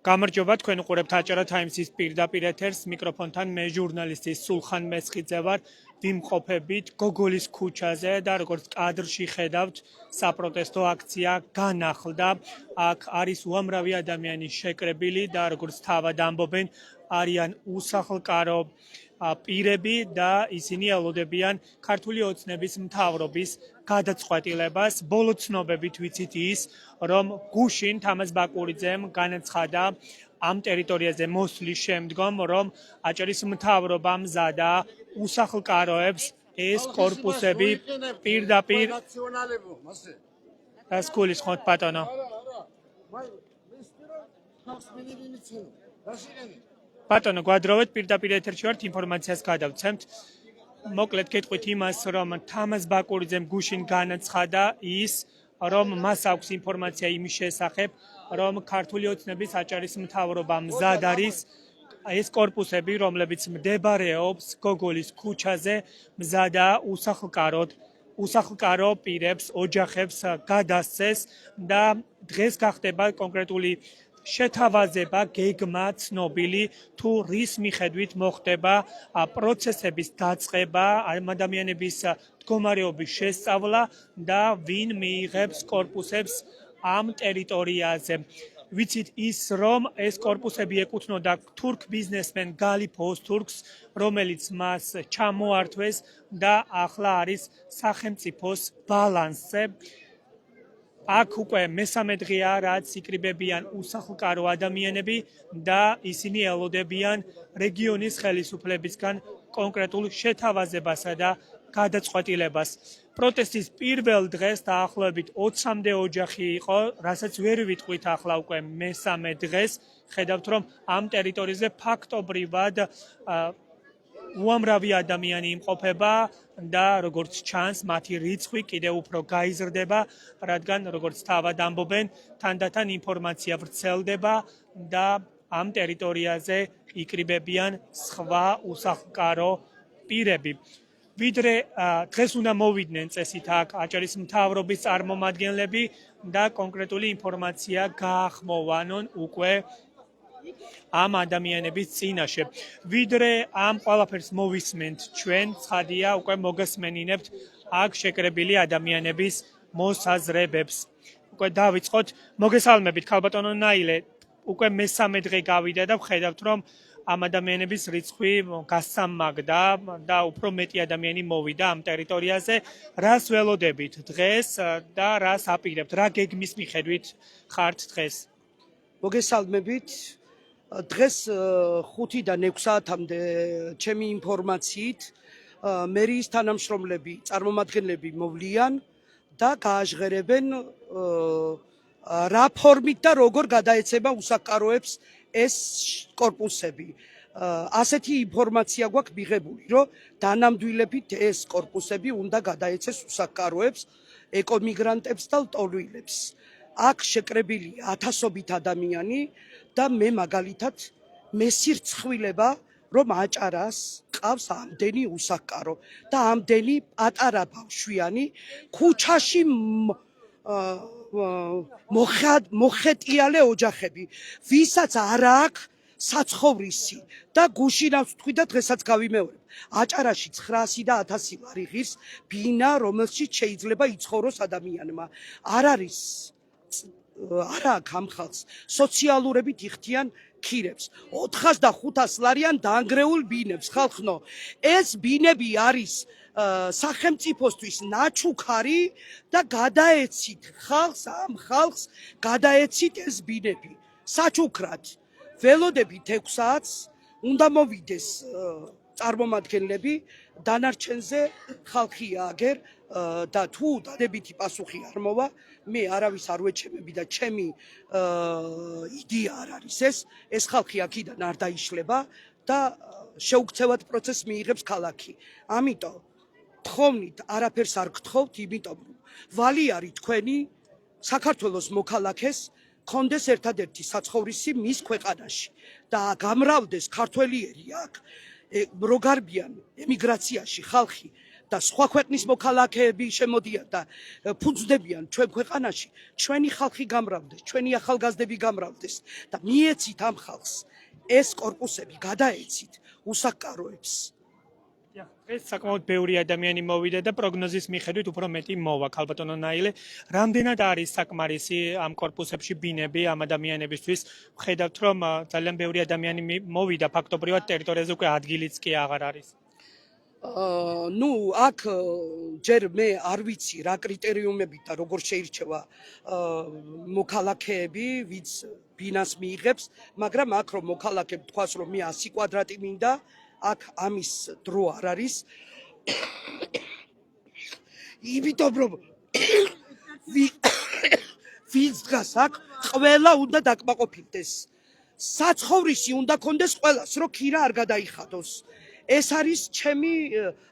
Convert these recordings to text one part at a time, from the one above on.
გამარჯობა, თქვენ უყურებთ აჭარა ტაიმსის პირდაპირ ეთერს, მიკროფონთან მე ჟურნალისტი სულხან მესხიძე ვარ. ვიმყოფებით გოგოლის ქუჩაზე და როგორც კადრში ხედავთ, საპროტესტო აქცია განახლდა. აქ არის უამრავი ადამიანი შეკრებილი და როგორც თავად ამბობენ, არიან უსახლკარო პირები და ისინი ელოდებიან ქართული ოცნების მთავრობის გადაწყვეტილებას. ბოლო ცნობებით ვიცით ის, რომ გუშინ თამაზ ბაკურიძემ განაცხადა ამ ტერიტორიაზე მოსვლის შემდგომ, რომ აჭარის მთავრობა მზადა უსახლკაროებს ეს კორპუსები პირდაპირ და გულისხმობთ ბატონო. ბატონო, გვადროვეთ პირდაპირ ეთერში ვართ, ინფორმაციას გადავცემთ. მოკლედ გეტყვით იმას, რომ თამაზ ბაკურიძემ გუშინ განაცხადა ის, რომ მას აქვს ინფორმაცია იმის შესახებ, რომ ქართული ოცნების აჭარის მთავრობა მზად არის ეს კორპუსები, რომლებიც მდებარეობს გოგოლის ქუჩაზე, მზადა უსახლკარო პირებს, ოჯახებს გადასცეს და დღეს გახდება კონკრეტული შეთავაზება, გეგმა ცნობილი, თუ რის მიხედვით მოხდება პროცესების დაწყება, ამ ადამიანების მდგომარეობის შესწავლა და ვინ მიიღებს კორპუსებს ამ ტერიტორიაზე. ვიცით ის, რომ ეს კორპუსები ეკუთვნოდა თურქ ბიზნესმენ გალიფ ოზთურქს, რომელიც მას ჩამოართვეს და ახლა არის სახელმწიფოს ბალანსზე. აქ უკვე მესამე დღეა, რაც იკრიბებიან უსახლკარო ადამიანები და ისინი ელოდებიან რეგიონის ხელისუფლებისგან კონკრეტულ შეთავაზებასა და გადაწყვეტილებას. პროტესტის პირველ დღეს დაახლოებით 20-მდე ოჯახი იყო, რასაც ვერ ვიტყვით ახლა უკვე მესამე დღეს. ხედავთ, რომ ამ ტერიტორიაზე ფაქტობრივად უამრავი ადამიანი იმყოფება და როგორც ჩანს, მათი რიცხვი კიდევ უფრო გაიზრდება, რადგან როგორც თავად ამბობენ, თანდათან ინფორმაცია ვრცელდება და ამ ტერიტორიაზე იკრიბებიან სხვა უსახლკარო პირები. ვიდრე დღეს უნდა მოვიდნენ წესით აქ აჭარის მთავრობის წარმომადგენლები და კონკრეტული ინფორმაცია გაახმოვანონ უკვე ამ ადამიანების წინაშე. ვიდრე ამ ყველაფერს მოვისმენთ ჩვენ, ცხადია, უკვე მოგესმენინებთ აქ შეკრებილი ადამიანების მოსაზრებებს. უკვე დავიწყოთ, მოგესალმებით ქალბატონო ნაილე, უკვე მესამე დღე გავიდა და ვხედავთ, რომ ამ ადამიანების რიცხვი გასამაგდა და უფრო მეტი ადამიანი მოვიდა ამ ტერიტორიაზე. რას ველოდებით დღეს და რას აპირებთ? რა გეგმის მიხედვით ხართ დღეს? მოგესალმებით. დღეს 5-დან 6 საათამდე ჩემი ინფორმაციით მერიის თანამშრომლები, წარმომადგენლები მოვლიან და გააჟღერებენ რა ფორმით და როგორ გადაეცემა უსახლკაროებს ეს კორპუსები. ასეთი ინფორმაცია გვაქვს მიღებული, რომ დანამდვილებით ეს კორპუსები უნდა გადაეცეს უსახლკაროებს, ეკომიგრანტებს და ლტოლვილებს. აქ შეკრებილი ათასობით ადამიანი და მე მაგალითად მესირცხვილება, რომ აჭარას ყავს ამდენი უსახლკარო და ამდენი პატარა ბავშვიანი ქუჩაში მოხეტიალე ოჯახები, ვისაც არ აქვს საცხოვრისი და გუშინავს თქვი და დღესაც გავიმეორებ. აჭარაში 900 და 1000 ლარი ღირს ბინა, რომელშიც შეიძლება იცხოვროს ადამიანმა. არ აქვს ამ ხალხს სოციალურებით იხდიან ქირებს. 400 და 500 ლარიან დაანგრეულ ბინებს. ხალხნო, ეს ბინები არის სახელმწიფოსთვის ნაჩუქარი და გადაეცით ხალხს, ამ ხალხს გადაეცით ეს ბინები. საჩუქრად ველოდებით 6 საათს უნდა მოვიდეს წარმომადგენლები, დანარჩენზე ხალხია აგერ და თუ დადებითი პასუხი არ მოვა, მე არავის არ ვეჩემები და ჩემი იდეა არ არის ეს ხალხი აქედან არ დაიშლება და შეუქცევად პროცესს მიიღებს ქალაქი. ამიტომ თხოვნით არაფერს არ გთხოვთ, იმიტომ რომ ვალი არის თქვენი საქართველოს მოქალაქეს კონდეს ერთადერთი საცხოვრისი მის ქვეყანაში და გამრავლდეს ქართველიერი აქ რო გარბიან ემიგრაციაში ხალხი და სხვა ქვეყნის მოქალაქეები შემოდიან და ფუძდებიან ჩვენ ქვეყანაში, ჩვენი ხალხი გამრავლდეს, ჩვენი ახალგაზრდები გამრავლდეს და მიეცით ამ ხალხს ეს კორპუსები გადაეცით უსაკაროებს. ეს საკმაოდ ბევრი ადამიანი მოვიდა და პროგნოზის მიხედვით უფრო მეტი მოვა. ქალბატონო ნაილე, რამდენად არის საკმარისი ამ კორპუსებში ბინები ამ ადამიანებისთვის? ვხედავთ, რომ ძალიან ბევრი ადამიანი მოვიდა, ფაქტობრივად ტერიტორიაზე უკვე ადგილიც კი აღარ არის. ნუ აქ ჯერ მე არ ვიცი რა კრიტერიუმებით და როგორ შეირჩევა მოქალაქეები, ვინც ბინას მიიღებს, მაგრამ აქ რომ მოქალაქე თქვას რომ მე 100 კვადრატი მინდა, აქ ამის დრო არ არის. იმიტომ რომ ვინც დგას აქ, ყველა უნდა დაკმაყოფილდეს. საცხოვრისი უნდა კონდეს ყველას, რომ ქირა არ გადაიხადოს. ეს არის ჩემი,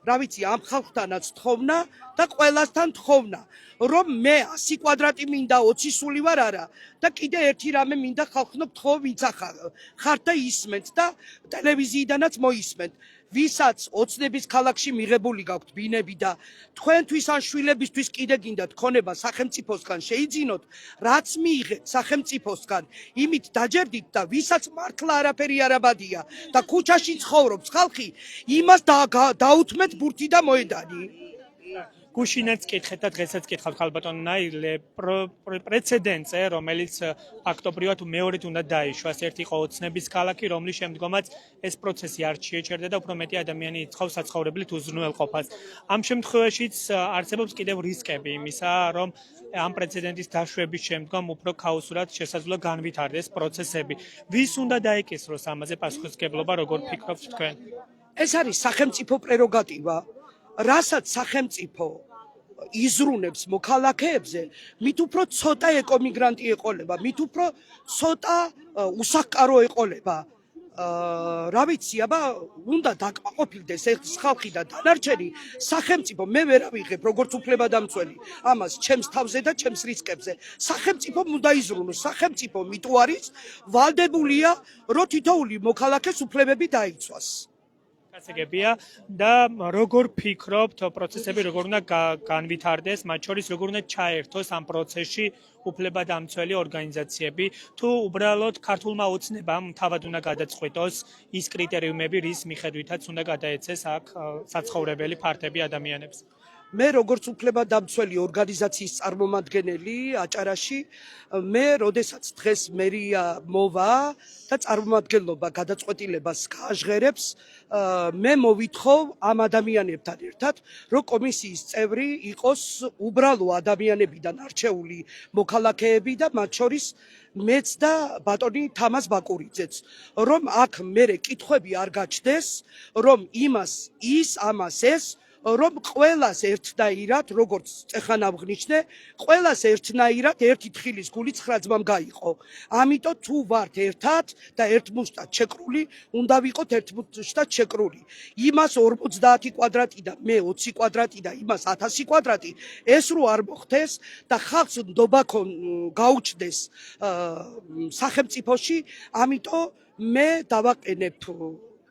რა ვიცი, ამ ხალხთანაც თხოვნა და ყველასთან თხოვნა, რომ მე 100 კვადრატი მინდა 20 სული ვარ არა და კიდე ერთი რამე მინდა ხალხნო გთხოვ ვინც ხართ და ისმენთ და ტელევიზიიდანაც მოისმენთ. ვისაც ოცნების ქალაქში მიღებული გაქვთ ბინები და თქვენთვის ან შვილებისთვის კიდე გინდათ ქონება სახელმწიფოსგან შეიძინოთ, რაც მიიღეთ სახელმწიფოსგან, იმით დაჯერდით და ვისაც მართლა არაფერი არ აბადია და ქუჩაში ცხოვრობს ხალხი, იმას დაუთმეთ ბურთი და მოედანი. გუშინაც კითხეთ და დღესაც კითხავთ ქალბატონ ნაილე პრეცედენტზე, რომელიც ფაქტობრივად მეორედ უნდა დაიშვას. ერთი იყო ოცნების ქალაქი, რომლის შემდგომაც ეს პროცესი არ შეეჩერდა და უფრო მეტი ადამიანი იცხოვს საცხოვრებლით უზრუნველყოფას. ამ შემთხვევაშიც არსებობს კიდევ რისკები იმისა, რომ ამ პრეცედენტის დაშვების შემდგომ უფრო ქაოსურად შესაძლოა განვითარდეს პროცესები. ვის უნდა დაეკისროს ამაზე პასუხისმგებლობა, როგორ ფიქრობთ თქვენ? ეს არის სახელმწიფო პრეროგატივა. რასაც სახელმწიფო იზრუნებს მოქალაქეებზე, მით უფრო ცოტა ეკომიგრანტი ეყოლება, მით უფრო ცოტა უსახკარო ეყოლება. რა ვიცი, აბა უნდა დაკმაყოფილდეს ეს ხალხი და დანარჩენი სახელმწიფო მე ვერ ავიღებ როგორც უფლებადამცველი ამას ჩემს თავზე და ჩემს რისკებზე. სახელმწიფომ უნდა იზრუნოს, სახელმწიფო მიტო არის ვალდებულია, რომ თითოეული მოქალაქეს უფლებები დაიცვას. გასაგებია და როგორ ფიქრობთ პროცესები როგორ უნდა განვითარდეს, მათ შორის როგორ უნდა ჩაერთოს ამ პროცესში უფლებადამცველი ორგანიზაციები, თუ უბრალოდ ქართულმა ოცნებამ თავად უნდა გადაწყვიტოს ის კრიტერიუმები, რის მიხედვითაც უნდა გადაეცეს აქ საცხოვრებელი ფართები ადამიანებს. მე როგორც უფლებადამცველი ორგანიზაციის წარმომადგენელი აჭარაში, მე როდესაც დღეს მერია მოვა და წარმომადგენლობა გადაწყვეტილებას გააჟღერებს, მე მოვითხოვ ამ ადამიანებთან ერთად, რომ კომისიის წევრი იყოს უბრალო ადამიანებიდან არჩეული მოქალაქეები და მათ შორის მეც და ბატონი თამაზ ბაკურიძეც, რომ აქ მერე კითხვები არ გაჩნდეს, რომ ამას ეს რომ ყველას ერთნაირად, როგორც წეხან აღვნიშნე, ყველას ერთნაირად ერთი თხილის გული 9 ძმამ გაიყო. ამიტომ თუ ვართ ერთად და ერთმუშტად შეკრული, უნდა ვიყოთ ერთმუშტად შეკრული. იმას 50 კვადრატი და მე 20 კვადრატი და იმას 1000 კვადრატი, ეს რო არ მოხდეს და ხალხს ნდობა გაუჩნდეს სახელმწიფოში, ამიტომ მე დავაყენებ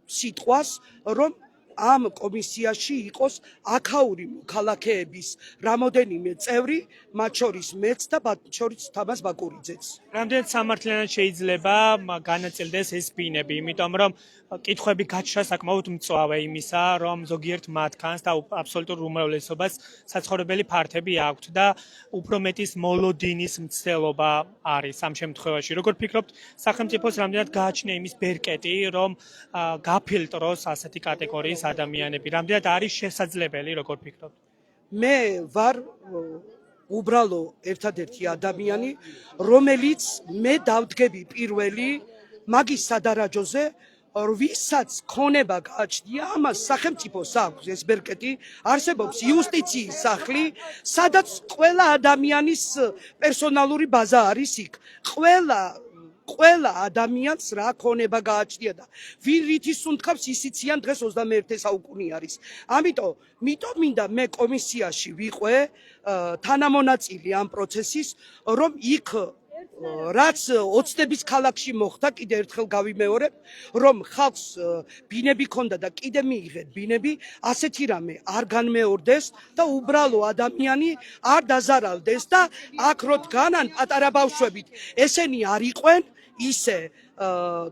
სიტყვას, რომ ამ კომისიაში იყოს აქაური მოქალაქეების რამოდენიმე წევრი, მათ შორის მეც და მათ შორის თამაზ ბაკურიძეც. რამდენად სამართლიანად შეიძლება განაწილდეს ეს ბინები, იმიტომ რომ კითხვები გაჩნდა საკმაოდ მწვავე იმისა, რომ ზოგიერთ მათგანს და აბსოლუტურ უმრავლესობას საცხოვრებელი ფართები აქვთ და უფრო მეტის მოლოდინის მცდელობა არის ამ შემთხვევაში. როგორ ფიქრობთ, სახელმწიფოს რამდენად გააჩნია იმის ბერკეტი, რომ გაფილტროს ასეთი კატეგორიის ადამიანები, რამდენად არის შესაძლებელი, როგორ ფიქრობთ? მე ვარ უბრალო ერთადერთი ადამიანი, რომელიც მე დავდგები პირველი მაგის სადარაჯოზე, ვისაც ქონება გააჩნია, ამას სახელმწიფოს აქვს ეს ბერკეტი, არსებობს იუსტიციის სახლი, სადაც ყველა ადამიანის პერსონალური ბაზა არის იქ. ყველა ადამიანს რა ქონება გააჩნია და ვინ რითი სუნთქავს ისიციან დღეს 21 საუკუნე არის. ამიტომ მინდა მე კომისიაში ვიყვე თანამონაწილე ამ პროცესის, რომ იქ რაც ოცნების ქალაქში მოხდა, კიდე ერთხელ გავიმეორებ, რომ ხალხს ბინები ქონდა და კიდე მიიღეთ ბინები, ასეთი რამე არ განმეორდეს და უბრალო ადამიანი არ დაზარალდეს და აქ რო დგანან პატარა ბავშვებით, ესენი არ იყვენ ისე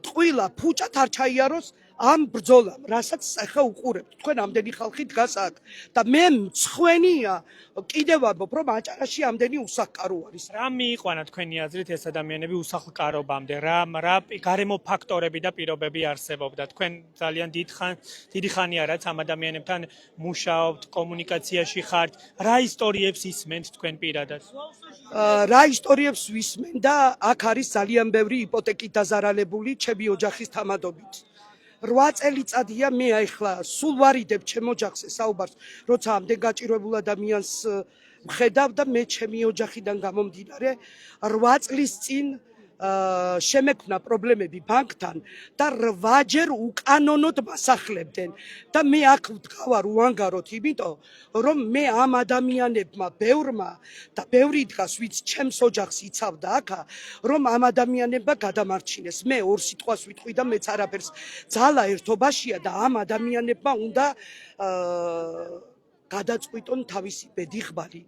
ტყუილა ფუჭად არ ჩაიაროს ამ ბრძოლამ, რასაც ახლა უყურებთ, თქვენ ამდენი ხალხი დგას აქ და მე მცხვენია კიდევ ვამბობ, რომ აჭარაში ამდენი უსახლკარო არის. რა მიიყვანა თქვენი აზრით ეს ადამიანები უსახლკარობამდე? რა გარემო ფაქტორები და პირობები არსებობდა? თქვენ ძალიან დიდი ხანია რაც ამ ადამიანებთან მუშაობთ, კომუნიკაციაში ხართ. რა ისტორიებს ისმენთ თქვენ პირადად? რა ისტორიებს ვისმენ და აქ არის ძალიან ბევრი იპოთეკით დაზარალებული ჩემი ოჯახის თამადობით. 8 წელიწადია მე ახლა სულ ვარიდებ ჩემ ოჯახზე საუბარს, როცა ამდენ გაჭირვებულ ადამიანს მხედავ და მე ჩემი ოჯახიდან გამომდინარე 8 წლის წინ შემექმნა პრობლემები ბანკთან და 8 ჯერ უკანონოდ მასახლებდნენ და მე აქ ვდგავარ უანგაროთ, იმიტომ რომ მე ამ ადამიანებმა ბევრმა და ბევრი დგას ვიც ჩემს ოჯახს იცავდა აქა, რომ ამ ადამიანებმა გადამარჩინეს. მე ორ სიტყვას ვიტყვი და მეც არაფერს. ძალა ერთობაშია და ამ ადამიანებმა უნდა გადაწყვიტონ თავისი ბედიღბალი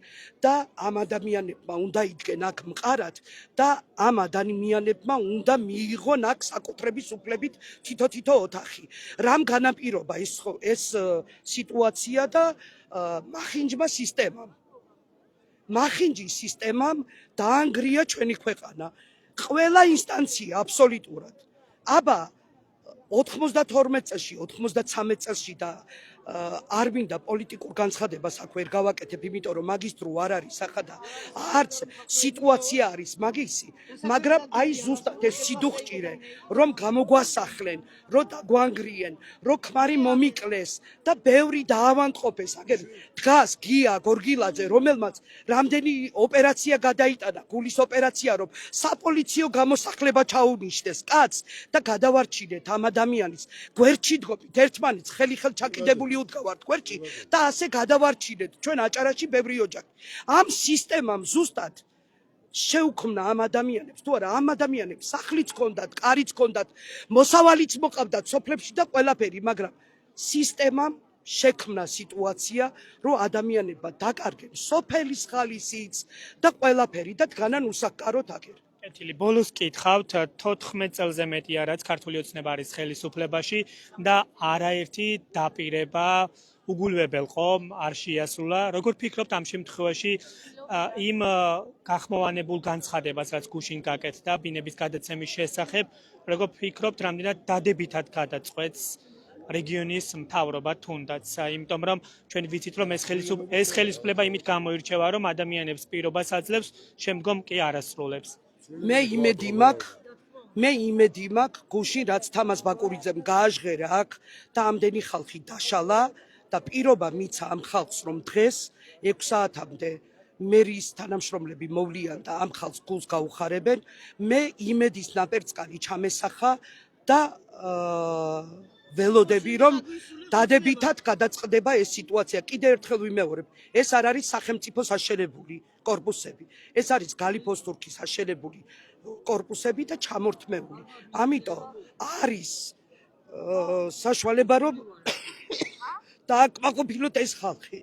და ამ ადამიანებმა უნდა იდგენ აქ მყარად და ამ ადამიანებმა უნდა მიიღონ აქ საკუთრების უფლებით თითო ოთახი. რამ განაპირობა ეს სიტუაცია და მახინჯმა სისტემამ. მახინჯის სისტემამ დაანგრია ჩვენი ქვეყანა. ყველა ინსტანცია აბსოლუტურად. აბა 92 წელში, 93 წელში და არ მინდა პოლიტიკურ განცხადებას აქ ვერ გავაკეთებ, იმიტომ რომ მაგის დრო არ არის ახლა და არც სიტუაცია არის მაგისი, მაგრამ აი ზუსტად ეს სიდუხჭირე, რომ გამოგვასახლენ, რომ დაგვანგრიენ, რომ ქმარი მომიკლეს და ბევრი დაავადყოფეს. აგერ დგას გია გორგილაძე, რომელმაც რამდენი ოპერაცია გადაიტანა, გულის ოპერაცია, რომ საპოლიციო გამოსახლება ჩაუნიშნეს კაცს და გადავარჩინეთ ამ ადამიანის გვერდში დგობით, ერთმანეთს ხელი-ხელ ჩაკიდებული უდგავართ გვერდში და ასე გადავარჩინეთ ჩვენ აჭარაში ბევრი ოჯახი. ამ სისტემამ ზუსტად შეუქმნა ამ ადამიანებს, თუ არა ამ ადამიანებს სახლიც ჰქონდათ, კარიც ჰქონდათ, მოსავალიც მოყავდათ სოფლებში და ყველაფერი, მაგრამ სისტემამ შექმნა სიტუაცია, რომ ადამიანებმა დაკარგენ სოფელის ხალისიც და ყველაფერი და დგანან უსახლკაროდ აგერ. კეთილი, ბოლოს კითხავთ 14 წელზე მეტია რაც ქართული ოცნება არის ხელისუფლებაში და არაერთი დაპირება უგულვებელ ხომ არ შეასრულა. როგორ ფიქრობთ ამ შემთხვევაში იმ გახმოვანებულ განცხადებას რაც გუშინ გაკეთდა ბინების გადაცემის შესახებ, როგორ ფიქრობთ რამდენად დადებითად გადაწყვეტს რეგიონის მთავრობა თუნდაც, იმიტომ რომ ჩვენ ვიცით რომ ეს ხელისუფლება იმით გამოირჩევა რომ ადამიანებს პირობას აძლევს, შემდგომ კი არასრულებს. მე იმედი მაქვს გუშინ რაც თამაზ ბაკურიძემ გააჟღერა აქ და ამდენი ხალხი დაშალა და პირობა მიცა ამ ხალხს რომ დღეს 6 საათამდე მერის თანამშრომლები მოვლიან და ამ ხალხს გულს გაუხარებენ. მე იმედის ნაპერწკალი ჩამესახა და ველოდები რომ დადებითად გადაწყდება ეს სიტუაცია. კიდევ ერთხელ ვიმეორებ, ეს არ არის სახელმწიფოს აშენებული კორპუსები. ეს არის გალიფოსტურქის აშენებული კორპუსები და ჩამორთმეული. ამიტომ არის საშუალება რომ დააკმაყოფილოთ ეს ხალხი.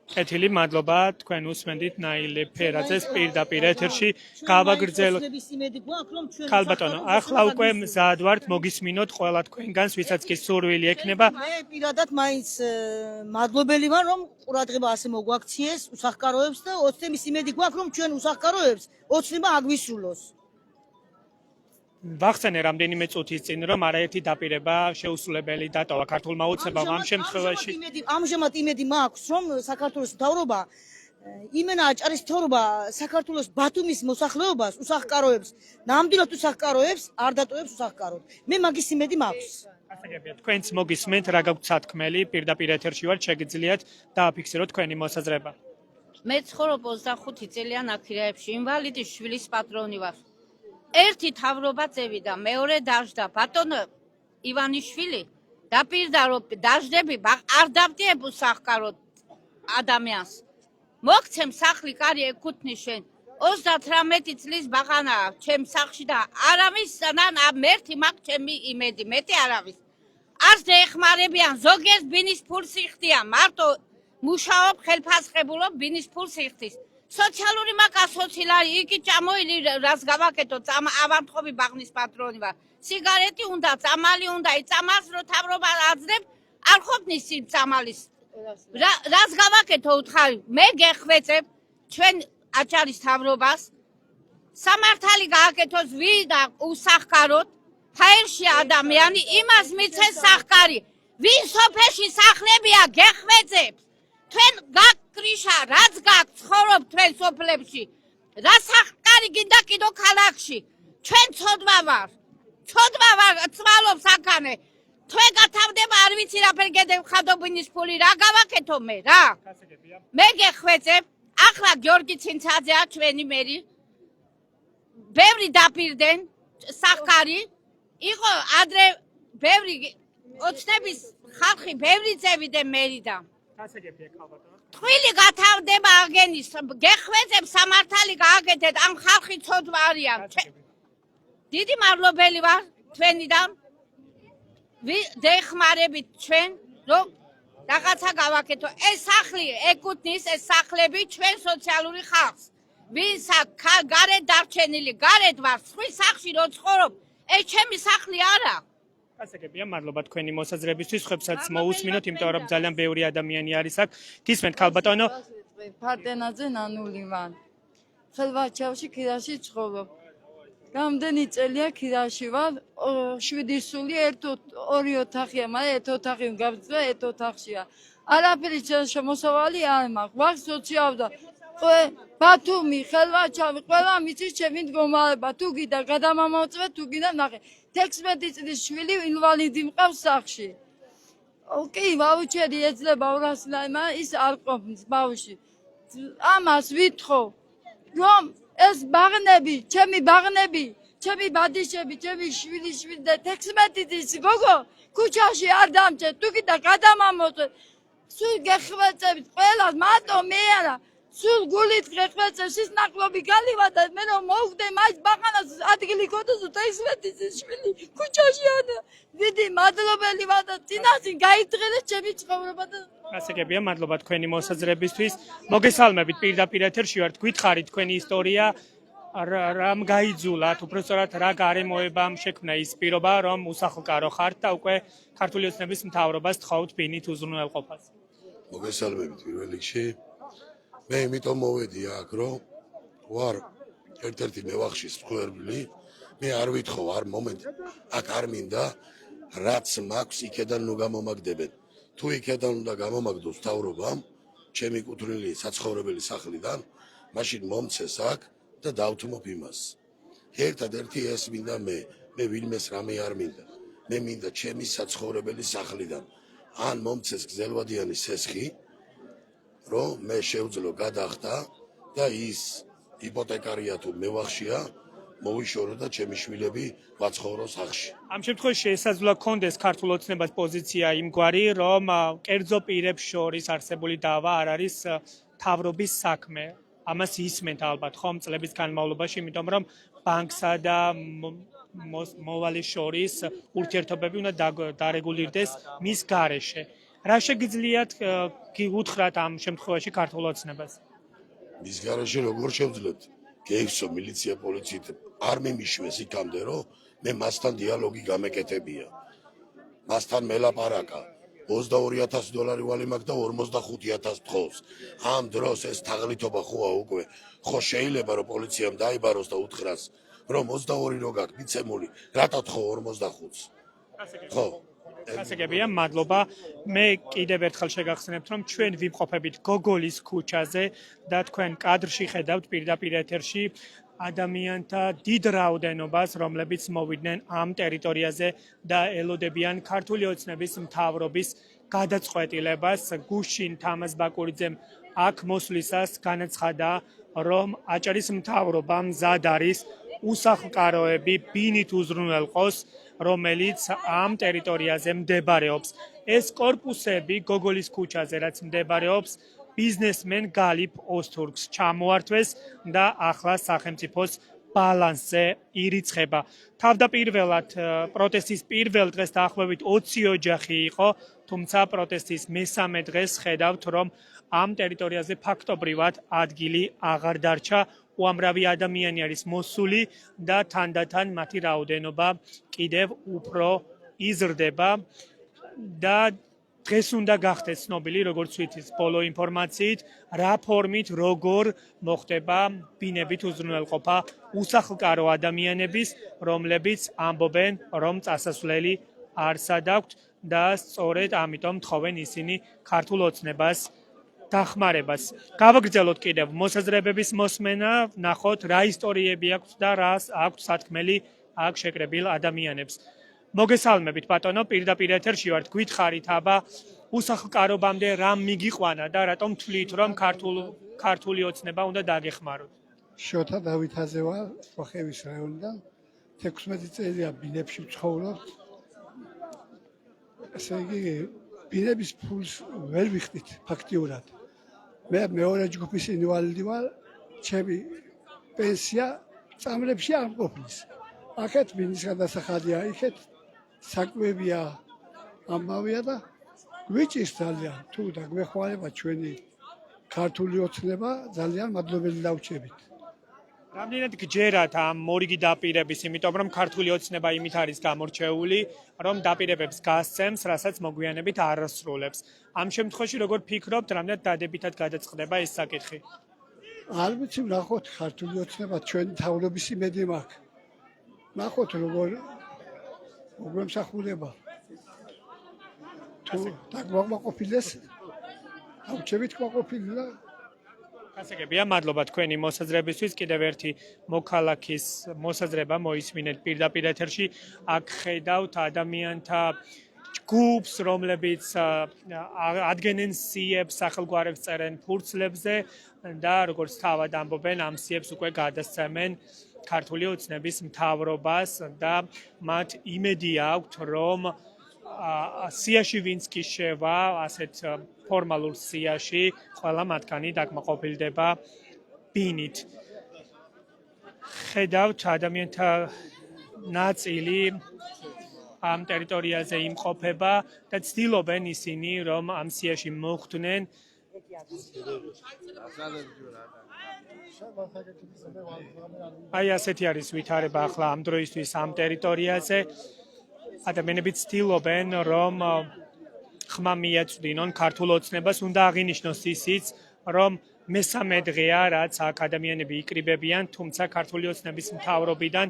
კეთილი, მადლობა, თქვენ უსმენდით ნაილე ფერაძეს პირდაპირ ეთერში. გავაგრძელოთ. ქალბატონო, ახლა უკვე მზად ვართ მოგისმინოთ ყველა თქვენგანს, ვისაც კი სურვილი ექნება. მე პირადად მაინც მადლობელი ვარ, რომ ყურადღება ასე მოგვაქციეს უსახლკაროებს და ოცნების იმედი გვაქვს, რომ ჩვენ უსახლკაროებს ოცნება აგვისრულოს. ვახსენე რამდენიმე წუთის წინ რომ არაერთი დაპირება შეუსრულებელი დატოვა ქართულმა ოცნებამ ამ შემთხვევაში. ამჟამად იმედი მაქვს, რომ საქართველოს მთავრობა იმენა აჭარის მთავრობა საქართველოს ბათუმის მოსახლეობას უსახლკაროებს, ნამდვილად უსახლკაროებს არ დატოვებს უსახლკაროდ. მე მაგის იმედი მაქვს. თქვენც მოგისმენთ რა გაქვთ სათქმელი, პირდაპირ ეთერში ვართ, შეგიძლიათ დააფიქსიროთ თქვენი მოსაზრება. მე ცხოვრობ 25 წელიან აქირეებში, ინვალიდის შვილის პატრონი ვარ. ერთი თავრობა წევიდა, მეორე დაждდა. ბატონო ივანიშვილი დაპირდა რომ დაждები არ დავდიებ უსახლკაროდ ადამიანს. მოგცემ სახლი კარი ეკუთვნის შენ. 38 წლის ბაღანაა ჩემ სახლში და არავის მერთი მაქვს ჩემი იმედი, მეტი არავის. არც ეხმარებიან, ზოგიერთ ბინის ფულს იხდიან, მარტო მუშაობ, ხელფასხებულობ, ბინის ფულს იხდის. სოციალური მაკა სოციალური, იგი ჭამოილი რას გავაკეთო, ავამთხოვი ბაღნის პატრონი ვარ. სიგარეტი უნდა, წამალი უნდა, იწამალს რო თავრობა აძლევ, არ ყოფნის იმ წამალის. რას გავაკეთო უთხარი, მე გეხვეწებ ჩვენ აჭარის თავრობას, სამართალი გააკეთოს ვიდა უსახკაროდ, ფაერში ადამიანი იმას მიცეს სახკარი, ვინ სოფელში სახლებია გეხვეწებს, თქვენ გაკრიშა, რაც გაქვთ ცხოვრობ თქვენ სოფლებში, რა სახკარი გინდა კიდო ქალაქში, ჩვენ ცოდვა ვარ, ცვალობს აქანე, თქვენ გათავდება არ ვიცი რაფერ გედებ ხადობინის ფული, რა გავაკეთო მე, რა? მე გეხვეწებ, ახლა გიორგი ცინცაძეა ჩვენი მერი, ბევრი დაპირდნენ სახკარი, იყო ადრე ბევრი ოცნების ხალხი ბევრი წევიდნენ მერიდან. ტყვილი გათავდება აგენის, გეხვეწებ სამართალი გააკეთეთ, ამ ხალხი ცოდვა არიან. დიდი მადლობელი ვარ თქვენიდან. დეხმარებით ჩვენ, რომ რაღაცა გავაკეთო. ეს სახლი ეკუთვნის, ეს სახლები ჩვენ სოციალური ხალხს. ვინც გარეთ დარჩენილი, გარეთ ვარ, სხვის სახლში რო ცხოვრობ, ეს ჩემი სახლი არა. გასაგებია, მადლობა თქვენი მოსაზრებისთვის, ხებსაც მოусმინოთ, იმიტომ რომ ძალიან ბევრი ადამიანი არის აქ. გისმენთ ქალბატონო? ფარტენაძე ნანული ვარ. ხელვაჩავში ქირაში ცხოვრობ. რამდენი წელია ქირაში ვარ, 7 სული, ორი ოთახია, მაგრამ ერთ ოთახი გავწვე, ერთ ოთახშია. არაფერი შემოსავალი არ მაქვს. ვარ სოციალდა. ბათუმი, ხელვაჩავი, ყველა მიცის ჩემი მდგომარეობა. თუ გიდა გადამამოწმე, თუ გიდა ნახე. 16 წლის შვილი ინვალიდი მყავს სახლში. კი, ვაუჩერი ეძლება 200 ლარი, მაგრამ ის არ ყოფნის ბავშვი. ამას ვითხოვ, რომ ეს ბაღნები, ჩემი ბაღნები, ჩემი ბადიშები, ჩემი შვილი და 16 წლის გოგო ქუჩაში არ დამჭერ, თუ გიდა გადამამოწმე. სულ გეხვეწებით ყველას, მარტო მე არა. სულ გულით გეხვეწებს, ის ნაკლობი გავიდა, მე რომ მოვხდე მაინც ბაღანას ადგილი ქონდეს 16 წლის შვილი ქუჩაში არა. დიდი მადლობელი ვარ და წინასწინ გაიწღერეს ჩემი ცხოვრება და გასაგებია, მადლობა თქვენი მოსაზრებისთვის. მოგესალმებით, პირდაპირ ეთერში ვართ, გვითხარით თქვენი ისტორია, რამ გაიძულათ, უბრალოდ რა გარემოებამ შექმნა ის პირობა, რომ უსახლკარო ხართ და უკვე ქართული ოცნების მთავრობას თხოვთ ბინით უზრუნველყოფას. მოგესალმებით პირველ რიგში. მე იმიტომ მოვედი აქ, რომ ვარ ერთ-ერთი მევახშის მკვლელი, მე არ ვითხოვ არ მომენტ, აქ არ მინდა, რაც მაქვს იქედან ნუ გამომაგდებენ. თუ იქედან უნდა გამომაგდოს მთავრობამ, ჩემი კუთვნილი საცხოვრებელი სახლიდან, მაშინ მომცეს აქ და დავთმობ იმას. ერთადერთი ეს მინდა მე ვინმეს რამე არ მინდა. მე მინდა ჩემი საცხოვრებელი სახლიდან. ან მომცეს გზელვადიანის სესხი, რომ მე შევძლო გადახდა და ის იპოთეკარია თუ მევახშია, მოვიშორო და ჩემი შვილები ვაცხოვრო სახლში. ამ შემთხვევაში შესაძლოა კონდეს ქართულ ოცნებას პოზიცია იმგვარი, რომ კერძო პირებს შორის არსებული დავა არ არის თავრობის საქმე. ამას ისმენთ ალბათ ხომ წლების განმავლობაში, იმიტომ რომ ბანკსა და მოვალის შორის ურთიერთობები უნდა დარეგულირდეს მის გარეშე. რა შეგიძლიათ გიუთხრათ ამ შემთხვევაში ქართულ ოცნებას? მის გარეშე როგორ შევძლებთ? გეიქცო მილიცია პოლიციით არ მიმიშვეს იქამდე, რომ მე მასთან დიალოგი გამეკეთებია. მასთან მელაპარაკა. $22,000 ვალი მაქვს და 45,000 თხოვს. ამ დროს ეს თაღლითობა ხოა უკვე. ხო შეიძლება რომ პოლიციამ დაიბაროს და უთხრას, რომ 22 რო გაქვს მიცემული, რატო თხოვ 45-ს? ხო. გასაგებია, მადლობა. მე კიდევ ერთხელ შეგახსენებთ, რომ ჩვენ ვიმყოფებით გოგოლის ქუჩაზე და თქვენ კადრში ხედავთ პირდაპირ ეთერში ადამიანთა დიდ რაოდენობას, რომლებიც მოვიდნენ ამ ტერიტორიაზე და ელოდებიან ქართული ოცნების მთავრობის გადაწყვეტილებას. გუშინ თამაზ ბაკურიძემ აქ მოსვლისას განაცხადა, რომ აჭარის მთავრობა მზად არის უსახლკაროები ბინით უზრუნველყოს, რომელიც ამ ტერიტორიაზე მდებარეობს. ეს კორპუსები გოგოლის ქუჩაზე, რაც მდებარეობს, ბიზნესმენ გალიფ ოსთურგს ჩამოართვეს და ახლა სახელმწიფოს ბალანსზე ირიცხება. თავდაპირველად პროტესტის პირველ დღეს დაახლოებით 20 ოჯახი იყო, თუმცა პროტესტის მესამე დღეს ხედავთ, რომ ამ ტერიტორიაზე ფაქტობრივად ადგილი აღარ დარჩა. უამრავი ადამიანი არის მოსული და თანდათან მათი რაოდენობა კიდევ უფრო იზრდება და დღეს უნდა გახდეს ცნობილი, როგორც ვიცით, ბოლო ინფორმაციით, რა ფორმით როგორ მოხდება ბინებით უზრუნველყოფა უსახლკარო ადამიანების, რომლებიც ამბობენ, რომ წასასვლელი არსად აქვთ და სწორედ ამიტომ თხოვენ ისინი ქართულ ოცნებას დახმარებას. გავაგრძელოთ კიდევ მოსაზრებების მოსმენა, ნახოთ რა ისტორიები აქვს და რა აქვს სათქმელი აქ შეკრებილ ადამიანებს. მოგესალმებით ბატონო, პირდაპირ ეთერში ვართ, გითხარით აბა უსახლკარობამდე რა მიგიყვანა და რატომ თვლით, რომ ქართული ოცნება უნდა დაგეხმაროთ? შოთა დავითაძე ვარ, ხოხევის რაიონიდან. 16 წელია ბინებში ვცხოვრობ. ესე იგი, ბინების ფულს ვერ ვიხდით ფაქტიურად. მე მეორე ჯგუფის ინვალიდი ვარ, ჩემი პენსია წამლებში არ მყოფნის. აქეთ ბინის გადასახადია, იქეთ საკვებია, ამბავია და გვიჭირს ძალიან. თუ დაგვეხმარება ჩვენი ქართული ოცნება, ძალიან მადლობელი დავჩებით. რამდენად გჯერათ ამ მორიგი დაპირების, იმიტომ რომ ქართული ოცნება იმით არის გამორჩეული, რომ დაპირებებს გასცემს, რასაც მოგვიანებით არ ასრულებს. ამ შემთხვევაში როგორ ფიქრობთ, რამდენად დადებითად გადაწყდება ეს საკითხი? არ ვიცი, ნახოთ ქართული ოცნება ჩვენი თავრობის იმედი მაქვს. ნახოთ როგორ მოგვემსახურება. თუ დაგვაყოფილეს, დავჩებით ყოფილი და გასაგებია, მადლობა თქვენი მოსაზრებისთვის. კიდევ ერთი მოქალაქის მოსაზრება მოისმინეთ პირდაპირ ეთერში. აქ ხედავთ ადამიანთა ჯგუფს, რომლებიც ადგენენ სიებს, სახელგვარებს წერენ ფურცლებზე და როგორც თავად ამბობენ, ამ სიებს უკვე გადასცემენ ქართული ოცნების მთავრობას და მათ იმედი აქვთ, რომ სიაში ვინც კი შევა, ასეთ ფორმალურ სიაში, ყველა მათგანი დაკმაყოფილდება ბინით. ხედავთ ადამიანთა ნაწილი ამ ტერიტორიაზე იმყოფება და ცდილობენ ისინი, რომ ამ სიაში მოხვდნენ. აი ასეთი არის ვითარება ახლა ამ დროისთვის ამ ტერიტორიაზე. ადამიანები ცდილობენ, რომ ხმა მიეწვდინონ ქართულ ოცნებას, უნდა აღინიშნოს ისიც, რომ მესამე დღეა, რაც აქ ადამიანები იკრიბებიან, თუმცა ქართული ოცნების მთავრობიდან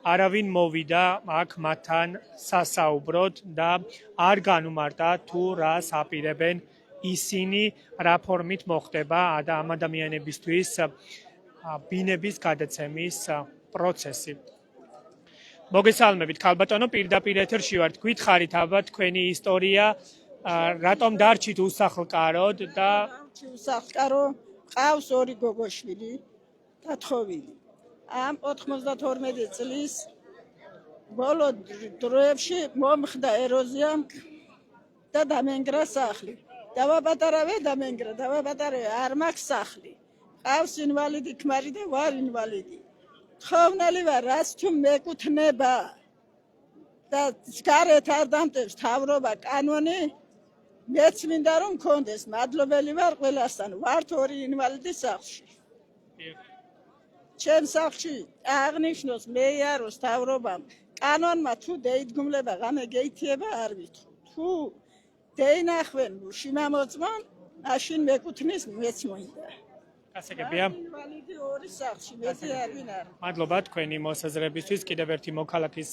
არავინ მოვიდა აქ მათთან სასაუბროდ და არ განუმარტა თუ რას აპირებენ ისინი, რა ფორმით მოხდება ამ ადამიანებისთვის ბინების გადაცემის პროცესი. მოგესალმებით, ქალბატონო, პირდაპირ ეთერში ვართ, გითხარით აბა თქვენი ისტორია, რატომ დარჩით უსახლკაროდ და უსახლკარო, ყავს ორი გოგოშვილი დათხოვილი. ამ 92 წლის ბოლო დროებში მომხდა ეროზია და დამენგრა სახლი. დავაპატარავე არ მაქვს სახლი. ყავს ინვალიდი ქმარი და ვარ ინვალიდი. თხოვნელი ვარ, რაც თუ მეკუთნება და გარეთ არ დამტევს თავრობა კანონი, მეც მინდა რომ მქონდეს. მადლობელი ვარ ყველასთან. ვართ ორი ინვალიდი სახლში. ჩემ სახლში აღნიშნოს მეიაროს თავრობამ კანონმა თუ დეიდგმლება ღამე გეითიება არ ვითხოვ. თუ დეინახვენ შიმამოწმონ, მაშინ მეკუთვნის მეც მოინდა. გასაგებია. ინვალიდი ორი სახლში, მეტი არ ვინ არ. მადლობა თქვენი მოსაზრებისთვის. კიდევ ერთი მოქალაქის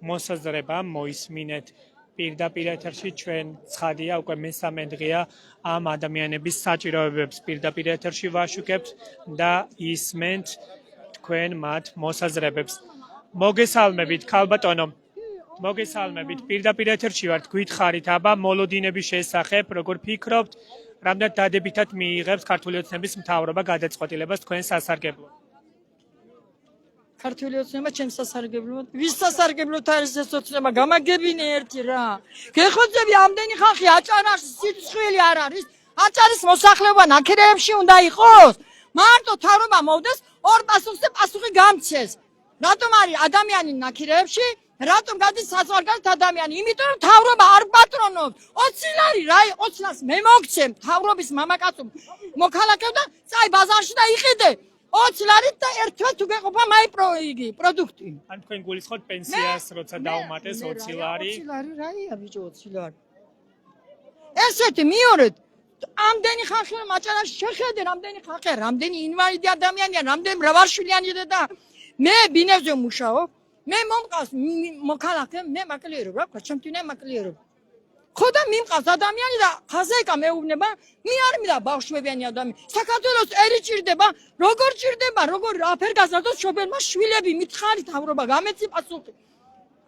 მოსაზრება მოისმინეთ პირდაპირ ეთერში. ჩვენ ცხადია, უკვე მესამე დღეა ამ ადამიანების საჭიროებებს პირდაპირ ეთერში ვაშუქებთ და ისმენთ თქვენ მათ მოსაზრებებს. მოგესალმებით, ქალბატონო. მოგესალმებით, პირდაპირ ეთერში ვართ, გითხარით აბა მოლოდინების შესახებ, როგორ ფიქრობთ, რამდენად დადებითად მიიღებს ქართული ოცნების მთავრობა გადაწყვეტილებას თქვენ სასარგებლოდ? ქართული ოცნება ჩემს სასარგებლოდ. ვის სასარგებლოდ არის ეს ოცნება? გამაგებინე ერთი რა. გეხოცები ამდენი ხალხი აჭარაში სიცხვილი არ არის. აჭარის მოსახლეობა ნაქირეებში უნდა იყოს. მარტო თავრობა მოვდეს ორ პასუხზე პასუხი გამცეს. რატომ არის ადამიანი ნაქირეებში? რატომ გადის საზღვარგარეთ ადამიანი? იმიტომ რომ თავრობა არ პატრონობს. 20 ლარი რა, 20 ლარს მე მოგცემ თავრობის მამაკაცო მოქალაქე და წაი ბაზარში და იყიდე. 20 ლარით და ერთად თუ გეყოფა მაი პროდუქტი. ან თქვენ გულისხმობთ პენსიას, როცა დაუმატეს 20 ლარი? 20 ლარი რაია ბიჭო 20 ლარი. ესეთი მეორედ ამდენი ხალხი რომ აჭარაში შეხედე, რამდენი ხალხია, რამდენი ინვალიდი ადამიანია, რამდენი მრავალშვილიანი და მე ბინებზე მუშაობ. მე მომყავს მოქალაქე, მე მაკლიერობ, რა ვქვა, ჩემთვინე მაკლიერობ. ხო და მიმყავს ადამიანი და ხაზეკა მეუბნება, მე არ მინდა ბავშვებიანი ადამიანი. საქართველოს ერი ჭირდება, როგორ ჭირდება, როგორ აფერ გაზარდოს შობელმა შვილები, მითხარი თავრობა, გამეცი პასუხი.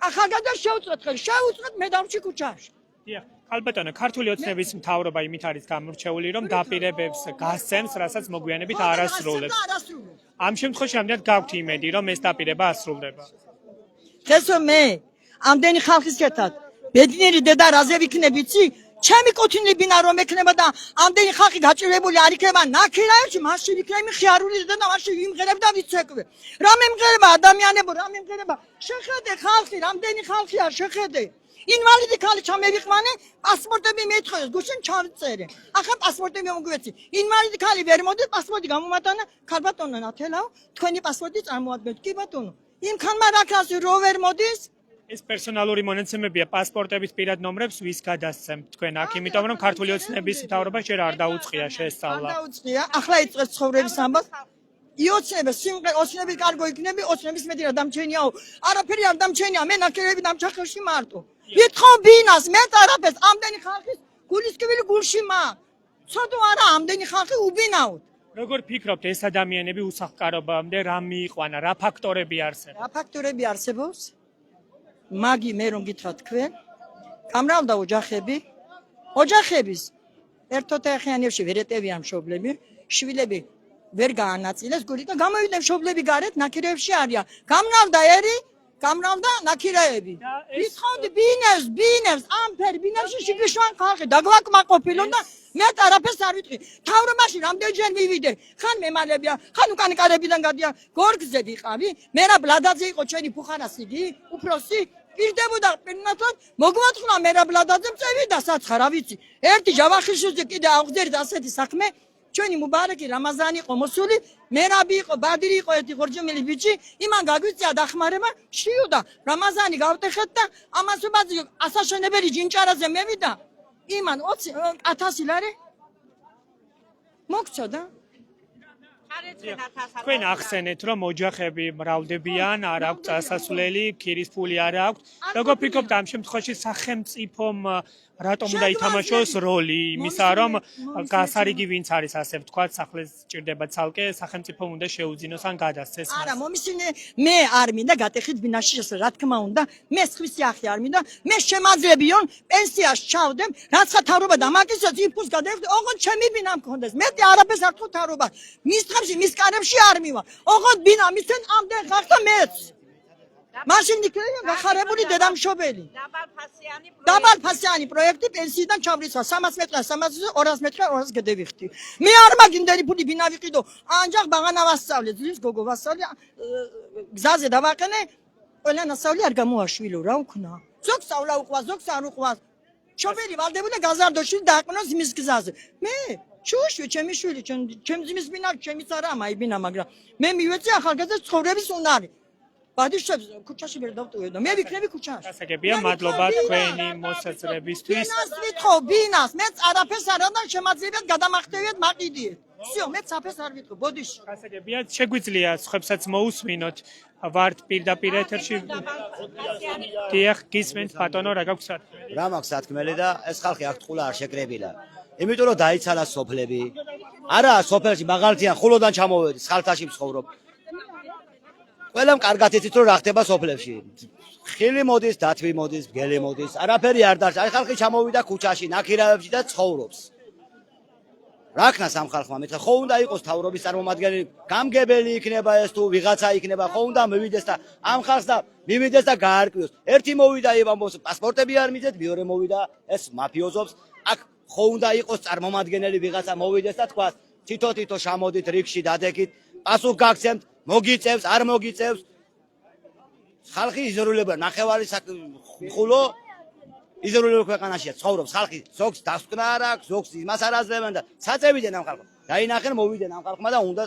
ახალგაზრდა შეუწყოთ ხელი, შეუწყოთ მე დავრჩი ქუჩაში. დიახ, ალბათო, ქართული ოცნების მთავრობა იმით არის გამორჩეული, რომ დაპირებებს გასცემს, რასაც მოგვიანებით არ ასრულებს. ამ შემთხვევაში ამდენად გაქვთ იმედი, რომ ეს დაპირება ასრულდება. ხესო მე ამდენი ხალხის ერთად ბედნიერი დედა რაზე ვიქნები იცი? ჩემი კუთვნილი ბინა რომ ექნება და ამდენი ხალხი გაჭირებული არ იქნება ნაქირაებში, მაშინ იქნება ხიარული და მაშინ ვიმღერებ და ვიცეკვე. რა მემღერება ადამიანებო, რა მემღერება? შეხედე ხალხი, რამდენი ხალხია, შეხედე. ინვალიდი ქალი ჩამევიყვანე, პასპორტები მეთხოს, გუშინ ჩავწერე. ახლა პასპორტები მოგვეცი. ინვალიდი ქალი ვერ მოდის, პასპორტი გამომატანა, ქალბატონო ნათელაო, თქვენი პასპორტი წარმოადგენთ. კი ბატონო. იმ ხანმა რა ქასი რო ვერ მოდის? ეს პერსონალური მონაცემებია, პასპორტების პირად ნომრებს ვის გადასცემთ თქვენ აქ, იმიტომ რომ ქართული ოცნების მთავრობა შენ არ დაუწყია შესწავლა. არ დაუწყია, ახლა იწყეს ცხოვრების ამბავს. იოცნება, ოცნები კარგო იქნები, ოცნების მეტი რა დამჩენიაო. არაფერი არ დამჩენია, მე ნაქერები დამჩახევში მარტო. ვითხოვ ბინას, მე არაფერს, ამდენი ხალხის გულისკივილი გულში მაქვს. ცოდო არა, ამდენი ხალხი უბინაოთ. როგორ ფიქრობთ, ეს ადამიანები უსახლკარობამდე რა მიიყვანა, რა ფაქტორები არსებობს? რა ფაქტორები არსებობს? მაგი მე რომ გითხრათ თქვენ, გამრავლდა ოჯახები, ოჯახების ერთოთეხიანებში ვერ ეტევიან მშობლები, შვილები ვერ გაანაწილეს გული და გამოვიდნენ მშობლები გარეთ ნაქირეებში არიან. გამრავლდა ერი, გამრავლდა ნაქირეები. ვითხოვდი ბინებს, ამფერი ბინებში შიგიშვან ხალხი დაგვაკმაყოფილონ და მე არაფერს არ ვიტყვი. თავრობაში რამდენჯერ მივიდე, ხან მემალებია, ხან უკან კარებიდან გადიან, გორგზე ვიყავი, მე რა ბლადაძე იყო ჩვენი ფუხარასიგი, უფროსი პირდებოდა პირნათლად, მოგმოთხნა მე რა ბლადაძე წევი და საცხა რა ვიცი. ერთი ჯავახიშვილზე კიდე აღძერდა ასეთი საქმე, ჩვენი მუბარაკი რამაზანი იყო მოსული, მერაბი იყო, ბადირი იყო ერთი ხორჯომილი ბიჭი, იმან გაგვიწია დახმარება, შიოდა, რამაზანი გავტეხეთ და ამასობაზე ასაშენებელი ჯინჭარაზე მევიდა. იმან 20,000 ლარი მოგწოდა. თქვენ ახსენეთ, რომ ოჯახები მრავლდებიან, არ აქვთ წასასვლელი, ქირის ფული არ აქვთ. როგორ ფიქრობთ ამ შემთხვევაში სახელმწიფომ რატომ უნდა ითამაშოს როლი იმისა, რომ გასარიგი ვინც არის, ასე ვთქვათ, სახლს ჭირდება ცალკე, სახელმწიფომ უნდა შეუძინოს ან გადასცეს მას. არა, მომისინე, მე არ მინდა გატეხით ბინაში შესვლა, რა თქმა უნდა, მე სხვისი ახი არ მინდა, მე შემაძლებიონ პენსიაში ჩავდեմ, რაცა თავრობა დამაკისროს, იმპულს გადაიხდე, ოღონდ ჩემი ბინა მქონდეს. მე არაფერს არ თქვი თავრობა. მის თხებში, მის კარებში არ მივა. ოღონდ ბინა მისცენ ამდენ ხალხს და მეც. მაშინ იქნება გახარებული დედამშობელი. დაბალფასიანი პროექტი პენსიიდან ჩამრიცხა 300 მეტრა 300 200 მეტრა 200 გადევიხდი. მე არ მაგინდელი ფული ბინა ვიყიდო. ანჯაღ ბაღანა ვასწავლე, ძლის გოგო ვასწავლე, გზაზე დავაყენე, ყველა ნასწავლი არ გამოაშვილო, რა ვქნა. ზოგ სწავლა უყვას, ზოგს არ უყვას. შობელი ვალდებული გაზარდოში დააყენოს იმის გზაზე. მე შუშვი, ჩემი შვილი, ჩემ ძმის ბინა, ჩემიც არა მაი ბინა, მაგრამ მე მივეცი ახალგაზრდა ცხოვრების უნარი. ბადიშებს ქუჩაში ვერ დავტოვე და მე ვიქნები ქუჩაში. გასაგებია, მადლობა თქვენი მოსაძრებისთვის. ბინას ვითხოვ, ბინას, მეც არაფერს არ ამდა, შემაძლებიათ გადამახტევიათ მაყიდიეთ. всё, მეც საფერს არ ვიტყვი, ბოდიში. გასაგებია, შეგვიძლია სხვებსაც მოусმინოთ, ვართ პირდაპირ ეთერში. დიახ, გისმენთ ბატონო, რა გაქვთ სათქმელი? რა მაქვს სათქმელი და ეს ხალხი აქ ტყულა არ შეკრებილა. იმიტომ რომ დაიცალა სოფლები. არა, სოფელში მაგალითად ხულოდან ჩამოვედი, ხალხაში მცხოვრობ. ყველამ კარგად იცით რომ რა ხდება სოფლებში. ხილი მოდის, დათვი მოდის, გელი მოდის, არაფერი არ დარჩა. აი ხალხი ჩამოვიდა ქუჩაში, ნაქირავებში და ცხოვრობს. რაკნას ამ ხალხმა მეთქე ხო უნდა იყოს თავრობის წარმომადგენელი გამგებელი იქნება ეს თუ ვიღაცა იქნება ხო უნდა მივიდეს და ამ ხალხს და მივიდეს და გაარკვიოს ერთი მოვიდა ებამბოს პასპორტები არ მიძეთ მეორე მოვიდა ეს მაფიოზობს აქ ხო უნდა იყოს წარმომადგენელი ვიღაცა მოვიდეს და თქვა თითო შემოდით რიგში დადეკით პასუხ გაგცემთ მოგიწევს არ მოგიწევს ხალხი იზოლება ნახევარი ხულო იზოლირებული ქვეყანაშია ცხოვრობს ხალხი ზოგს დასკვნა არ აქვს ზოგს იმას არ აძლევენ და საწევიდან ამ ხალხმა დაინახენ მოვიდნენ ამ ხალხმა და უნდა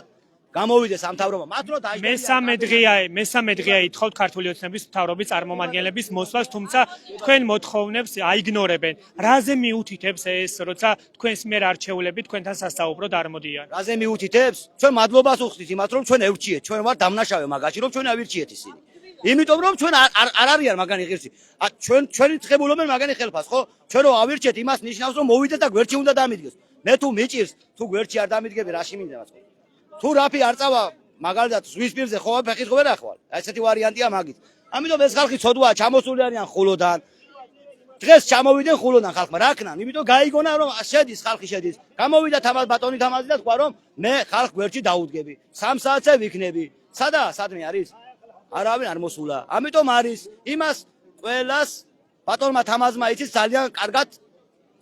გამოვიდეს ამ თავრობა მათ რო მესამე დღეა ითხოვთ ქართული ოცნების მთავრობის წარმომადგენლების მოსვლას თუმცა თქვენ მოთხოვნებს აიგნორებენ რაზე მიუთითებს ეს როცა თქვენს მიერ არჩეულები თქვენთან სასწაუბროდ არ მოდიან რაზე მიუთითებს ჩვენ მადლობას უხდით იმათ რომ ჩვენ ევჭიეთ ჩვენ ვარ დამნაშავე მაგაში რომ ჩვენ ავირჩიეთ ისინი იმიტომ რომ ჩვენ არ არიან მაგანი ღირსი ჩვენი თხებულობენ მაგანი ხელფას ხო ჩვენ რო ავირჩიეთ იმას ნიშნავს რომ მოვიდეთ და გვერდში უნდა დამიდგეს მე თუ მიჭირს თუ გვერდში არ დამიდგები რაში მინდა ხო თუ რაფი არ წავა მაგალითად ზღვის პირზე ხო ფეხით ხო ვერ ახვალ ესეთი ვარიანტია მაგით ამიტომ ეს ხალხი ცოდვაა ჩამოსული არიან ხულოდან დღეს ჩამოვიდნენ ხულოდან ხალხმა რაკნან იმიტომ გაიგონა რომ შედის ხალხი შედის გამოვიდა თამარ ბატონი თამაზი და თქვა რომ მე ხალხ გვერდში დაუდგები 3 საათზე ვიქნები სადმე არის არავინ არ მოსულა ამიტომ არის იმას ყველას ბატონმა თამაზმა იცის ძალიან კარგად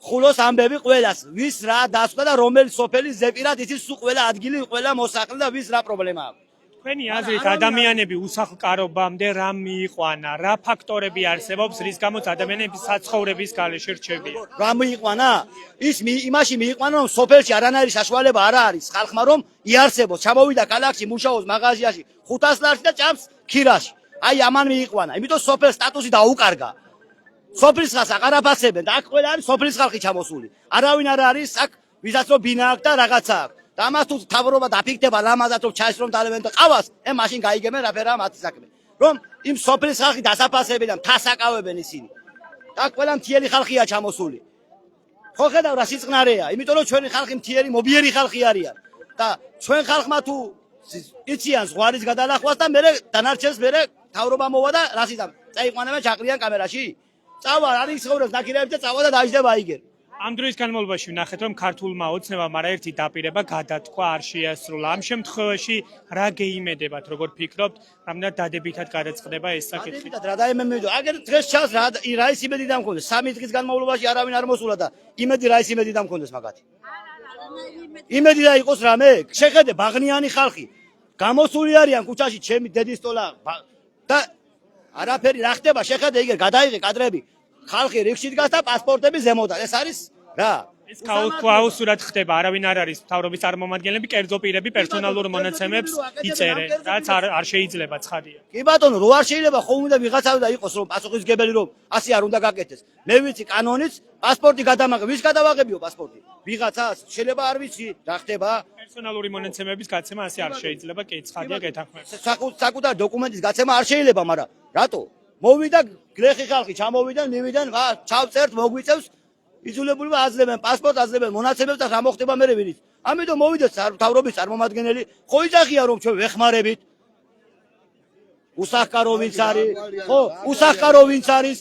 ხულოს ამბები ყველას ვის რა დასკვნა და რომელი სოფელი ზეპირად იცის ყველა ადგილი ყველა მოსახლე და ვის რა პრობლემა აქვს თქვენი აზრით ადამიანები უსახლკარობამდე რა მიიყვანა რა ფაქტორები არსებობს რის გამოც ადამიანები საცხოვრების გარეშე რჩებიან რა მიიყვანა ის იმაში მიიყვანა რომ სოფელში არანაირი საშუალება არ არის ხალხმა რომ იარსებოს ჩამოვიდა ქალაქში მუშაობს მაღაზიაში 500 ლარში და ჭამს ქირაში აი ამან მიიყვანა იმიტომ სოფელს სტატუსი დაუკარგა სოფლის ხალხს აღარ აფასებენ და აქ ყველა არის სოფლის ხალხი ჩამოსული არავინ არ არის აქ ვისაც რომ ბინა აქვს და რაღაცა აქვს და ამას თუ თავრობა დაფიქდება ლამაზად რომ ჩაის რომ დალებენ და ყავას მაშინ გაიგებენ რაფერაა მათი საქმე რომ იმ სოფლის ხალხი დასაფასებენ და მთას აკავებენ ისინი და ყველა მთიელი ხალხია ჩამოსული ხო ხედავ რა სიწყნარეა იმიტომ რომ ჩვენი ხალხი მთიელი მობიერი ხალხი არიან და ჩვენ ხალხმა თუ იციან ზღვარის გადალახვას და მე დანარჩენს მე თავრობა მოვა და რას იცამ წაიყვანებენ ჩაყრიან კამერაში წავა არის ცხოვრობს ნაკირეები და წავა და დაიჯდება აიგერ ამ დროის განმავლობაში ვნახეთ რომ ქართულმა ოცნებამ არაერთი დაპირება გადათქვა არ შეასრულა ამ შემთხვევაში რა გეიმედებათ როგორ ფიქრობთ რამდენად დადებითად გადაწყდება ეს საკითხი რა დაიმედო აგერ დღეს ჩანს რა ის იმედი დამქონდეს 3 დღის განმავლობაში არავინ არ მოსულა და იმედი რა ის იმედი დამქონდეს მაგათი იმედი და იყოს რამე შეხედე ბაღნიანი ხალხი გამოსული არიან ქუჩაში ჩემი დედის ტოლა და არაფერი რა ხდება შეხედე იგერ გადაიღე კადრები ხალხი რიგში დგას და პასპორტები ზემოდან ეს არის რა ეს ქაოსურად ხდება არავინ არ არის მთავრობის წარმომადგენლები კერძო პირები პერსონალურ მონაცემებს იწერენ რაც არ შეიძლება ცხადია კი ბატონო რო არ შეიძლება ხომ უნდა ვიღაცა და იყოს რომ პასუხისგებელი რომ ასე არ უნდა გაკეთდეს მე ვიცი კანონიც პასპორტი გადამაღებ ვის გადავაღებიო პასპორტი ვიღაცას შეიძლება არ ვიცი რა ხდება პერსონალური მონაცემების გაცემა ასე არ შეიძლება კი ცხადია გეთანხმებით საკუთარ დოკუმენტის გაცემა არ შეიძლება მაგრამ რატო მოვიდა გლეხი ხალხი ჩამოვიდნენ მივიდნენ ჩავწერთ მოგვიწევს იძულებულება აძლევენ პასპორტს აძლევენ მონაცემებს და რა მოხდება მე ვინიც ამიტომ მოვიდეს თავრობის წარმომადგენელი ხო იძახია რომ ჩვენ ვეხმარებით უსახკარო ვინც არის ხო უსახკარო ვინც არის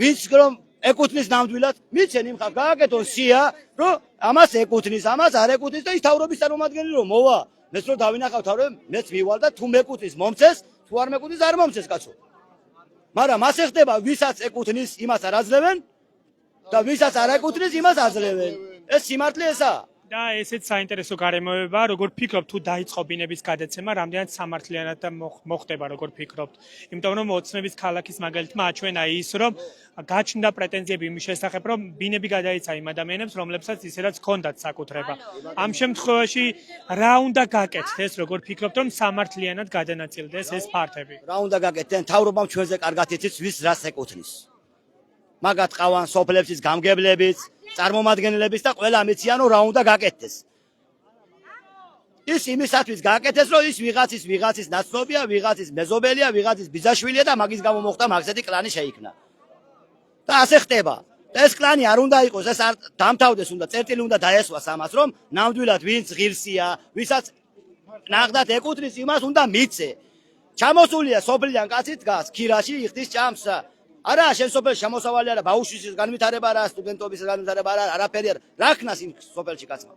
ვინც რომ ეკუთვნის ნამდვილად მიცენ იმ ხალხს გააკეთონ სია რომ ამას ეკუთვნის ამას არ ეკუთვნის და ის თავრობის წარმომადგენელი რომ მოვა მეც რომ დავინახავ თავრობამ მეც მივალ და თუ მეკუთვნის მომცეს თუ არ მეკუთვნის არ მომცეს კაცო მაგრამ ასე ხდება ვისაც ეკუთვნის იმას არ აძლევენ და ვისაც არ ეკუთვნის იმას აძლევენ ეს სიმართლე ესაა და ესეც საინტერესო გარემოებაა როგორ ფიქრობთ თუ დაიწყო ბინების გადაცემა რამდენად სამართლიანად მოხდება როგორ ფიქრობთ იმიტომ რომ ოცნების ქალაქის მაგალითმა აჩვენა ის რომ გაჩნდა პრეტენზიები იმის შესახებ რომ ბინები გადაეცა იმ ადამიანებს რომლებსაც ისედაც ჰქონდათ საკუთრება ამ შემთხვევაში რა უნდა გაკეთდეს როგორ ფიქრობთ რომ სამართლიანად გადანაწილდეს ეს ფაქტები რა უნდა გაკეთდნენ თავრობამ ჩვენზე კარგად იცის ვის რას ეკუთვნის მაგათ ყავან სოფლებშიც გამგებლებიც წარმომადგენლებიც და ყველა მიციან რომ რა უნდა გაკეთდეს ის იმისათვის გაკეთეს რომ ის ვიღაცის ნაცნობია ვიღაცის მეზობელია ვიღაცის ბიძაშვილია და მაგის გამო მოხდა მაგზეთი კლანი შეიქმნა და ასე ხდება და ეს კლანი არ უნდა იყოს ეს არ დამთავრდეს უნდა წერტილი უნდა დაესვას ამას რომ ნამდვილად ვინც ღირსია ვისაც ნახდათ ეკუთვნის იმას უნდა მიცე ჩამოსულია სოფლიდან კაცი დგას ქირაში იხდის ჭამს არა შენ სოფელში შემოსავალი არა ბაუშის განვითარება არა სტუდენტობის განვითარება არა არაფერი არა რა ქნას იმ სოფელში კაცმა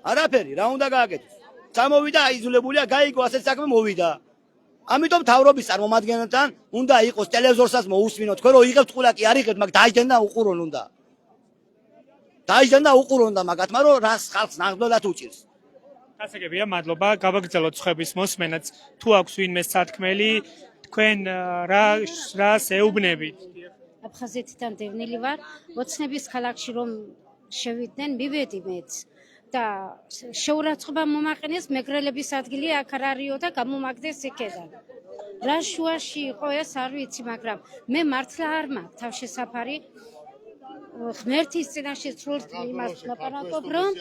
არაფერი, რა უნდა გააკეთოს? წამოვიდა, აიზოლებულია, გაიგო, ასეთ საქმე მოვიდა. ამიტომ თავრობის წარმომადგენელთან უნდა იყოს ტელევიზორსაც მოусმინოთ, თქვენ რო იღებთ ყულაკი, არ იღებთ, მაგ დაიჯდენ და უყურონ უნდა. დაიჯდენ და უყურონ და მაგათ, მაგრამ რას ხალხს ნაღდოდათ უჭირს. გასაგებია, მადლობა. გავაგრძელოთ ხვების მოსმენაც. თუ აქვს ვინმე სათქმელი, თქვენ რას ეუბნებით? აფხაზეთიდან დევნილი ვარ, ოცნების ქალაქში რომ შევიდნენ, მივედი მეც და შეურაცხყოფა მომაყენეს, მეგრელების ადგილი აქ არ არისო და გამომაგდეს იქედან. რა შუაში იყო ეს არ ვიცი, მაგრამ მე მართლა არ მაქვს თავშესაფარი. ღმერთის წინაშე სრულად იმას ლაპარაკობ, რომ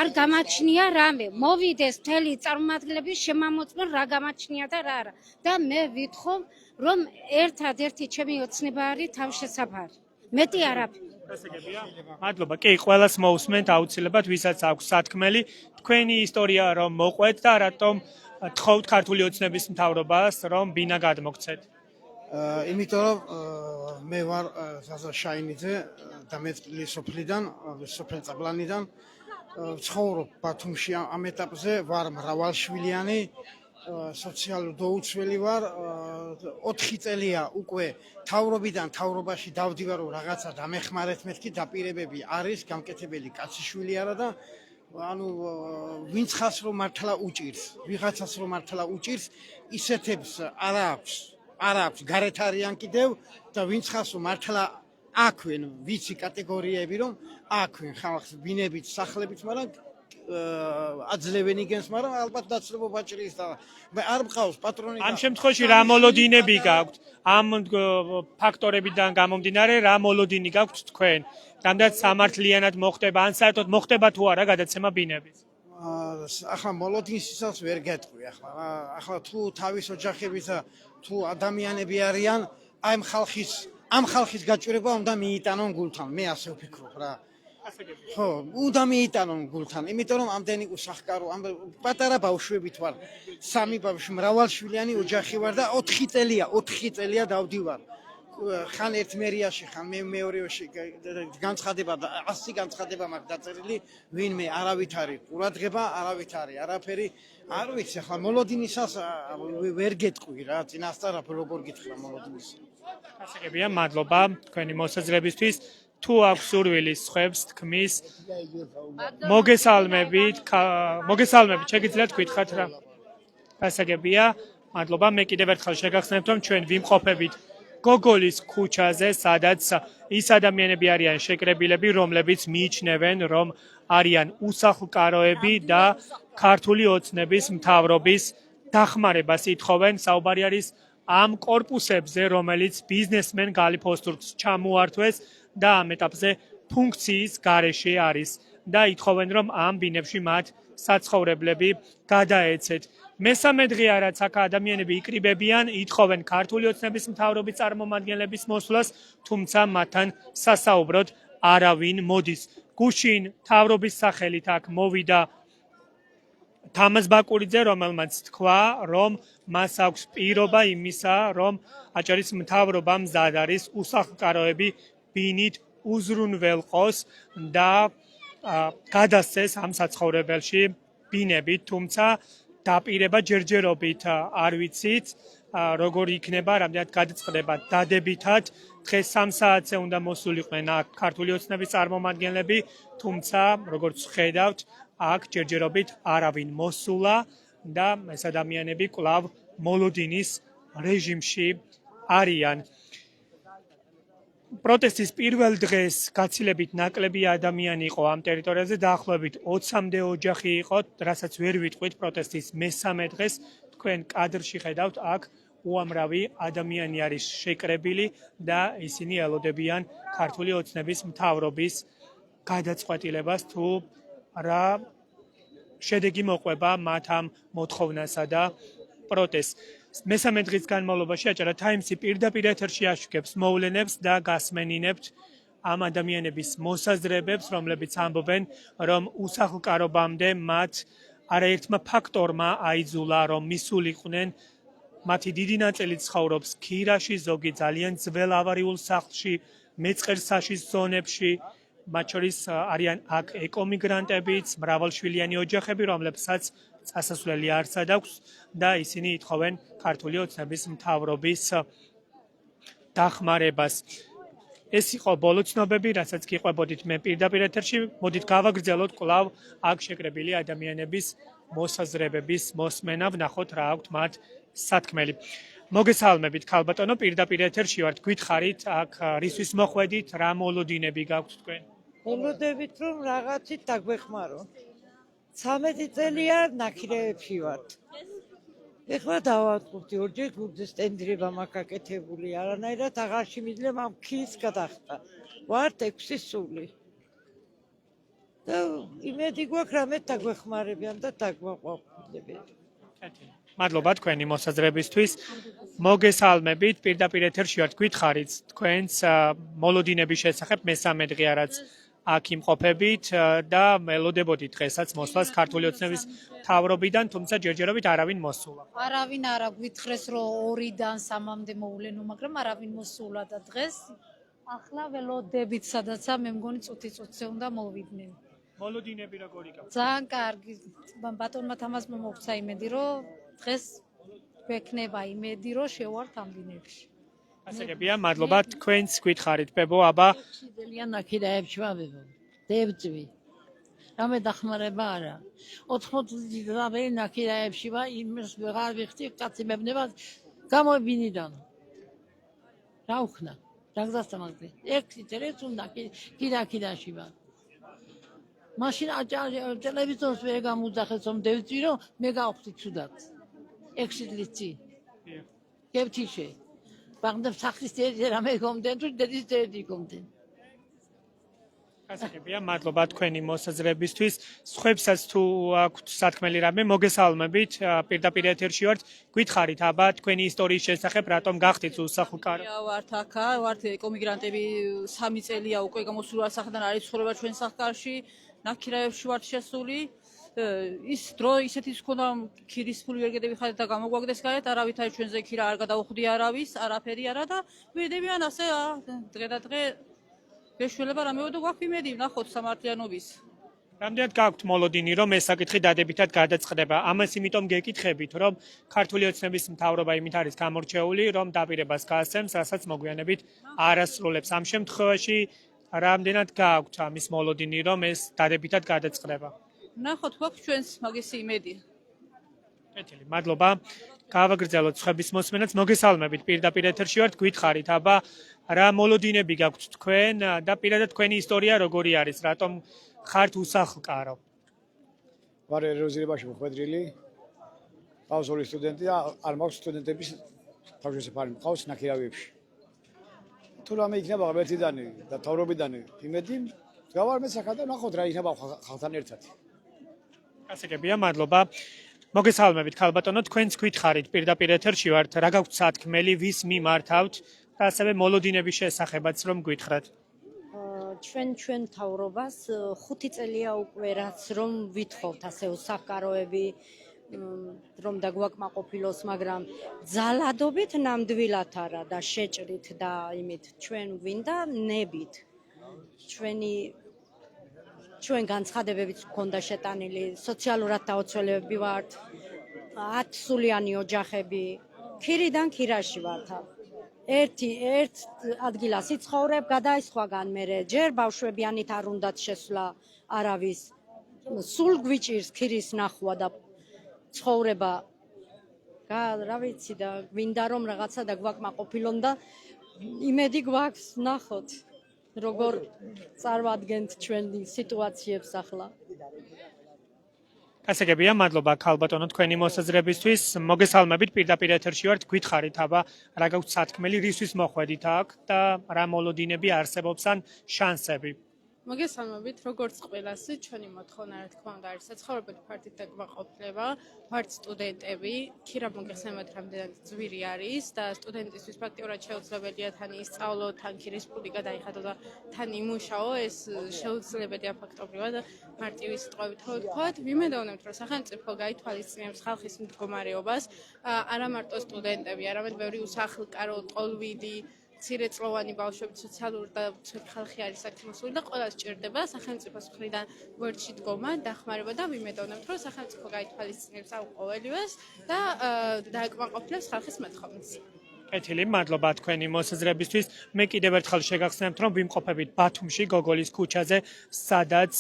არ გამაჩნია რამე. მოვიდეს მთელი წარმომადგენლები შემამოწმონ რა გამაჩნია და რა არა. და მე ვითხოვ, რომ ერთადერთი ჩემი ოცნება არის თავშესაფარი. მეტი არაფერი. მადლობა. კი, ყველას მოусმენთ აუცილებლად, ვისაც აქვს სათქმელი. თქვენი ისტორია რომ მოყვეთ და რატომ თხოვთ ქართული ოცნების მთავრობას, რომ ბინა გადმოგცეთ? იმიტომ რომ მე ვარ ზაზა შაინიძე და მეწყილი სოფლიდან, სოფელ წაბლანიდან, ვცხოვრობ ბათუმში ამ ეტაპზე, ვარ მრავალშვილიანი, სოციალურ დაუცველი ვარ, 4 წელია უკვე თავრობიდან თავრობაში დავდივარ, რომ რაღაცა დამეხმარეთ, მეთქი დაპირებები არის, გამკეთებელი კაციშვილი არა და ანუ ვინც ხას რომ მართლა უჭირს, ვიღაცას რომ მართლა უჭირს, ისეთებს არ აქვს, გარეთ არიან კიდევ და ვინც ხას რომ მართლა აქვენ ვიცი კატეგორიები რომ აქვენ ხალხს ბინებით, სახლებით, მაგრამ აძლევენ იგენს, მაგრამ ალბათ დაცლობობა ჭრის და არ მყავს პატრონი. ამ შემთხვევაში რა მოლოდინები გაქვთ? ამ ფაქტორებიდან გამომდინარე, რა მოლოდინი გაქვთ თქვენ? რამდენად სამართლიანად მოხდება, ან საერთოდ მოხდება თუ არა გადაცემა ბინების? ახლა მოლოდინისას ვერ გეტყვი ახლა თუ თავის ოჯახების და თუ ადამიანები არიან, ამ ხალხის გაჭირება უნდა მიიტანონ გულთან. მე ასე ვფიქრობ რა. ხო, უნდა მიიტანონ გულთან, იმიტომ რომ ამდენი უსახკარო, პატარა ბავშვებით ვარ, 3 ბავშვი, მრავალშვილიანი ოჯახი ვარ და 4 წელია დავდივარ. ხან ერთ მერიაში, ხან მეორეში განცხადება და 100 განცხადება მაქვს დაწერილი, ვინმე არავით არის ყურადღება, არავით არის არაფერი. არ ვიცი, ახლა მოლოდინისას ვერ გეტყვი რა, წინასწარ როგორ გითხრა მოლოდინის. გასაგებია, მადლობა თქვენი მოსაზრებისთვის. თუ აქვს სურვილი სხვებს თქმის, მოგესალმებით, შეგიძლიათ გითხრათ რა? გასაგებია, მადლობა. მე კიდევ ერთხელ შეგახსენებთ, რომ ჩვენ ვიმყოფებით გოგოლის ქუჩაზე, სადაც ის ადამიანები არიან შეკრებილები, რომლებიც მიიჩნევენ, რომ არიან უსახლკაროები და ქართული ოცნების მთავრობის დახმარებას ითხოვენ. საუბარი არის ამ კორპუსებზე, რომელიც ბიზნესმენ გალი ფოსტურგს ჩამოართვეს და ამ ეტაპზე ფუნქციის გარეშე არის და ითხოვენ, რომ ამ ბინებში მათ საცხოვრებლები გადაეცეთ. მესამე დღეა, რაც აქ ადამიანები იკრიბებიან, ითხოვენ ქართული ოცნების მთავრობის წარმომადგენლების მოსვლას, თუმცა მათთან სასაუბროდ არავინ მოდის. გუშინ მთავრობის სახელით აქ მოვიდა თამაზ ბაკურიძე, რომელმაც თქვა, რომ მას აქვს პირობა იმისა, რომ აჭარის მთავრობა მზად არის უსახლკაროები ბინით უზრუნველყოს და გადასცეს ამ საცხოვრებელში ბინებით, თუმცა დაპირება ჯერჯერობით არ ვიცით, როგორ იქნება, რამდენად გადაწყდება დადებითად. დღეს 3 საათზე უნდა მოსულიყვნენ აქ ქართული ოცნების წარმომადგენლები, თუმცა როგორც ხედავთ, აქ ჯერჯერობით არავინ მოსულა და ეს ადამიანები კვლავ მოლოდინის რეჟიმში არიან. პროტესტის პირველ დღეს გაცილებით ნაკლები ადამიანი იყო ამ ტერიტორიაზე, დაახლოებით 20-მდე ოჯახი იყო, რასაც ვერ ვიტყვით პროტესტის მესამე დღეს. თქვენ კადრში ხედავთ, აქ უამრავი ადამიანი არის შეკრებილი და ისინი ელოდებიან ქართული ოცნების მთავრობის გადაწყვეტილებას, თუ რა შედეგი მოყვება მათ ამ მოთხოვნასა და პროტესტს. მესამე დღის განმავლობაში აჭარა თაიმსი პირდაპირ ეთერში აშუქებს მოვლენებს და გასმენინებთ ამ ადამიანების მოსაზრებებს, რომლებიც ამბობენ, რომ უსახლკარობამდე მათ არაერთმა ფაქტორმა აიძულა, რომ მისულიყვნენ. მათი დიდი ნაწილი ცხოვრობს ქირაში, ზოგი ძალიან ძველ ავარიულ სახლში, მეწყერსაშის ზონებში მათ შორის არიან აქ ეკომიგრანტებიც, მრავალშვილიანი ოჯახები, რომლებსაც წასასვლელი არსად აქვს და ისინი ითხოვენ ქართული ოცნების მთავრობის დახმარებას. ეს იყო ბოლო ცნობები, რასაც გიყვებოდით მე პირდაპირ ეთერში. მოდით გავაგრძელოთ კვლავ აქ შეკრებილი ადამიანების მოსაზრებების მოსმენა, ვნახოთ რა აქვთ მათ სათქმელი. მოგესალმებით, ქალბატონო, პირდაპირ ეთერში ვართ. გითხარით, აქ რისთვის მოხვედით, რა მოლოდინები გაქვთ თქვენ? მოლოდებით რომ რაღაცით დაგვეხმარო. 13 წელია ნაქირეებში ვართ. ეხლა დავატყუდი ორჯერ გურძის ტენდრება მაქვს აკეთებული, არანაირად აღარ შემიძლია ამ ქის გადახტა. ვართ 6 სული. და იმედი გვაქვს რამეთ დაგვეხმარებიან და დაგვაყვაყულებიან. მადლობა თქვენი მოსაზრებისთვის. მოგესალმებით, პირდაპირ ეთერში ვართ. გითხარით, თქვენს მოლოდინების შესახებ მესამე დღეა რაც აქ იმყოფებით და მელოდებოდით დღესაც მოსვლას ქართული ოცნების მთავრობიდან, თუმცა ჯერჯერობით არავინ მოსულა. არავინ არა გვითხრეს რომ 2-დან 3-მდე მოვლენო, მაგრამ არავინ მოსულა და დღეს ახლა ველოდებით სადაცა მე მგონი წუთი-წუთზე უნდა მოვიდნენ. მოლოდინები როგორი გაქვთ? ძალიან კარგი. ბატონმა თამასმა მოგცა იმედი რომ დღეს გვექნება იმედი რომ შევართ ამ დინებში. ასეკებია, მადლობა თქვენს გითხარით, ბებო, აბა ძალიან ნაქირეებში ვაბებო. დევწვი. რამე დახმარება არა. 80 ძაბერი ნაქირეებში ვარ, იმის ვეღარ ვიხდი, კაცი მებნება გამოვიდიდან. რა უხნა? რა გასამაგდე? 6 წელიწად უნდა კიდაში ვარ. მაშინ ტელევიზორს ვერ გამუძახეს რომ დევწვი რომ მე გავხდი ცუდად. 6 წლის წინ. გევთიშე. ბაღდებ სახლის ძერზე რამე გომდნენ თუ დედის ძერდი გომდნენ. ასეკებია, მადლობა თქვენი მოსაზრებისთვის. სხვებსაც თუ აქვთ სათქმელი რამე, მოგესალმებით, პირდაპირ ეთერში ვართ. გითხარით, აბა თქვენი ისტორიის შესახებ, რატომ გახდით უსახლკარო? ვართ აქ, ვართ ეკომიგრანტები 3 წელია უკვე გამოსული სახიდან არის ცხოვრება ჩვენ სახკარში, ნაქირეებში ვართ შესული. ის დრო ისეთის ქონდა ქირის ფული ვერ გეტები ხარეთ და გამოგვაგდეს გარეთ, არავით არის ჩვენზე ქირა არ გადაუხდი არავის, არაფერი არა და ვირდებიან ასე დღე და დღე გეშველება რამეო და გვაქვს იმედი, ნახოთ სამართლიანობის. რამდენად გაქვთ მოლოდინი, რომ ეს საკითხი დადებითად გადაწყდება? ამას იმიტომ გეკითხებით, რომ ქართული ოცნების მთავრობა იმით არის გამორჩეული, რომ დაპირებას გაასცემს, რასაც მოგვიანებით არ ასრულებს. ამ შემთხვევაში რამდენად გაქვთ ამის მოლოდინი, რომ ეს დადებითად გადაწყდება? ნახოთ, გვაქვს ჩვენს მაგისი იმედი. კეთილი, მადლობა. გავაგრძელოთ სხვების მოსმენაც. მოგესალმებით, პირდაპირ ეთერში ვართ. გითხარით, აბა რა მოლოდინები გაქვთ თქვენ და პირადად თქვენი ისტორია როგორი არის, რატომ ხართ უსახლკარო? ვარ ეროზირებაში მოხვედრილი. ყავს ორი სტუდენტი და არ მაქვს სტუდენტების თავშესაფარი, ყავს ნაქირავებში. თუ რამე იქნება ღმერთიდანი და თავრობიდანი იმედი, გავარ მე საქა და ნახოთ რა იქნება ხალხთან ერთად. ასეკებია, მადლობა. მოგესალმებით, ქალბატონო, თქვენს გითხარით, პირდაპირ ეთერში ვართ. რა გაქვთ სათქმელი, ვის მიმართავთ და ასევე მოლოდინების შესახებაც რომ გითხრათ? ჩვენ თავრობას 5 წელია უკვე რაც რომ ვითხოვთ ასე უსახლკაროები რომ დაგვაკმაყოფილოს, მაგრამ ძალადობით ნამდვილად არა და შეჭრით და იმით ჩვენ გვინდა ნებით. ჩვენ განცხადებებიც გქონდა შეტანილი, სოციალურად დაუცველები ვართ, 10 სულიანი ოჯახები, ქირიდან ქირაში ვართ. ერთ ადგილას იცხოვრებ, გადაისხვაგან მერე ჯერ ბავშვებიანით არ უნდათ შესვლა არავის. სულ გვიჭირს ქირის ნახვა და ცხოვრება. რა ვიცი და გვინდა რომ რაღაცა დაგვაკმაყოფილონ და იმედი გვაქვს, ნახოთ. როგორ წარვადგენთ ჩვენი სიტუაციებს ახლა. ასეკებია, მადლობა ქალბატონო თქვენი მოსაზრებისთვის. მოგესალმებით, პირდაპირ ეთერში ვართ. გითხარით, აბა რა გაქვთ სათქმელი, რისთვის მოხვედით აქ და რა მოლოდინები არსებობს ან შანსები? მოგესალმებით, როგორც ყველასი, ჩვენი მოთხოვნა რა თქმა უნდა არის საცხოვრებელი ფართით დაკმაყოფილება, ვართ სტუდენტები, ქირა მოგეხსენებათ რამდენად ძვირი არის და სტუდენტისთვის ფაქტიურად შეუძლებელია თან ისწავლო, თან ქირის ფული გადაიხადო და თან იმუშაო, ეს შეუძლებელია ფაქტობრივად მარტივი სიტყვებით რო ვთქვათ. ვიმედოვნებთ, რომ სახელმწიფო გაითვალისწინებს ხალხის მდგომარეობას, არა მარტო სტუდენტები, არამედ ბევრი უსახლკარო, ყოლვიდი მცირეწლოვანი ბავშვები, სოციალური და ხალხი არის აქ მოსული და ყველას ჭირდება სახელმწიფოს მხრიდან გვერდში დგომა, დახმარება და ვიმედოვნებთ, რომ სახელმწიფო გაითვალისწინებს ამ ყოველივეს და დააკმაყოფილებს ხალხის მოთხოვნებს. კეთილი, მადლობა თქვენი მოსაზრებისთვის. მე კიდევ ერთხელ შეგახსენებთ, რომ ვიმყოფებით ბათუმში, გოგოლის ქუჩაზე, სადაც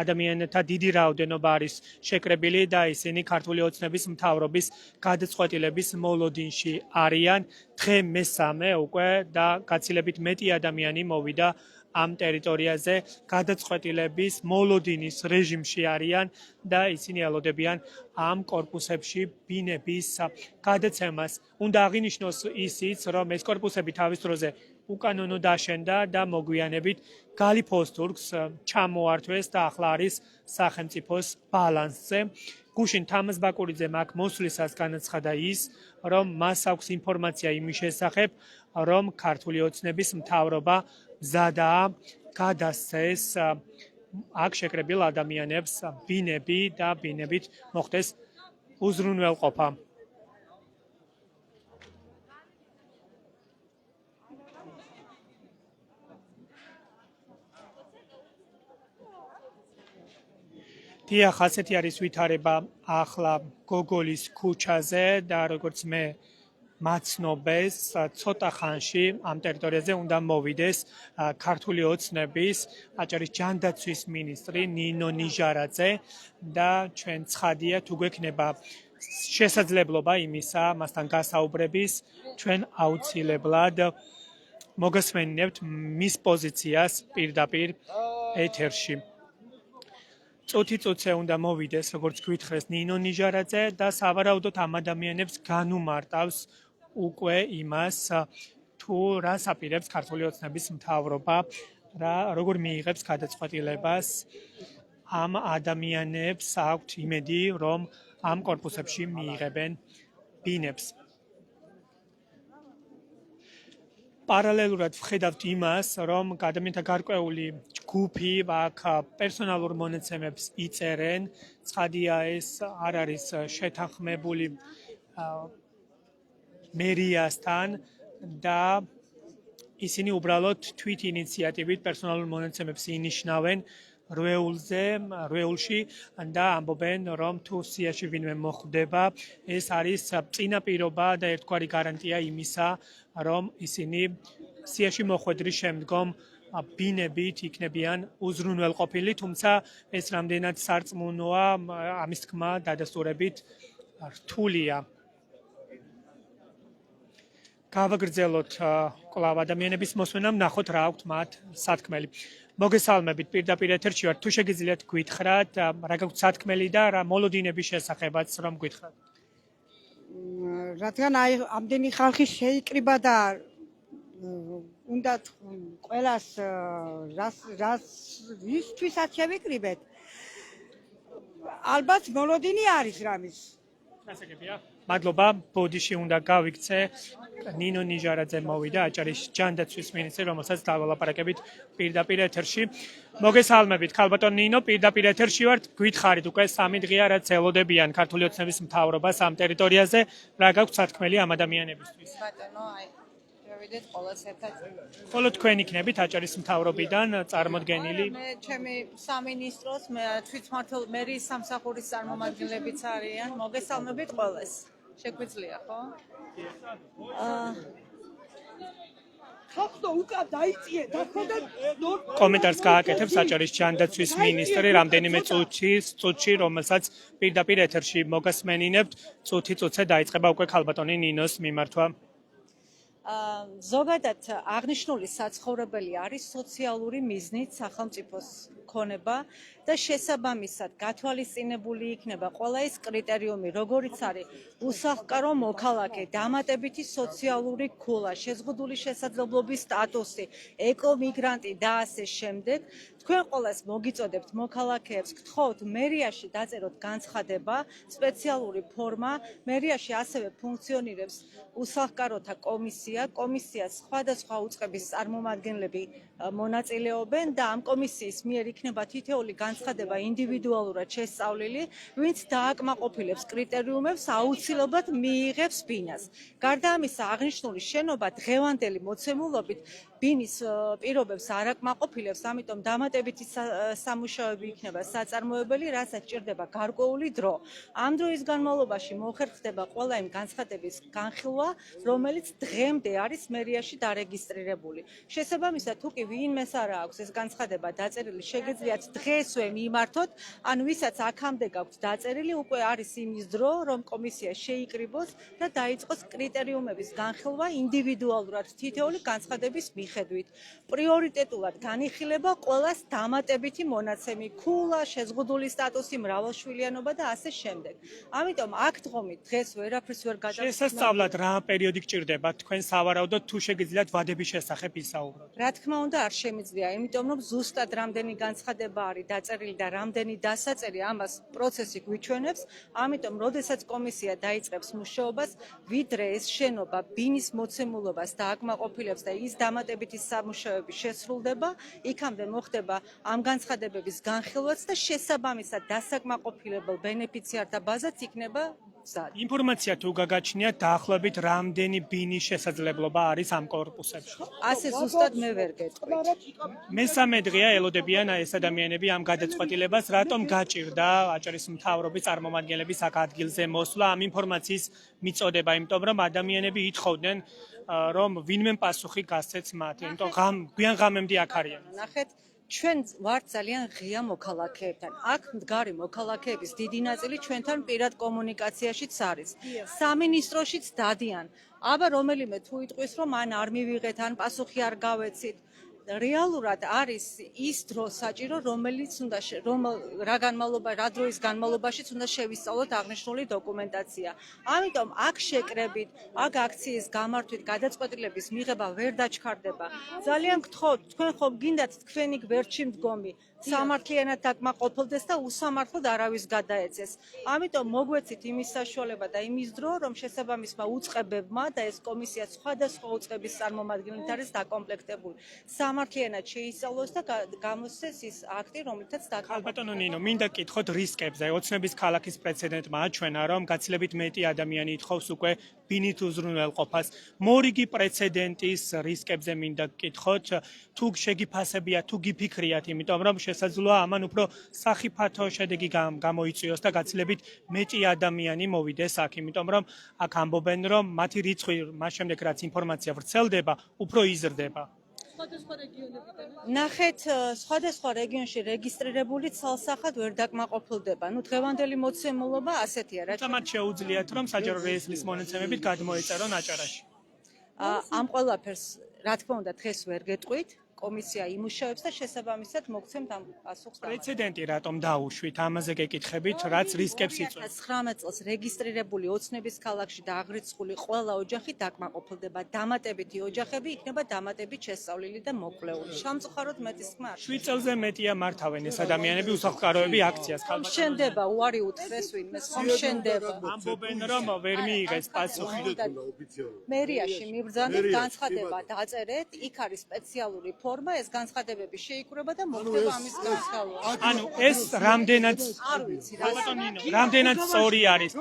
ადამიანთა დიდი რაოდენობა არის შეკრებილი და ისინი ქართული ოცნების მთავრობის გადაწყვეტილების მოლოდინში არიან. დღე მესამე უკვე და გაცილებით მეტი ადამიანი მოვიდა ამ ტერიტორიაზე გადაწყვეტილების მოლოდინის რეჟიმში არიან და ისინი ელოდებიან ამ კორპუსებში ბინების გადაცემას. უნდა აღინიშნოს ისიც, რომ ეს კორპუსები თავის დროზე უკანონო დაშენდა და მოგვიანებით გალიფოსტურგს ჩამოართვეს და ახლა არის სახელმწიფოს ბალანსზე. გუშინ თამაზ ბაკურიძემ აქ მოსვლისას განაცხადა ის, რომ მას აქვს ინფორმაცია იმის შესახებ, რომ ქართული ოცნების მთავრობა მზადაა გადასცეს აქ შეკრებილ ადამიანებს ბინები და ბინებით მოხდეს უზრუნველყოფა. დიახ, ასეთი არის ვითარება ახლა გოგოლის ქუჩაზე და როგორც მე მაცნობეს, ცოტა ხანში ამ ტერიტორიაზე უნდა მოვიდეს ქართული ოცნების აჭარის ჯანდაცვის მინისტრი ნინო ნიჟარაძე და ჩვენ ცხადია თუ გვექნება შესაძლებლობა იმისა, მასთან გასაუბრების, ჩვენ აუცილებლად მოგესმენინებთ მის პოზიციას პირდაპირ ეთერში. წუთი-წუთზე უნდა მოვიდეს, როგორც გვითხრეს ნინო ნიჟარაძე და სავარაუდოდ ამ ადამიანებს განუმარტავს უკვე იმას, თუ რას აპირებს ქართული ოცნების მთავრობა, როგორ მიიღებს გადაწყვეტილებას ამ ადამიანებს აქვთ იმედი, რომ ამ კორპუსებში მიიღებენ ბინებს. პარალელურად ვხედავთ იმას, რომ ადამიანთა გარკვეული ჯგუფი აქ პერსონალურ მონაცემებს იწერენ, ცხადია ეს არ არის შეთანხმებული მერიასთან და ისინი უბრალოდ თვით ინიციატივით პერსონალურ მონაცემებს ინიშნავენ რვეულში და ამბობენ, რომ თუ სიაში ვინმე მოხვდება, ეს არის წინაპირობა და ერთგვარი გარანტია იმისა, რომ ისინი სიაში მოხვედრის შემდგომ ბინებით იქნებიან უზრუნველყოფილი, თუმცა ეს რამდენად სარწმუნოა, ამის თქმა დადასტურებით რთულია. გავაგრძელოთ კვლავ ადამიანების მოსვენამ, ნახოთ რა აქვთ მათ სათქმელი. მოგესალმებით, პირდაპირ ეთერში ვართ, თუ შეგიძლიათ გითხრათ, რა გაქვთ სათქმელი და რა მოლოდინების შესახებაც რომ გითხრათ. რადგან აი ამდენი ხალხი შეიკრიბა და უნდა ყველას რისთვისაც შევიკრიბეთ. ალბათ მოლოდინი არის რამის. გასაგებია. მადლობა, ბოდიში უნდა გავიქცე. ნინო ნიჟარაძე მოვიდა, აჭარის ჯანდაცვის მინისტრი, რომელსაც დავალაპარაკებით პირდაპირ ეთერში. მოგესალმებით, ქალბატონ ნინო, პირდაპირ ეთერში ვართ. გითხარით უკვე 3 დღეა, რაც ელოდებიან ქართული ოცნების მთავრობას ამ ტერიტორიაზე. რა გაქვთ სათქმელი ამ ადამიანებისთვის? ბატონო, აი შევიდეთ ყოველს ერთად. ხოლო თქვენ იქნებით აჭარის მთავრობიდან წარმოდგენილი? მე ჩემი სამინისტროს, თვითმმართველ მერის სამსახურის წარმომადგენლებიც არიან. მოგესალმებით ყველას. შეგვიძლია, ხო? ხალხო უკან დაიწიე, დახოდა კომენტარს გააკეთებს აჭარის ჯანდაცვის მინისტრი რამდენიმე წუთში, რომელსაც პირდაპირ ეთერში მოგესმენინებთ. წუთი-წუთზე დაიწყება უკვე ქალბატონი ნინოს მიმართვა. ზოგადად აღნიშნული საცხოვრებელი არის სოციალური მიზნით სახელმწიფოს ქონება და შესაბამისად გათვალისწინებული იქნება ყველა ის კრიტერიუმი, როგორიც არის უსახლკარო მოქალაქე, დამატებითი სოციალური ქულა, შეზღუდული შესაძლებლობის სტატუსი, ეკომიგრანტი და ასე შემდეგ. თქვენ ყველას მოგიწოდებთ მოქალაქეებს, გთხოვთ მერიაში დაწეროთ განცხადება, სპეციალური ფორმა, მერიაში ასევე ფუნქციონირებს უსახლკაროთა კომისია, კომისიას სხვადასხვა უწყების წარმომადგენლები მონაწილეობენ და ამ კომისიის მიერ იქნება თითოეული განცხადება ინდივიდუალურად შესწავლილი, ვინც დააკმაყოფილებს კრიტერიუმებს, აუცილებლად მიიღებს ბინას. გარდა ამისა, აღნიშნული შენობა დღევანდელი მოცემულობით ბინის პირობებს არ აკმაყოფილებს, ამიტომ დამატებითი სამუშაოები იქნება საწარმოებელი, რასაც ჭირდება გარკვეული დრო. ამ დროის განმავლობაში მოხერხდება ყველა იმ განცხადების განხილვა, რომელიც დღემდე არის მერიაში დარეგისტრირებული. შესაბამისად, თუ კი ვინმეს არ აქვს ეს განცხადება დაწერილი, შეგიძლიათ დღესვე მიმართოთ, ან ვისაც აქამდე გაქვთ დაწერილი, უკვე არის იმის დრო, რომ კომისია შეიკრიბოს და დაიწყოს კრიტერიუმების განხილვა ინდივიდუალურად თითოეული განცხადების მიხედვით. პრიორიტეტულად განიხილება ყველას დამატებითი მონაცემი, ქულა, შეზღუდული სტატუსი, მრავალშვილიანობა და ასე შემდეგ. ამიტომ აქ დგომით დღეს ვერაფერს ვერ გადავხსნით. შესასწავლად რა პერიოდი გჭირდება თქვენ სავარაუდოდ თუ შეგიძლიათ ვადების შესახებ ისაუბროთ? რა თქმა უნდა არ შემიძლია, იმიტომ რომ ზუსტად რამდენი განცხადება არის დაწერილი და რამდენი დასაწერი ამას პროცესი გვიჩვენებს, ამიტომ როდესაც კომისია დაიწყებს მუშაობას, ვიდრე ეს შენობა ბინის მოცემულობას დააკმაყოფილებს და ის დამატებითი სამუშაოები შესრულდება, იქამდე მოხდება ამ განცხადებების განხილვაც და შესაბამისად დასაკმაყოფილებელ ბენეფიციართა ბაზაც იქნება მზად. ინფორმაცია თუ გაგაჩნიათ დაახლოებით რამდენი ბინის შესაძლებლობა არის ამ კორპუსებში? ასე ზუსტად მე ვერ გეტყვით. მესამე დღეა ელოდებიან ეს ადამიანები ამ გადაწყვეტილებას, რატომ გაჭირდა აჭარის მთავრობის წარმომადგენლების აქ ადგილზე მოსვლა, ამ ინფორმაციის მიწოდება, იმიტომ რომ ადამიანები ითხოვდნენ რომ ვინმე პასუხი გასცეს მათ, იმიტომ გვიან ღამემდე აქ არიან. ნახეთ, ჩვენ ვართ ძალიან ღია მოქალაქეებთან. აქ მდგარი მოქალაქეების დიდი ნაწილი ჩვენთან პირად კომუნიკაციაშიც არის. სამინისტროშიც დადიან. აბა რომელიმე თუ იტყვის რომ ან არ მივიღეთ, ან პასუხი არ გავეცით. რეალურად არის ის დრო საჭირო, რომელიც უნდა რა დროის განმავლობაშიც უნდა შევისწავლოთ აღნიშნული დოკუმენტაცია. ამიტომ აქ შეკრებით, აქ აქციის გამართვით გადაწყვეტილების მიღება ვერ დაჩქარდება. ძალიან გთხოვთ, თქვენ ხომ გინდათ თქვენი გვერდში მდგომი სამართლიანად დაკმაყოფილდეს და უსამართლოდ არავის გადაეცეს. ამიტომ მოგვეცით იმის საშუალება და იმის დრო, რომ შესაბამისმა უწყებებმა და ეს კომისია სხვადასხვა უწყების წარმომადგენლით არის დაკომპლექტებული. სამართლიანად შეისწავლოს და გამოსცეს ის აქტი, რომლითაც ბატონო ნინო, მინდა გკითხოთ რისკებზე. ოცნების ქალაქის პრეცედენტმა აჩვენა, რომ გაცილებით მეტი ადამიანი ითხოვს უკვე ბინით უზრუნველყოფას. მორიგი პრეცედენტის რისკებზე მინდა გკითხოთ, თუ შეგიფასებიათ, თუ გიფიქრიათ, იმიტომ რომ შესაძლოა ამან უფრო სახიფათო შედეგი გამოიწვიოს და გაცილებით მეტი ადამიანი მოვიდეს აქ, იმიტომ რომ აქ ამბობენ, რომ მათი რიცხვი მას შემდეგ რაც ინფორმაცია ვრცელდება, უფრო იზრდება. ნახეთ, სხვადასხვა რეგიონში რეგისტრირებული ცალსახად ვერ დაკმაყოფილდება. დღევანდელი მოცემულობა ასეთია, რა თუმცა მათ შეუძლიათ, რომ საჯარო რეესტრის მონაცემებით გადმოეწერონ აჭარაში. ამ ყველაფერს, რა თქმა უნდა, დღეს ვერ გეტყვით. კომისია იმუშავებს და შესაბამისად მოგცემთ ამ პასუხს. პრეცედენტი რატომ დაუშვით? ამაზე გეკითხებით, რაც რისკებს იწვევს. 19 წელს რეგისტრირებული ოცნების ქალაქში და აღრიცხული ყველა ოჯახი დაკმაყოფილდება. დამატებითი ოჯახები იქნება დამატებით შესწავლილი და მოკვლეული. სამწუხაროდ მეტის თქმა არ. 7 წელზე მეტია მართავენ ეს ადამიანები უსახლკაროები აქციას. შენდება, უარი უთხრეს ვინმეს, ხომ შენდება. ამბობენ, რომ ვერ მიიღეს პასუხი. მერიაში მიბრძანეთ, განცხადება დაწერეთ, იქ არის სპეციალური ფორმა, ეს განცხადებები შეიკრება და მოხდება ამის განსხვავება. ანუ ეს რამდენად არ ვიცი რა. რამდენად სწორი არის.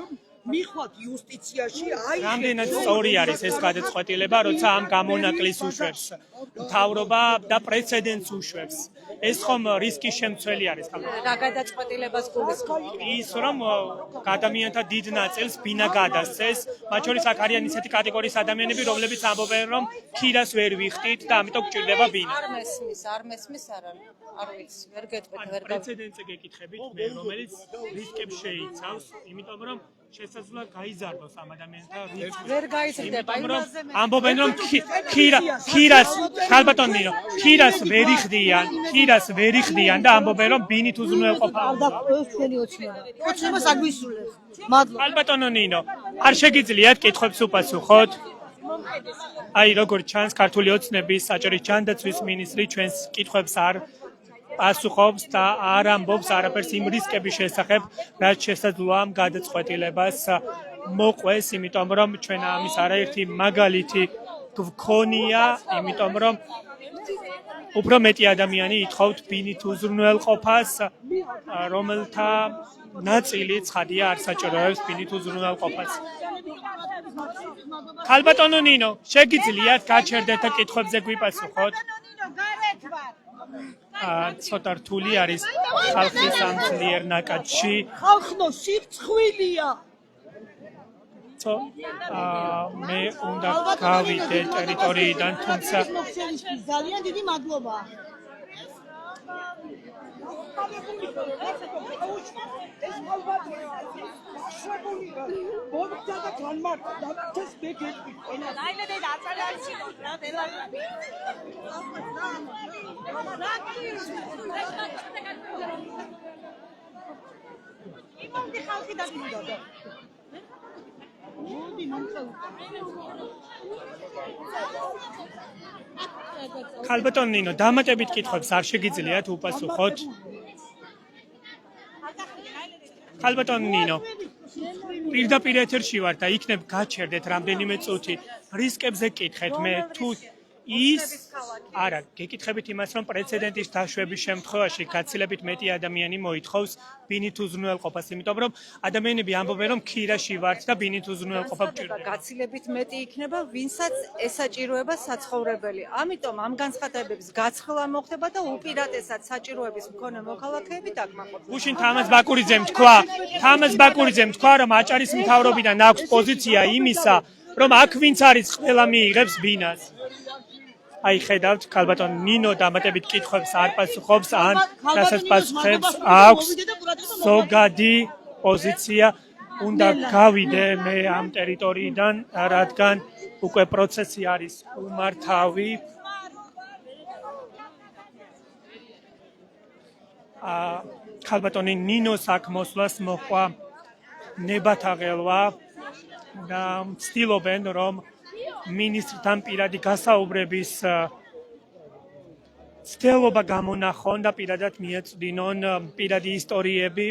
მიხვალთ იუსტიციაში, აი რამდენად სწორი არის ეს გადაწყვეტილება, როცა ამ გამონაკლის უშვებს. მთავრობა და პრეცედენტს უშვებს. ეს ხომ რისკის შემცველი არის ხალხი. რა გადაწყვეტილებას გულისხმობთ? ის რომ ადამიანთა დიდ ნაწილს ბინა გადასცეს, მათ შორის აქ არიან ისეთი კატეგორიის ადამიანები, რომლებიც ამბობენ, რომ ქირას ვერ ვიხდით და ამიტომ გჭირდება ბინა. არ მესმის, არ ვიცი, ვერ გეტყვით, ვერ პრეცედენტზე გეკითხებით მე, რომელიც რისკებს შეიცავს, იმიტომ რომ შესაძლოა გაიზარდოს ამ ადამიანთა რიცხვი. ვერ გაიზრდება, იმაზე მე. ამბობენ რომ ქირას ხალბატონინო, ქირას ვერ იხდიან და ამბობენ რომ ბინით უზრუნველყოფა. ეს ჩვენი ოცნება. ოცნებას აგვისურვებს. მადლობა. ხალბატონინო, არ შეგიძლიათ კითხვებს უპასუხოთ? აი, როგორც ჩანს, ქართული ოცნების აჭარის ჯანდაცვის მინისტრი ჩვენს კითხვებს არ პასუხობს და არ ამბობს არაფერს იმ რისკების შესახებ, რაც შესაძლოა ამ გადაწყვეტილებას მოყვეს, იმიტომ რომ ჩვენ ამის არაერთი მაგალითი გვქონია, იმიტომ რომ უფრო მეტი ადამიანი ითხოვთ ბინით უზრუნველყოფას, რომელთა ნაწილი ცხადია არ საჭიროებს ბინით უზრუნველყოფას. ქალბატონო ნინო, შეგიძლიათ გაჩერდეთ და კითხვებზე გვიპასუხოთ? ცოტა რთული არის ხალხის ამ ძლიერ ნაკადში. ხალხო სირცხვილია. მე უნდა გავიდე ტერიტორიიდან, თუმცა ძალიან დიდი მადლობა. ქალბატონ ნინო, დამატებით კითხვებს არ შეგიძლიათ უპასუხოთ? ქალბატონ ნინო, პირდაპირ ეთერში ვარ და იქნებ გაჩერდეთ რამდენიმე წუთი. რისკებზე კითხეთ მე თუ ის არა, გეკითხებით იმას, რომ პრეცედენტის დაშვების შემთხვევაში გაცილებით მეტი ადამიანი მოითხოვს ბინით უზრუნველყოფას, იმიტომ რომ ადამიანები ამბობენ, რომ ქირაში ვართ და ბინით უზრუნველყოფა გჭირდება. გაცილებით მეტი იქნება, ვინცაც ესაჭიროება საცხოვრებელი. ამიტომ ამ განცხადებებს გაცხრა მოხდება და უპირატესად საჭიროების მქონე მოქალაქეები დაკმაყოფილდება. გუშინ თამაზ ბაკურიძემ თქვა, რომ აჭარის მთავრობიდან აქვს პოზიცია იმისა, რომ აქ ვინც არის ყველა მიიღებს ბინას. აი ხედავთ, ქალბატონ ნინო დამატებით კითხვებს არ პასუხობს, ან რასაც პასუხებს აქვს ზოგადი პოზიცია. უნდა გავიდე მე ამ ტერიტორიიდან, რადგან უკვე პროცესი არის უმართავი. ქალბატონი ნინოს აქ მოსვლას მოყვა ნებათა ღელვა და ცდილობენ, რომ მინისტრთან პირადი გასაუბრების ცდილობა გამონახონ და პირადად მიეწვდინონ პირადი ისტორიები.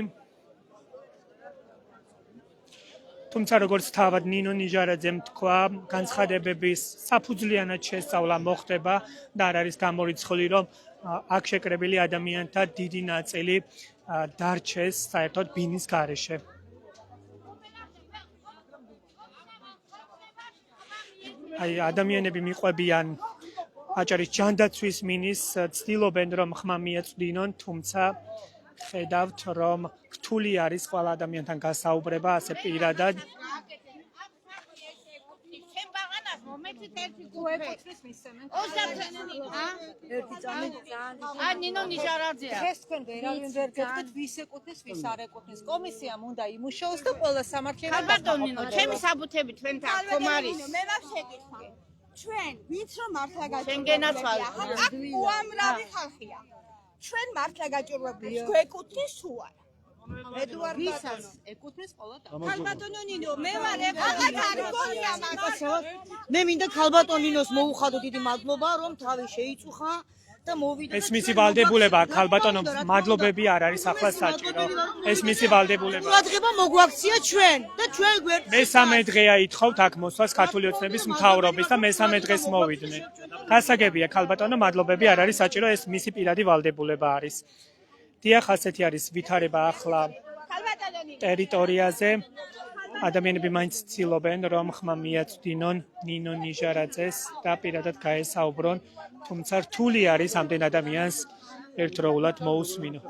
თუმცა როგორც თავად ნინო ნიჟარაძემ თქვა, განცხადებების საფუძვლიანად შესწავლა მოხდება და არ არის გამორიცხული, რომ აქ შეკრებილი ადამიანთა დიდი ნაწილი დარჩეს საერთოდ ბინის გარეშე. აი ადამიანები მიყვებიან აჭარის ჯანდაცვის მინისტრს, ცდილობენ რომ ხმა მიეწვდინონ, თუმცა ხედავთ რომ რთული არის ყველა ადამიანთან გასაუბრება ასე პირადად. ნინო ნიჟარაძეა. დღეს თქვენ ვერავინ ვერ გეტყვით ვის ეკუთვნის, ვის არ ეკუთვნის. კომისიამ უნდა იმუშაოს და ყველა სამართლიანი ქალბატონ ნინო, ჩემი საბუთები თქვენთან ხომ არის? მე მაქვს შეკითხვა. ჩვენ ვინც რომ მართლა შენგენაც ვარ. აქ უამრავი ხალხია. ჩვენ მართლა გაჭირვებული გვეკუთვნის თუ არა? ედუარდ ბატონო ეკუთვნის ყველა ქალბატონო ნინო, მე ვარ ეხლა არ გონია მაგას. მე მინდა ქალბატონ ნინოს მოუხადო დიდი მადლობა, რომ თავი შეიწუხა და მოვიდა. ეს მისი ვალდებულება, ქალბატონო, მადლობები არ არის ახლა საჭირო. ეს მისი ვალდებულება. ყურადღება მოგვაქცია ჩვენ და ჩვენ გვერდ. მესამე დღეა ითხოვთ აქ მოსვლას ქართული ოცნების მთავრობის და მესამე დღეს მოვიდნენ. გასაგებია, ქალბატონო, მადლობები არ არის საჭირო, ეს მისი პირადი ვალდებულება არის. დიახ, ასეთი არის ვითარება ახლა ტერიტორიაზე. ადამიანები მაინც ცდილობენ, რომ ხმა მიეწვდინონ ნინო ნიჟარაძეს და პირადად გაესაუბრონ, თუმცა რთული არის ამდენ ადამიანს ერთდროულად მოусმინო.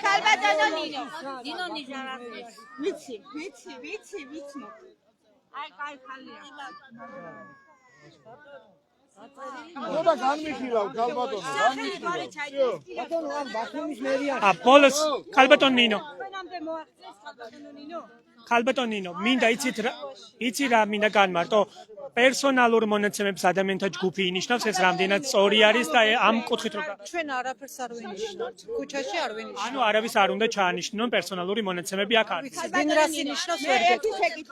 ქალბატონო ნინო, ნინო ნიჟარაძე. ვიცი. აი ხალხია. ხოდა განმიხილავ ქალბატონო, ბოლოს ქალბატონ ნინო. ჩვენამდე მოაღწევს ქალბატონო ნინო. ქალბატონ ნინო, მინდა იცი რა მინდა განმარტო. პერსონალურ მონაცემებს ადამიანთა ჯგუფი ინიშნავს, ეს რამდენად სწორი არის და ამ კუთხით რო ჩვენ არაფერს არ ვინიშნავთ. ქუჩაში არ ვინიშნავთ. ანუ არავის არ უნდა ჩაანიშნონ პერსონალური მონაცემები აქ არის. ვინ რას ინიშნავს ვერ გეტყვით.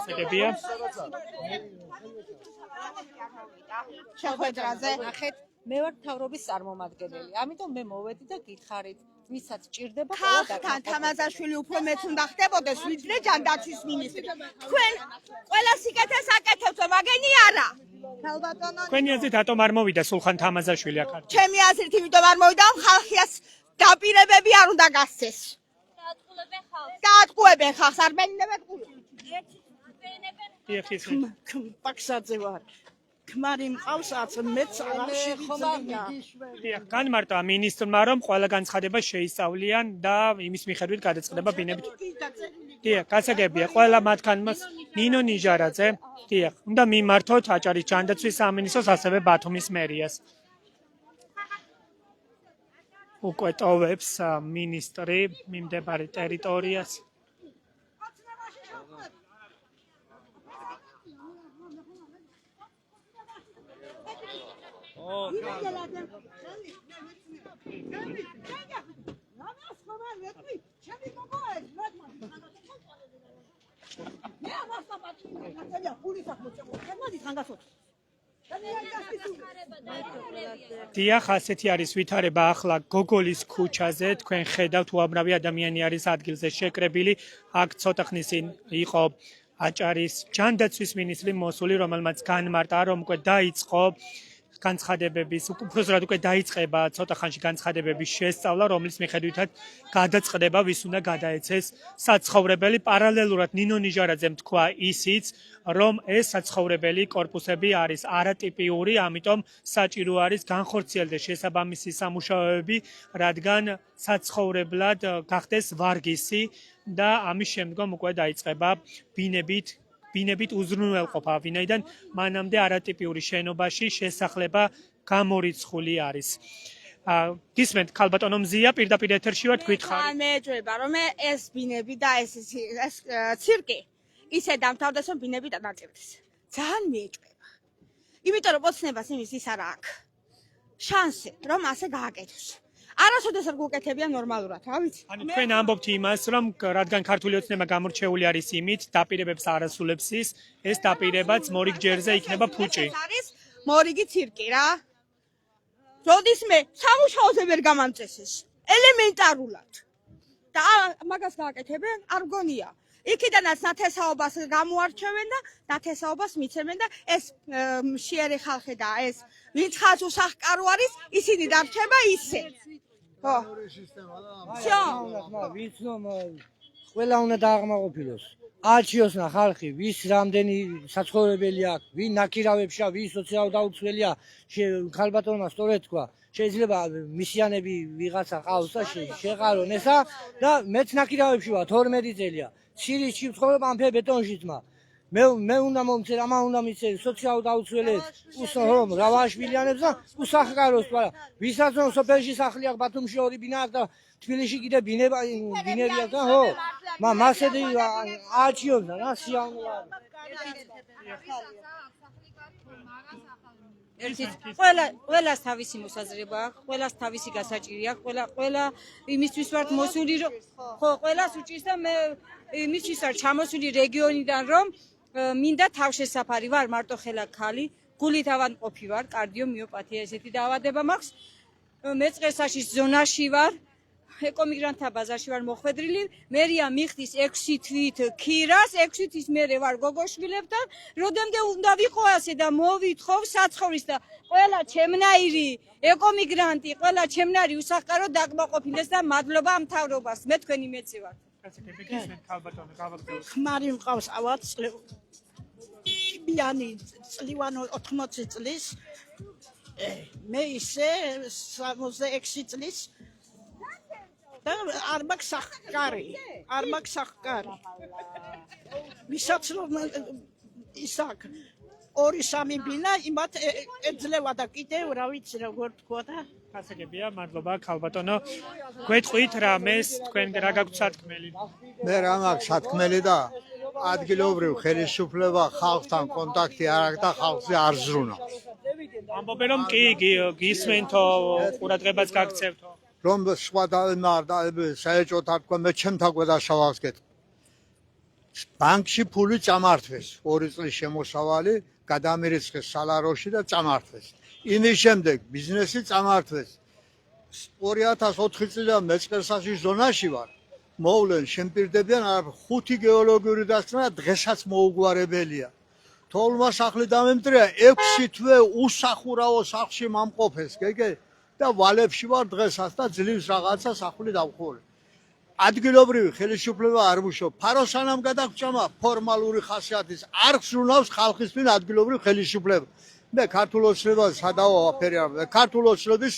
შეგებია? შეხვედრაზე. ნახეთ, მე ვარ მთავრობის წარმომადგენელი. ამიტომ მე მოვედი და გითხარით, ვისაც ჭირდება ხალხთან თამაზაშვილი უფრო მეც უნდა ხდებოდეს, ვიდრე ჯანდაცვის მინისტრი. თქვენ ყველა სიკეთეს აკეთებთ, მაგენი არა. თქვენი აზრით რატომ არ მოვიდა სულხან თამაზაშვილი აქ? ჩემი აზრით იმიტომ არ მოვიდა, რომ ხალხის დაპირებები არ უნდა გასცეს. დაატყუებენ ხალხს, არ ბენინებენ პაქსაძე ვარ. ქმარი მყავსაც მეც აღში ხომია. განმარტა მინისტრმა რომ ყველა განცხადება შეისწავლიან და იმის მიხედვით გადაწყდება ბინებით. დიახ, გასაგებია ყველა მათგანმა ნინო ნიჟარაძე, დიახ, უნდა მიმართოთ აჭარის ჯანდაცვის სამინისტროს ასევე ბათუმის მერიას. უკვე ტოვებს მინისტრი მიმდებარე ტერიტორიას. დიახ, ასეთი არის ვითარება ახლა გოგოლის ქუჩაზე. თქვენ ხედავთ, უამრავი ადამიანი არის ადგილზე შეკრებილი. აქ ცოტა ხნის წინ იყო აჭარის ჯანდაცვის მინისტრი მოსული, რომელმაც განმარტა, რომ უკვე დაიწყო განცხადებების, უბრალოდ უკვე დაიწყება ცოტა ხანში განცხადებების შესწავლა, რომლის მიხედვითაც გადაწყდება, ვის უნდა გადაეცეს საცხოვრებელი. პარალელურად ნინო ნიჟარაძემ თქვა ისიც, რომ ეს საცხოვრებელი კორპუსები არის არატიპიური, ამიტომ საჭირო არის განხორციელდეს შესაბამისი სამუშაოები, რადგან საცხოვრებლად გახდეს ვარგისი და ამის შემდგომ უკვე დაიწყება ბინებით უზრუნველყოფა, ვინაიდან მანამდე არატიპიური შენობაში შესახლება გამორიცხული არის. გისმენთ, ქალბატონო მზია, პირდაპირ ეთერში ვარ, გითხარი. მე ეჭვება, რომ ეს ბინები და ეს ცირკი ისე დამთავრდეს, რომ ბინები დანაწილდეს. ძალიან მიეჭვება. იმიტომ რომ ოცნებას იმის ის არა აქვს. შანსი, რომ ასე გააკეთოს. არასოდეს არ გუკეთებიან ნორმალურად, რა ვიცი. ანუ თქვენ ამბობთ იმას, რომ რადგან ქართული ოცნება გამორჩეული არის იმით, დაპირებებს არ ასრულებს ის, ეს დაპირებაც მორიგ ჯერზე იქნება ფუჭი. ეს არის მორიგი ცირკი რა. როდისმე სამუშაოზე ვერ გამამწესეს, ელემენტარულად. და მაგას გააკეთებენ, არ გონია. იქიდანაც ნათესაობას გამოარჩევენ და ნათესაობას მიცემენ და ეს მშიერი ხალხი და ეს ვინც ხალხს უსახკარო არის, ისინი დარჩება ისე. ხო. ვიცნობ, ყველა უნდა დააღმაყოფილოს. არჩიოსნა ხალხი, ვის რამდენი საცხოვრებელი აქვს, ვინ ნაკირავებშია, ვინ სოციალურ დაუცველია, ქალბატონმა სწორედ თქვა. შეიძლება მისიანები ვიღაცა ყავს და შეყარონ ესა და მეც ნაკირავებში ვარ 12 წელია. სირიში ვცხოვრობ ამფე ბეტონში ძმა. მე უნდა მომწერ, ამა უნდა მიცერ სოციალურ დაუცველებს, რომ რავაშვილიანებს და უსახკაროს თვალა. ვისაც რომ სოფელში სახლი აქვს, ბათუმში 2 ბინა აქვს და თბილისში კიდე ბინები აქვს და ხო? მასედი არჩიოსნა რა სიამოვნებაა. ყველას თავისი მოსაზრება აქვს, ყველას თავისი გასაჭირი აქვს, ყველა იმისთვის ვართ მოსული, რომ ხო, ყველას უჭირს და მე იმისთვის ვარ ჩამოსული რეგიონიდან, რომ მინდა თავშესაფარი ვარ, მარტოხელა ქალი, გულით ავადმყოფი ვარ, კარდიომიოპათია ესეთი დაავადება მაქვს. მე წესაში ზონაში ვარ, ეკომიგრანტთა ბაზარში ვარ მოხვედრილი, მერია მიხდის 6 თვით ქირას, 6 თვის მერე ვარ გოგოშვილებთან, როდემდე უნდა ვიყო ასე და მოვითხოვ საცხოვრის და ყველა ჩემნაირი ეკომიგრანტი, ყველა ჩემნაირი უსახკარო დაკმაყოფილდეს და მადლობა მთავრობას, მე თქვენი მეცი ვარ. ხმარი მყავს ავად ბიანი წლივანო 80 წლის, მე ისე 66 წლის და არ მაქვს სახკარი, არ მაქვს სახკარი. ვისაც რომ ისაკ 2-3 ბინა იმათ ეძლევა და კიდევ რა ვიცი როგორ თქვა და გასაგებია, მადლობა ქალბატონო. გვეტყვით რამეს, თქვენ რა გაგვთ სათქმელი? მე რა მაქვს სათქმელი და ადგილობრივ ხელისუფლება ხალხთან კონტაქტი არ აქვს და ხალხზე არ ზრუნავს. ამბობენ რომ კი გისმენთო, ყურადღებაც გაგცევთო. რომ სხვა საეჭვოთა თქვა მე ჩემთან გვედაშალავს გეტყვი. ბანკში ფული წამართვეს, 2 წლის შემოსავალი გადამირიცხეს სალაროში და წამართვეს. იმის შემდეგ ბიზნესი წამართვეს. 2004 წლიდან მეწყერსაში ზონაში ვარ. მოვლენ შემპირდებიან 5 გეოლოგიური დასკვნა დღესაც მოუგვარებელია. თოვლმა სახლი დამემტრია 6 თვე უსახურავო სახლში მომყოფეს, გეგე და ვალებში ვარ დღესაც და ძლივს რაღაცა სახლი დავხურე. ადგილობრივი ხელისუფლება არ მუშაობს. ფაროსანამ გადაგჭამა ფორმალური ხასიათის არ ხსნავს ხალხისთვის ადგილობრივი ხელისუფლება. მე ქართულ ოცნებას სადაო აფერი არ მე ქართულ ოცნების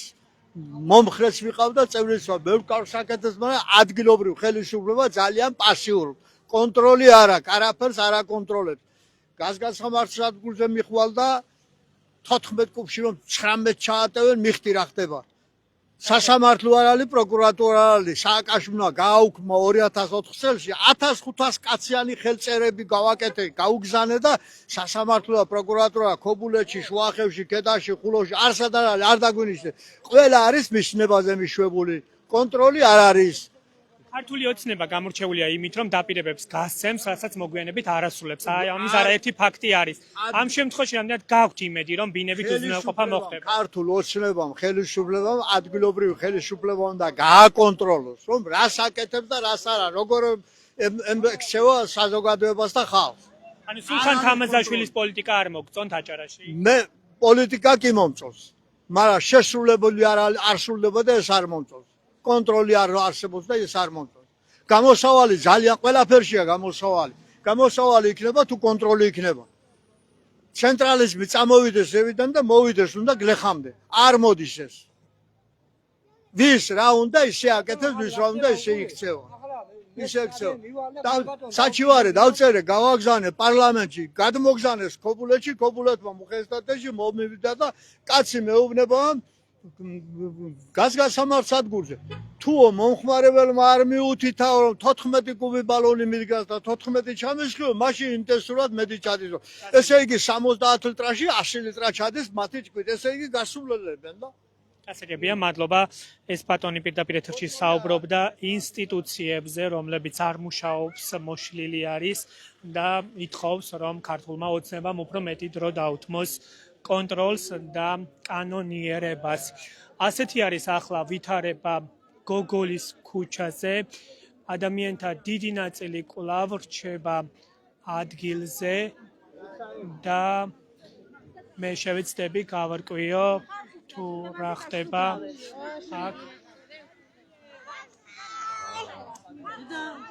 მომხრეც ვიყავდა წევრიც ვარ. მე ვკარ საკეთებს, მაგრამ ადგილობრივი ხელისუფლება ძალიან პასიური. კონტროლი არ აქვს, არაფერს არ აკონტროლებს. გაზგასხმართ სადგურზე მიხვალდა 14 კუბში რომ 19 ჩაატევენ მიხდი რა ხდება. სასამართლო არ არის, პროკურატურა არ არის, სააკაშვილმა გააუქმა 2004 წელს 1500 კაციანი ხელწერები გავაკეთე, გაუგზავნე და სასამართლო და პროკურატურა ქობულეთში, შუახევში, ქედაში, ხულოვში არსად არ დაგვინიშნე. ყველა არის მისნებაზე მიშვებული. კონტროლი არ არის. ქართული ოცნება გამორჩეულია იმით, რომ დაპირებებს გასცემს, რასაც მოგვიანებით არ ასრულებს. აი, ამის არაერთი ფაქტი არის. ამ შემთხვევაში რამდენად გაგვთ იმედი, რომ ბინებით უზრუნველყოფა მოხდება? ქართულ ოცნებამ, ხელისუფლებამ, ადგილობრივი ხელისუფლებამ და გააკონტროლოს, რომ რას აკეთებს და რას არა, როგორ ემექცევა საზოგადოებას და ხალხს. ანუ სულხან თამაზაშვილის პოლიტიკა არ მოგწონთ აჭარაში? მე პოლიტიკა კი მომწონს, მაგრამ შესრულებული არ სრულდება და ეს არ მომწონს. კონტროლი არ არსებობს და ეს არ მომწონს. გამოსავალი ძალიან ყველაფერშია გამოსავალი. გამოსავალი იქნება თუ კონტროლი იქნება. ცენტრალიზმი წამოვიდეს ზევიდან და მოვიდეს უნდა გლეხამდე. არ მოდის ეს. ვის რა უნდა ისე აკეთებს, ვის რა უნდა ისე იქცევა. ისე იქცევა. საჩივარე დავწერე, გავაგზავნე პარლამენტში, გადმოგზავნეს ქობულეთში, ქობულეთმა მუხესტატეში მომივიდა და კაცი მეუბნება გაზგასამართ სადგურზე. თუ მომხმარებელმა არ მიუთითაო რომ 14 კუბი ბალონი მიდგას და 14 ჩამისხიო, მაშინ ინტენსიურად მედი ჩადის. ესე იგი 70 ლიტრაში 100 ლიტრა ჩადის მათი ჭკვით. ესე იგი გასულელებენ და გასაგებია, მადლობა. ეს ბატონი პირდაპირ ეთერში საუბრობდა ინსტიტუციებზე, რომლებიც არ მუშაობს, მოშლილი არის და ითხოვს, რომ ქართულმა ოცნებამ უფრო მეტი დრო დაუთმოს კონტროლს და კანონიერებას. ასეთი არის ახლა ვითარება გოგოლის ქუჩაზე. ადამიანთა დიდი ნაწილი კვლავ რჩება ადგილზე და მე შევეცდები გავარკვიო თუ რა ხდება აქ.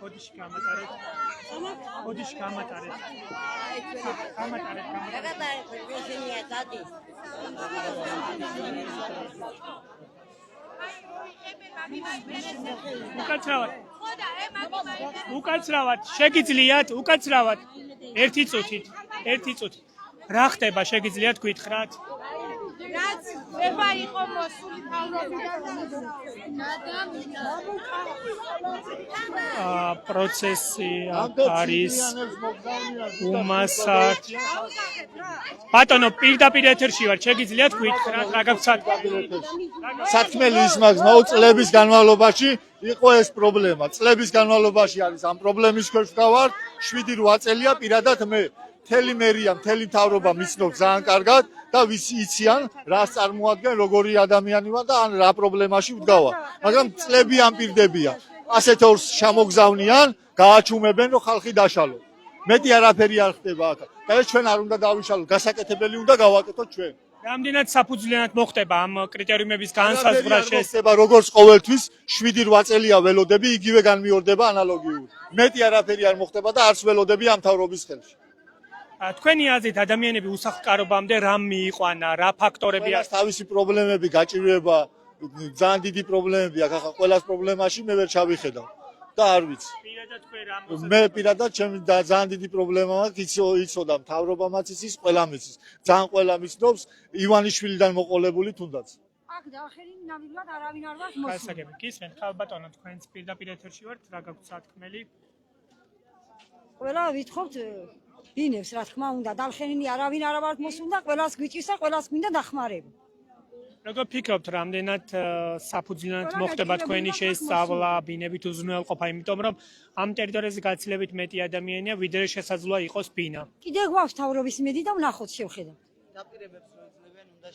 ოდიში გამატარეთ. ოდიში გამატარეთ. გამატარეთ. უკაცრავად, შეგიძლიათ, უკაცრავად. ერთი წუთით. რა ხდება, შეგიძლიათ გითხრათ? რაც ება იყო მოსული თავრობიდან პროცესი არის უმასად. ბატონო, პირდაპირ ეთერში ვარ, შეგიძლიათ გითხრათ, რა გაქვთ? სათქმელი ის მაგს მოუწლების განმავლობაში იყო ეს პრობლემა. წლების განმავლობაში არის ამ პრობლემის ქვეშ ვარ. 7-8 წელია პირადად მე მთელი მერია, მთელი მთავრობა მიცნობს ძალიან კარგად და ვიცი იციან, რას წარმოადგენ, როგორი ადამიანი ვარ და ან რა პრობლემაში ვდგავარ. მაგრამ წლები ამ პირდებია. ასეთ ორს შემოგზავნიან, გააჩუმებენ, რომ ხალხი დაშალო. მეტი არაფერი არ ხდება აქ. და ეს ჩვენ არ უნდა დავიშალოთ, გასაკეთებელი უნდა გავაკეთოთ ჩვენ. რამდენად საფუძვლიანად მოხდება ამ კრიტერიუმების განსაზღვრა შესება, როგორც ყოველთვის 7-8 წელია ველოდები, იგივე განმეორდება ანალოგიურად. მეტი არაფერი არ მოხდება და არც ველოდები ამ მთავრობის ხელში. თქვენი აზრით ადამიანები უსახლკარობამდე რამ მიიყვანა, რა ფაქტორები არის? თავისი პრობლემები, გაჭირვება, ძალიან დიდი პრობლემები აქვს. ახლა ყველას პრობლემაში მე ვერ ჩავიხედავ და არ ვიცი. მე პირადად ჩემი ძალიან დიდი პრობლემა მაქვს, იცოდა მთავრობამაც იცის, ყველამ იცის. ძალიან ყველა მიცნობს ივანიშვილიდან მოყოლებული თუნდაც. აქ დაახერინი ნამდვილად არავინ არ ვარ მოსული. გასაგები, გისმენთ, ხალ ბატონო, თქვენც პირდაპირ ეთერში ვართ, რა გაქვთ სათქმელი? ყველა ვითხოვთ ბინებს, რა თქმა უნდა, დაახერინი არავინ არ ვარ მოსული და ყველას გვიჭირს და ყველას გვინდა დახმარება. როგორ ფიქრობთ, რამდენად საფუძვლიანად მოხდება თქვენი შესწავლა, ბინებით უზრუნველყოფა, იმიტომ რომ ამ ტერიტორიაზე გაცილებით მეტი ადამიანია, ვიდრე შესაძლოა იყოს ბინა. კიდევ გვაქვს თავრობის იმედი და ვნახოთ შევხედავთ. დაპირებებს რო ეძლებენ, უნდა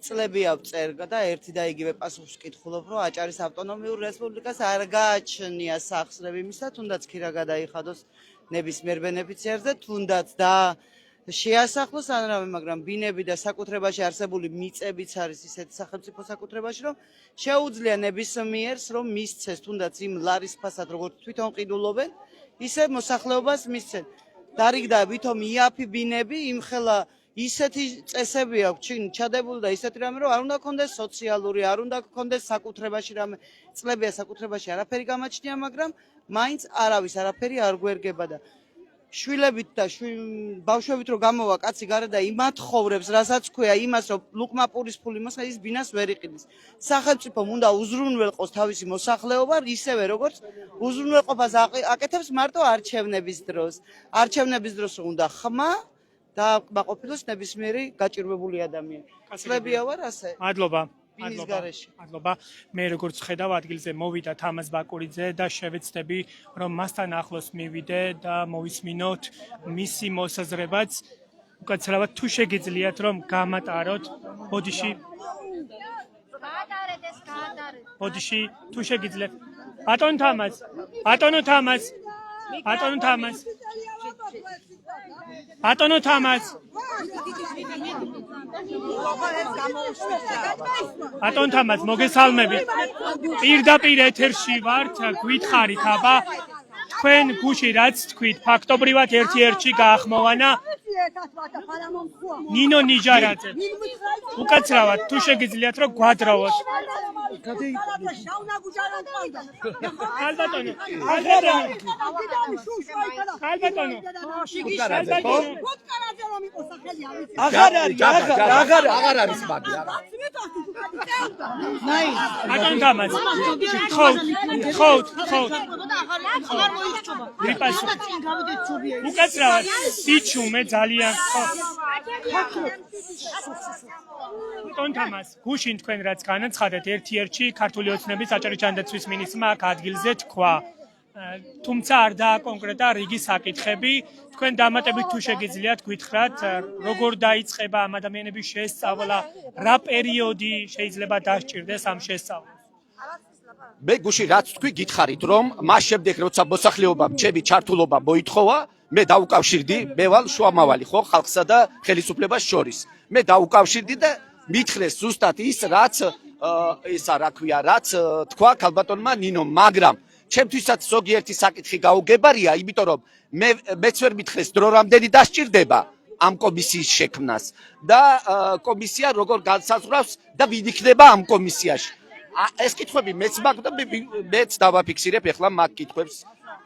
წლები ავწერ და ერთი და იგივე პასუხს ვკითხულობ, რომ აჭარის ავტონომიურ რესპუბლიკას არ გააჩნია სახსრები იმისა, თუნდაც ქირა გადაიხადოს ნებისმიერ ბენეფიციარზე, თუნდაც და შეასახლოს ანრავე, მაგრამ ბინები და საკუთრებაში არსებული მიწებიც არის ისეთი სახელმწიფო საკუთრებაში, რომ შეუძლია ნებისმიერს, რომ მისცეს თუნდაც იმ ლარის ფასად, როგორც თვითონ ყიდულობენ, ისე მოსახლეობას მისცენ. დარიგდა ვითომ იაფი ბინები იმხელა ისეთი წესები აქვს ჩინ ჩადებული და ისეთი რამე, რომ არ უნდა გქონდეს სოციალური, არ უნდა გქონდეს საკუთრებაში რამე, წლებია საკუთრებაში არაფერი გამაჩნია, მაგრამ მაინც არავის არაფერი არ გვერგება და შვილებით და ბავშვებით რო გამოვა კაცი გარდა იმათ ხოვრებს, რასაც ქვია იმას, რომ ლუკმა პურის ფული მოსხა ის ბინას ვერ იყიდის. სახელმწიფომ უნდა უზრუნველყოს თავისი მოსახლეობა, ისევე როგორც უზრუნველყოფას აკეთებს მარტო არჩევნების დროს. არჩევნების დროს უნდა ხმა და ყოფილოს ნებისმიერი გაჭირვებული ადამიანი. წლებია ვარ ასე. მადლობა. ბინის გარეშე. მადლობა. მე როგორც ხედავ ადგილზე მოვიდა თამაზ ბაკურიძე და შევეცდები რომ მასთან ახლოს მივიდე და მოვისმინოთ მისი მოსაზრებაც. უკაცრავად თუ შეგიძლიათ რომ გამატაროთ ბოდიში. ბოდიში თუ შეგიძლიათ. ბატონ თამაზ. ბატონო თამაზ. ბატონო თამაზ. ბატონო თამაზ. ბატონ თამაზ მოგესალმებით. პირდაპირ ეთერში ვართ, გითხარით აბა თქვენ გუში რაც თქვით, ფაქტობრივად ერთ-ერთი გაახმოვანა ნინო ნიჟარაძე. უკაცრავად თუ შეგიძლიათ რომ გვადროვოთ. ალბატონო. ალბატონო. აღარ არის მაგი. ბატონ თამაზ. ხოთ. უკაცრავად სიჩუმე ძალიან ბატონ თამაზ, გუშინ თქვენ რაც განაცხადეთ, ერთ-ერთი ქართული ოცნების საჭირო ჯანდაცვის მინისტრმა აქ ადგილზე თქვა. თუმცა არ დააკონკრეტა რიგი საკითხები. თქვენ დამატებით თუ შეგიძლიათ გითხრათ, როგორ დაიწყება ამ ადამიანების შესწავლა, რა პერიოდი შეიძლება დასჭირდეს ამ შესწავლას? მე გუში რაც თქვი გითხარით რომ მას შემდეგ როცა მოსახლეობამ ჩემი ჩართულობა მოითხოვა მე დაუკავშირდი მე ვალ შუამავალი ხო ხალხსა და ხელისუფლებას შორის მე დაუკავშირდი და მითხრეს ზუსტად ის რაც ისა რა ქვია რაც თქვა ქალბატონმა ნინომ მაგრამ ჩემთვისაც ზოგიერთი საკითხი გაუგებარია იმიტომ რომ მეც ვერ მითხრეს დრო რამდენი დასჭირდება ამ კომისიის შექმნას და კომისია როგორ განსაზღვრავს და ვინ იქნება ამ კომისიაში ეს კითხვები მეც მაქვს და მეც დავაფიქსირებ ახლა მაგ კითხვებს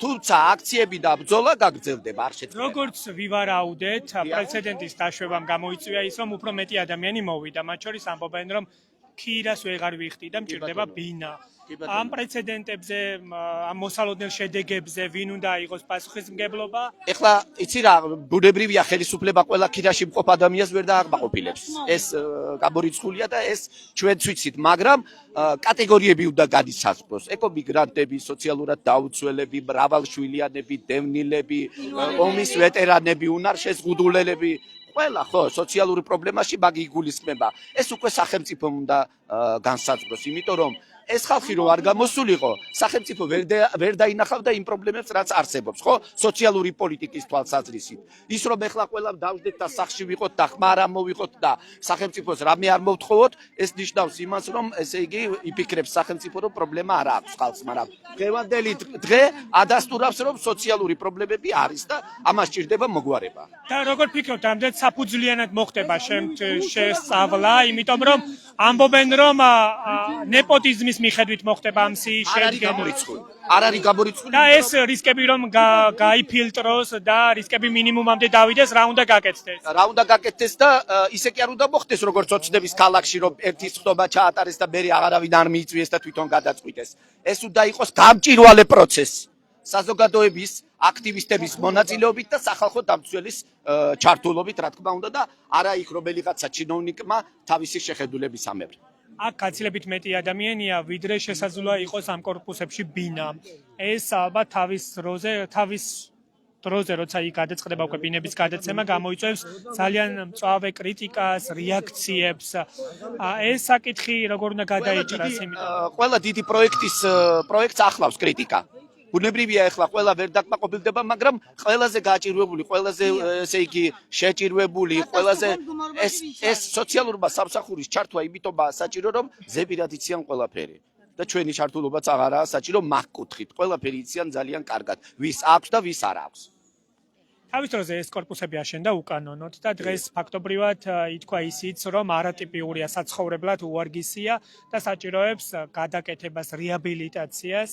თუმცა აქციები და ბრძოლა გაგრძელდება არ შეცდომა როგორც ვივარაუდეთ პრეცედენტის დაშვებამ გამოიწვია ის რომ უფრო მეტი ადამიანი მოვიდა მათ შორის ამბობენ რომ ქირას ვეღარ ვიხდი და მჭირდება ბინა ამ პრეცედენტებზე ამ მოსალოდნელ შედეგებზე ვინ უნდა იყოს პასუხისმგებლობა ეხლა იცი რა ბუნებრივია ხელისუფლება ყველა ქირაში მყოფ ადამიანს ვერ დააკმაყოფილებს ეს გამორიცხულია და ეს ჩვენც ვიცით მაგრამ კატეგორიები უნდა განისაზღვროს ეკომიგრანტები სოციალურად დაუცველები მრავალშვილიანები დევნილები ომის ვეტერანები უნარშეზღუდულები ყველა ხო სოციალური პრობლემაში მაგი იგულისხმება ეს უკვე სახელმწიფომ უნდა განსაზღვროს იმიტომ რომ ეს ხალხი რო არ გამოსულიყო სახელმწიფო ვერ დაინახავდა იმ პრობლემებს რაც არსებობს ხო სოციალური პოლიტიკის თვალსაზრისით ის რომ ეხლა ყველამ დავждეთ და სახში ვიყოთ და ხმა არ მოვიყოთ და სახელმწიფოს რამე არ მოვთხოვოთ ეს ნიშნავს იმას რომ ესე იგი იფიქრებს სახელმწიფო რომ პრობლემა არ აქვს ხალხს მაგრამ დღევანდელი დღე ადასტურებს რომ სოციალური პრობლემები არის და ამას ჭირდება მოგვარება და როგორ ფიქრობთ ამდენ საფუძვლიანად მოხდება შესწავლა იმიტომ რომ ამბობენ რომ ნეპოტიზმის მიხედვით მოხდება ამ სიის შედგენა. არ არის გამორიცხული. და ეს რისკები რომ გაიფილტროს და რისკები მინიმუმამდე დავიდეს, რა უნდა გაკეთდეს? რა უნდა გაკეთდეს და ისე კი არ უნდა მოხდეს როგორც ოცნების ქალაქში რომ ერთის ხტობა ჩაატარეს და მე აღარავინ არ მიიწვიეს და თვითონ გადაწყვიტეს. ეს უნდა იყოს გამჭვირვალე პროცესი. საზოგადოების აქტივისტების მონაწილეობით და სახალხო დამცველის ჩართულობით, რა თქმა უნდა და არა იქ რომელიღაცა ჩინოვნიკმა თავისი შეხედულების ამებრ. აქ გაცილებით მეტი ადამიანია, ვიდრე შესაძლოა იყოს ამ კორპუსებში ბინა. ეს ალბათ თავის დროზე დროზე, როცა იქ გადაწყდება უკვე ბინების გადაცემა, გამოიწვევს ძალიან მწვავე კრიტიკას, რეაქციებს. ეს საკითხი როგორ უნდა გადაიჭრას, იმიტომ ყველა დიდი პროექტს ახლავს კრიტიკა. ბუნებრივია ახლა ყველა ვერ დაკმაყოფილდება, მაგრამ ყველაზე გაჭირვებული, ყველაზე ესე იგი შეჭირვებული, ყველაზე ეს სოციალურობა სამსახურის ჩართვა იმიტომაა საჭირო, რომ ზეპირად იციან ყველაფერი. და ჩვენი ჩართულობაც აღარაა საჭირო მაგ კუთხით. ყველაფერი იციან ძალიან კარგად, ვის აქვს და ვის არ აქვს. თავის დროზე ეს კორპუსები აშენდა უკანონოდ და დღეს ფაქტობრივად ითქვა ისიც, რომ არატიპიურია საცხოვრებლად, უვარგისია და საჭიროებს გადაკეთებას, რეაბილიტაციას.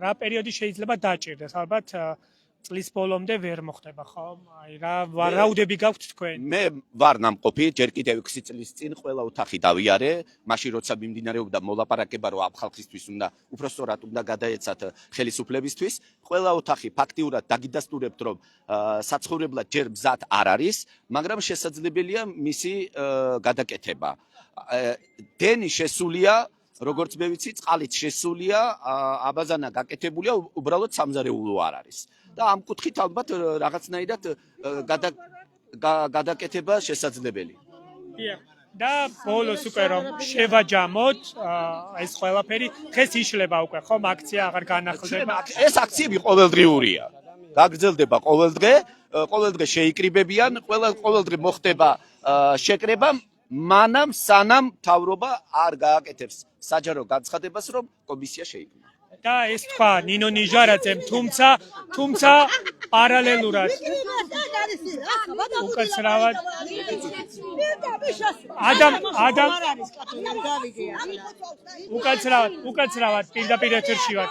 რა პერიოდი შეიძლება დაჭირდეს? ალბათ წლის ბოლომდე ვერ მოხდება, ხო? აი რა უდები გაქვთ თქვენ? მე ვარ ნამყოფი, ჯერ კიდევ 6 წლის წინ ყველა ოთახი დავიარე, მაშინ როცა მიმდინარეობდა მოლაპარაკება, რომ ამ ხალხისთვის უნდა უпростоრად უნდა გადაეცათ ხელისუფლებისთვის, ყველა ოთახი ფაქტიურად დაგიდასტურებთ, რომ საცხოვრებლად ჯერ მზად არ არის, მაგრამ შესაძლებელია მისი გადაკეთება. დენი შესულია როგორც მე ვიცი, წყალით შესულია, აბაზანა გაკეთებულია, უბრალოდ სამზარეულო არ არის. და ამ კუთხით ალბათ რაღაცნაირად გადაკეთება შესაძლებელი. და ბოლოს უკვე რომ შევაჯამოთ ეს ყველაფერი, დღეს იშლება უკვე, ხომ აქცია აღარ განახლდება. ეს აქციები ყოველდღიურია. გაგრძელდება ყოველდღე შეიკრიბებიან, ყოველდღე მოხდება შეკრება, მანამ სანამ მთავრობა არ გააკეთებს საჯარო განცხადებას, რომ კომისია შეიქმნა. და ეს თქვა ნინო ნიჟარაძემ, თუმცა პარალელურად უკაცრავად უკაცრავად პირდაპირ ეთერში ვარ.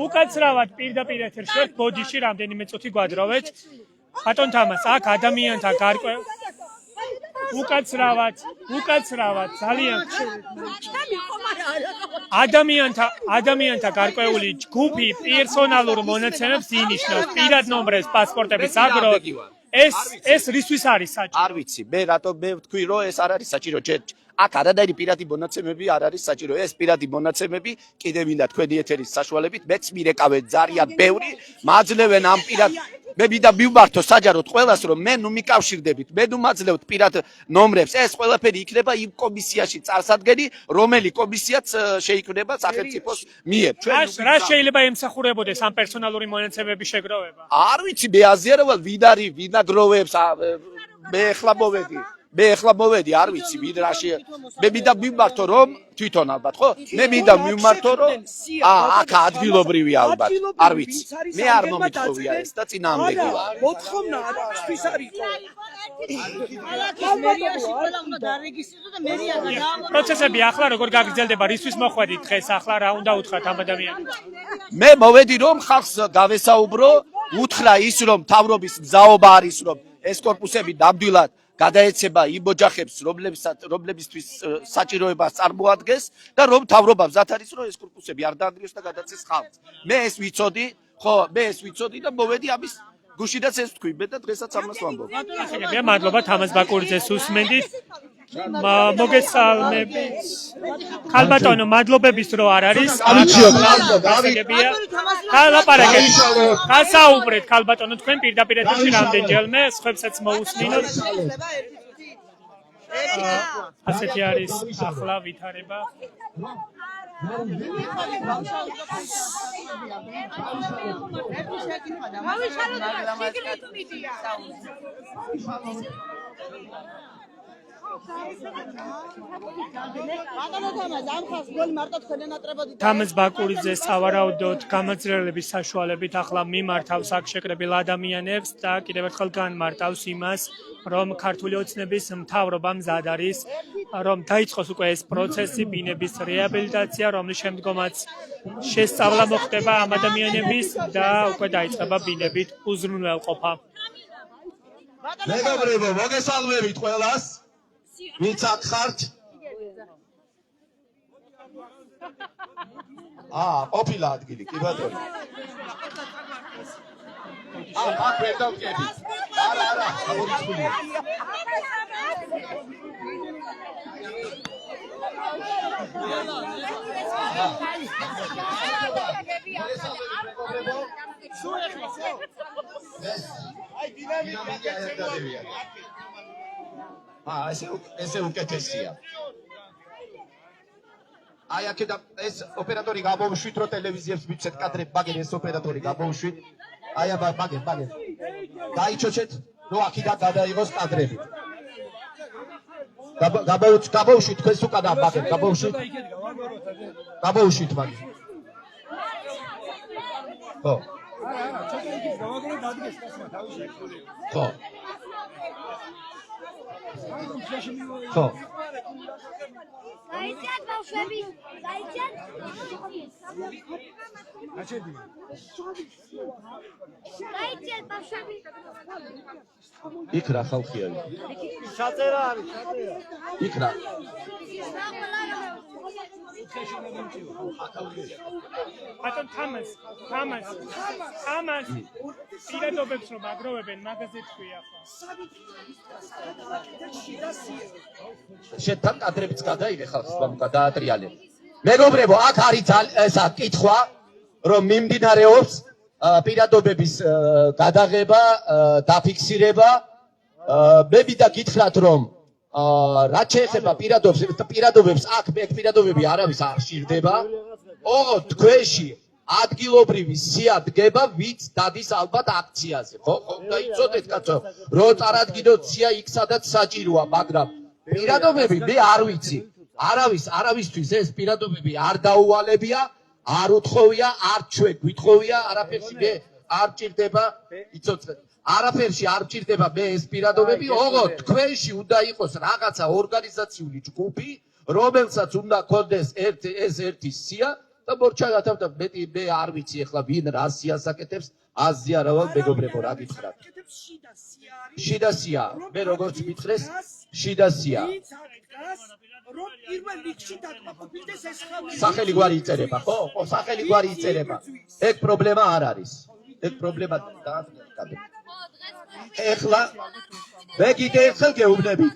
უკაცრავად პირდაპირ ეთერში ვარ, ბოდიში რამდენიმე წუთი გვადროვეთ. ბატონ თამას, აქ ადამიანთა გარკვეულ უკაცრავად ძალიან ადამიანთა გარკვეული ჯგუფი პერსონალურ მონაცემებს ინიშნავს, პირად ნომრებს, პასპორტების აგრო. ეს რისთვის არის საჭირო? არ ვიცი, მე რატომ მე ვთქვი, რომ ეს არ არის საჭირო. აქ არადაირი პირადი მონაცემები არ არის საჭირო. ეს პირადი მონაცემები კიდევ მინდა თქვენი ეთერის საშუალებით მეც მირეკავენ ძალიან ბევრი, მაძლევენ ამ პირად მე მინდა მივმართო საჯაროდ ყველას, რომ მე ნუ მიკავშირდებით, მე ნუ მაძლევთ პირად ნომრებს. ეს ყველაფერი იქნება იმ კომისიაში წარსადგენი, რომელი კომისიაც შეიქმნება სახელმწიფოს მიერ. რა შეიძლება ემსახურებოდეს ამ პერსონალური მონაცემების შეგროვება? არ ვიცი, მე აზიარავად ვინ არის, ვინ აგროვებს, მე ახლა მოვედი, არ ვიცი, ვინ რაში. მე მინდა მივმართო, რომ თვითონ ალბათ, ხო? მე მინდა მივმართო, რომ აქ ადგილობრივია ალბათ, არ ვიცი. მე არ მომითხოვია ეს და წინააღმდეგია. მოთხოვნა ისთვის არისო. პროცესები ახლა როგორ გაგრძელდება, რისთვის მოხვედით დღეს, ახლა რა უნდა უთხრათ ამ ადამიანებს? მე მოვედი, რომ ხალხს გავესაუბრო, უთხრა ის, რომ მთავრობის მზაობა არის, რომ ეს კორპუსები ნამდვილად გადაეცემა იმ ოჯახებს, რომლებისთვის საჭიროებას წარმოადგენს და რომ მთავრობა მზად არის, რომ ეს კორპუსები არ დაანგრიოს და გადაცეს ხალხს. მე ეს ვიცოდი და მოვედი ამის გუშინაც ეს ვთქვი, მე და დღესაც ამას ვამბობ. მადლობა თამაზ ბაკურიძეს უსმენდით. მოგესალმებით. ქალბატონო, მადლობების დრო არ არის. გალაპარაკეთ. გასაუბრეთ ქალბატონო, თქვენ პირდაპირ ეთერში რამდენჯერმე, სხვებსაც მოусმინოთ. ასეთი არის ახლა ვითარება. თამაზ ბაკურიძე სავარაუდოდ გამაძლელების საშუალებით ახლა მიმართავს აქ შეკრებილ ადამიანებს და კიდევ ერთხელ განმარტავს იმას, რომ ქართული ოცნების მთავრობა მზად არის, რომ დაიწყოს უკვე ეს პროცესი, ბინების რეაბილიტაცია, რომლის შემდგომაც შესწავლა მოხდება ამ ადამიანების და უკვე დაიწყება ბინებით უზრუნველყოფა. მეგობრებო, მოგესალმებით ყველას. ვინც აქ ხართ? ყოფილა ადგილი, კი ბატონო. აქ ვერ დავკებით. არა, გამორიცხულია. დინამიკა ერთადებია. ესე უკეთესია. აი აქედა ეს ოპერატორი გამოვშვით რო ტელევიზიებს მიცეთ კადრები ბაგერ ეს ოპერატორი გამოვშვით. აი აბა ბაგერ. გაიჩოჩეთ რო აქიდან გადაიღოს კადრები. გამოვშვით თქვენს უკანა ბაგერ გამოვშვით. გამოვშვით ბაგერ. ხო. ხო. ხო. გაიჭერთ ბავშვები, გაიჭერთ. გაიჭერთ ბავშვები. იქ რა ხალხია? საწერა არის, საწერა. იქ რა? ბატონ თამას პირადობებს რომ აგროვებენ მაგაზე თქვია ხო? შეთან კადრებიც გადაიღე ხალხს გადაატრიალე. მეგობრებო, აქ არის ესა კითხვა, რომ მიმდინარეობს პირადობების გადაღება, დაფიქსირება. მე მინდა გითხრათ, რომ რაც შეეხება პირადობებს, აქ პირადობები არავის არ სჭირდება. ოღონდ თქვენში ადგილობრივი სია დგება, ვიც დადის ალბათ აქციაზე. ხო, დაიცოდეთ კაცო, რო წარადგინოთ სია იქ სადაც საჭიროა, მაგრამ პირადობები მე არ ვიცი. არავისთვის ეს პირადობები არ დაუვალებია, არ უთხოვია, არ ჩვენ გვითხოვია, არაფერში მე არ ჭირდება, იცოცხლეთ. არაფერში არ ჭირდება მე ეს პირადობები, ოღონდ თქვენში უნდა იყოს რაღაცა ორგანიზაციული ჯგუფი, რომელსაც უნდა ქონდეს ერთი სია და მორჩაგათავდა მე არ ვიცი ახლა ვინ რა სიას აკეთებს, აზი არა ვარ მეგობრებო, რა გითხრათ. შიდა სია, მე როგორც მითხრეს, შიდა სია. სახელი გვარი იწერება, ხო? სახელი გვარი იწერება. ეგ პრობლემა არ არის. ეგ პრობლემა დაადგება. ეხლა მე კიდე ერთხელ გეუბნებით.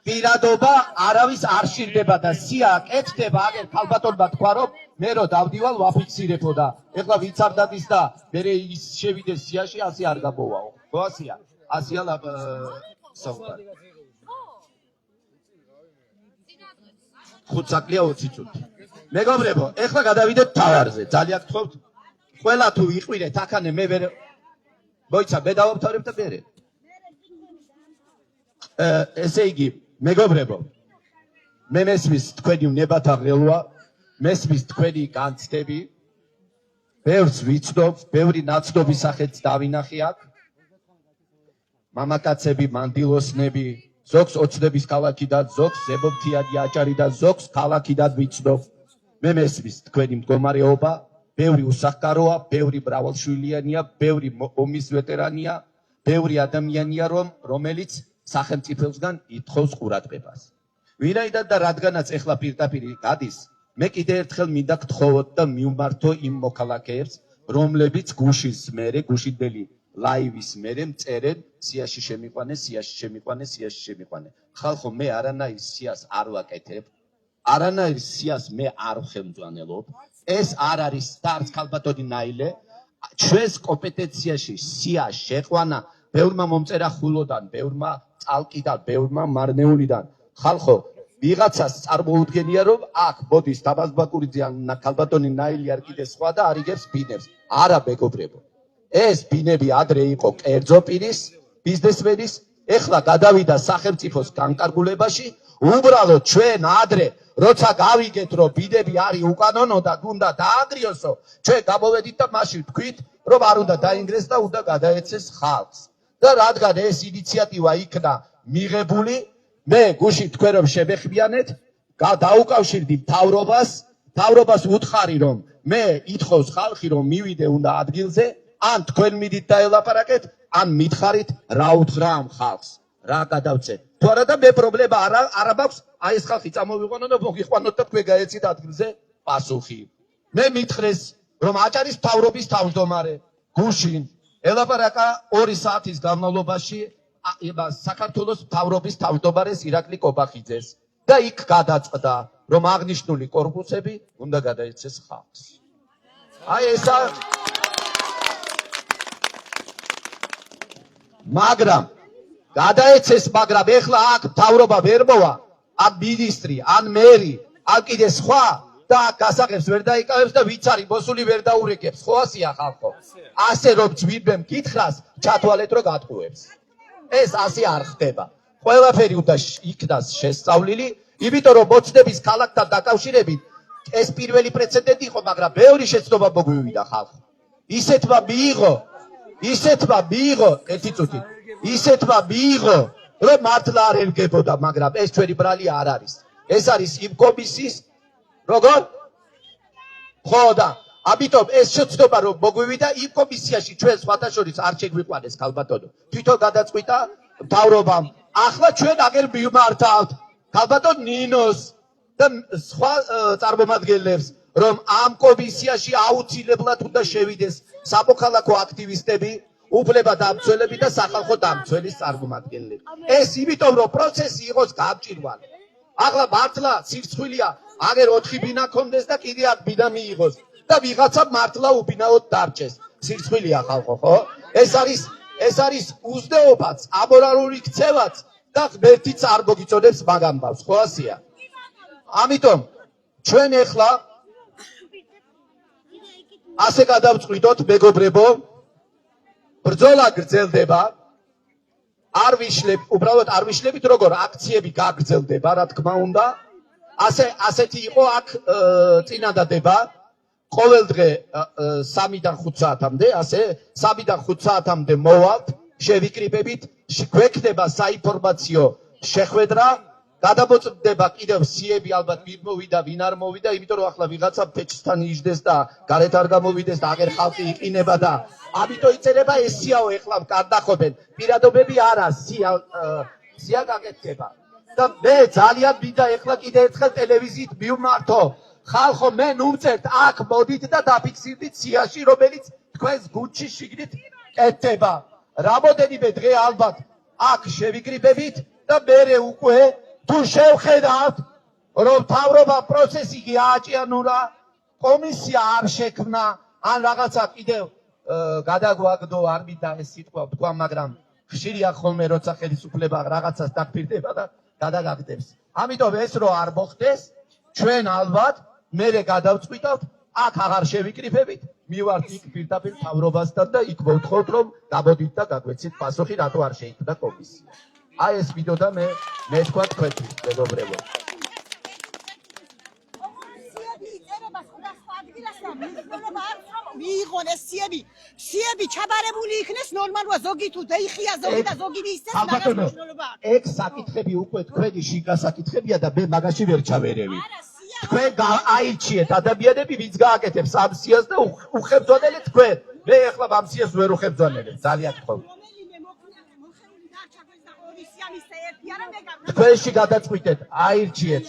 პირადობა არავის არ სჭირდება და სია აკეთდება, აგერ ქალბატონმა თქვა რომ მე რო დავდივალ ვაფიქსირებო და ეხლა ვიც არ დადის და მე ის შევიდეს სიაში, ასე არ გამოვაო. ხო ასია? ასია საუბარი. 5 საკლია 20 წუთი. მეგობრებო, ეხლა გადავიდეთ თავარზე. ძალიან გთხოვთ, ყველა თუ იყვირეთ აქანე მე ვერ მოიცა მე დავამთავრებ და მე ესე იგი, მეგობრებო, მე მესმის თქვენი უნებათა ღელვა, მესმის თქვენი განცდები, ბევრს ვიცნობ, ბევრი ნაცნობი სახეც დავინახე აქ. მამაკაცები, მანდილოსნები, ზოგს ოცნების ქალაქიდან, ზოგს ზებობთიანი აჭარიდან, ზოგს ქალაქიდან ვიცნობ. მე მესმის თქვენი მდგომარეობა, ბევრი უსახკაროა, ბევრი მრავალშვილიანია, ბევრი ომის ვეტერანია, ბევრი ადამიანია, რომელიც სახელმწიფოსგან ითხოვს ყურადღებას. ვინაიდან და რადგანაც ეხლა პირდაპირ გადის, მე კიდე ერთხელ მინდა გთხოვოთ და მიუმართო იმ მოქალაქეებს, რომლებიც გუშის მერე, გუშინდელი ლაივის მერე მწერენ სიაში შემიყვანე. ხალხო, მე არანაირ სიას არ ვაკეთებ, არანაირ სიას მე არ ვხელმძღვანელობ. ეს არ არის არც ქალბატონი ნაილე, ჩვენს კომპეტენციაში სია შეყვანა ბევრმა მომწერა ხულოდან, ბევრმა წალკიდან, ბევრმა მარნეულიდან. ხალხო, ვიღაცას წარმოუდგენია რომ აქ მოდის თამაზ ბაკურიძე ან ქალბატონი ნაილი არ კიდე სხვა და არიგებს ბინებს. არა მეგობრებო. ეს ბინები ადრე იყო კერძო პირის, ბიზნესმენის, ეხლა გადავიდა სახელმწიფოს განკარგულებაში, უბრალოდ ჩვენ ადრე როცა გავიგეთ რომ ბინები არის უკანონო და უნდა დაანგრიოსო, ჩვენ გამოვედით და მაშინ თქვით რომ არ უნდა დაინგრეს და უნდა გადაეცეს ხალხს. და რადგან ეს ინიციატივა იქნა მიღებული, მე გუშინ თქვენ რომ შემეხმიანეთ, დაუკავშირდი მთავრობას უთხარი რომ მე ითხოვს ხალხი რომ მივიდე უნდა ადგილზე, ან თქვენ მიდით დაელაპარაკეთ, ან მითხარით რა უთხრა ამ ხალხს, რა გადავწე. თუ არა და მე პრობლემა არა მაქვს, აი ეს ხალხი წამოვიყვანო და მოგიყვანოთ და თქვენ გაეცით ადგილზე პასუხი. მე მითხრეს რომ აჭარის მთავრობის თავმჯდომარე გუშინ ელაპარაკა 2 საათის განმავლობაში საქართველოს მთავრობის თავმჯდომარეს ირაკლი კობახიძეს და იქ გადაწყდა რომ აღნიშნული კორპუსები უნდა გადაეცეს ხალხს. აი ესა მაგრამ გადაეცეს, მაგრამ ეხლა აქ მთავრობა ვერ მოვა, ან მინისტრი, ან მერი, ან კიდე სხვა და აქ გასაღებს ვერ დაიკავებს და ვიც არის მოსული ვერ დაურეკებს. ხო ასეა ხალხო. ასე რომ ძვირბემ გითხრას, ჩათვალეთ რომ გატყუებს. ეს ასე არ ხდება. ყველაფერი უნდა იქნას შესწავლილი, იმიტომ რომ მოცნების ქალაქთან დაკავშირებით ეს პირველი პრეცედენტი იყო, მაგრამ ბევრი შეცდომა მოგვივიდა ხალხო. ისეთმა მიიღო, ერთი წუთი. ისეთმა მიიღო, რომ მართლა არ ერგებოდა, მაგრამ ეს ჩვენი ბრალი არ არის. ეს არის იმ კომისიის როგორ? ხო და ამიტომ ეს შეცდომა რომ მოგვივიდა იმ კომისიაში ჩვენ სხვათა შორის არ შეგვიყვანეს ქალბატონო. თვითონ გადაწყვიტა მთავრობამ. ახლა ჩვენ აგერ მივმართავთ ქალბატონ ნინოს და სხვა წარმომადგენლებს, რომ ამ კომისიაში აუცილებლად უნდა შევიდეს სამოქალაქო აქტივისტები, უფლება დამცველები და სახალხო დამცველის წარმომადგენლები. ეს იმიტომ რომ პროცესი იყოს გამჭირვალე. ახლა მართლა სირცხვილია აგერ 4 ბინა კონდეს და კიდე 10 ბინა მიიღოს და ვიღაცა მართლა უბინაოდ დარჩეს. სირცხვილია ხალხო, ხო? ეს არის უზნეობაც, ამორალური ქცევაც და ღმერთიც არ მოგიწოდებს მაგ ამბავს, ხო ასეა? ამიტომ ჩვენ ეხლა ასე გადავწყვიტოთ, მეგობრებო, ბრძოლა გრძელდება. უბრალოდ არ ვიშლებით, როგორ აქციები გაგრძელდება, რა თქმა უნდა. ასეთი იყო აქ წინადადება ყოველდღე 3-დან 5 საათამდე, ასე 3-დან 5 საათამდე მოვალთ, შევიკრიბებით, გვექნება საინფორმაციო შეხვედრა, გადამოწმდება კიდევ სიები ალბათ ვინ მოვიდა, ვინ არ მოვიდა, იმიტომ რომ ახლა ვიღაცა ფეჩსთან იჯდეს და გარეთ არ გამოვიდეს და აგერ ხალხი იყინება და ამიტომ იწერება ეს სიაო ეხლა გადახობენ. პირადობები არა, სია გაკეთდება. და მე ძალიან მინდა ეხლა კიდე ერთხელ ტელევიზიით მივმართო. ხალხო, მე ნუმწერთ აქ მოდით და დაფიქსირდით სიაში, რომელიც თქვენს გუნდში შიგნით კეთდება. რამოდენიმე დღე ალბათ აქ შევიკრიბებით და მერე უკვე თუ შევხედავთ, რომ მთავრობა პროცესი გააჭიანურა, კომისია არ შექმნა, ან რაღაცა კიდევ გადაგვაგდო, არ მინდა ეს სიტყვა ვთქვა, მაგრამ ხშირია ხოლმე როცა ხელისუფლება რაღაცას დაგფირდება და გადაგაგდებს. ამიტომ ეს რო არ მოხდეს, ჩვენ ალბათ მერე გადავწყვიტავთ, აქ აღარ შევიკრიბებით, მივართ იქ პირდაპირ მთავრობასთან და იქ მოვთხოვთ, რომ გამოდით და გაგვეცით პასუხი, რატო არ შეიქმნა კომისია. აი ეს ვიდეოდა მე თქვა თქვენთვის, მეგობრებო. მიიღონ ეს სიები ჩაბარებული იქნეს ნორმალურად, ზოგი თუ დაიხია, ზოგი და ზოგი მისცეს, მაგას მნიშვნელობა აქვს. ეგ საკითხები უკვე თქვენი შიგა საკითხებია და მე მაგაში ვერ ჩავერევი. თქვენ აირჩიეთ ადამიანები, ვინც გააკეთებს ამ სიას და უხებძვანელეთ თქვენ. მე ახლა ამ სიას ვერ უხებძვანელებ, ძალიან გთხოვთ. თქვენში გადაწყვიტეთ, აირჩიეთ.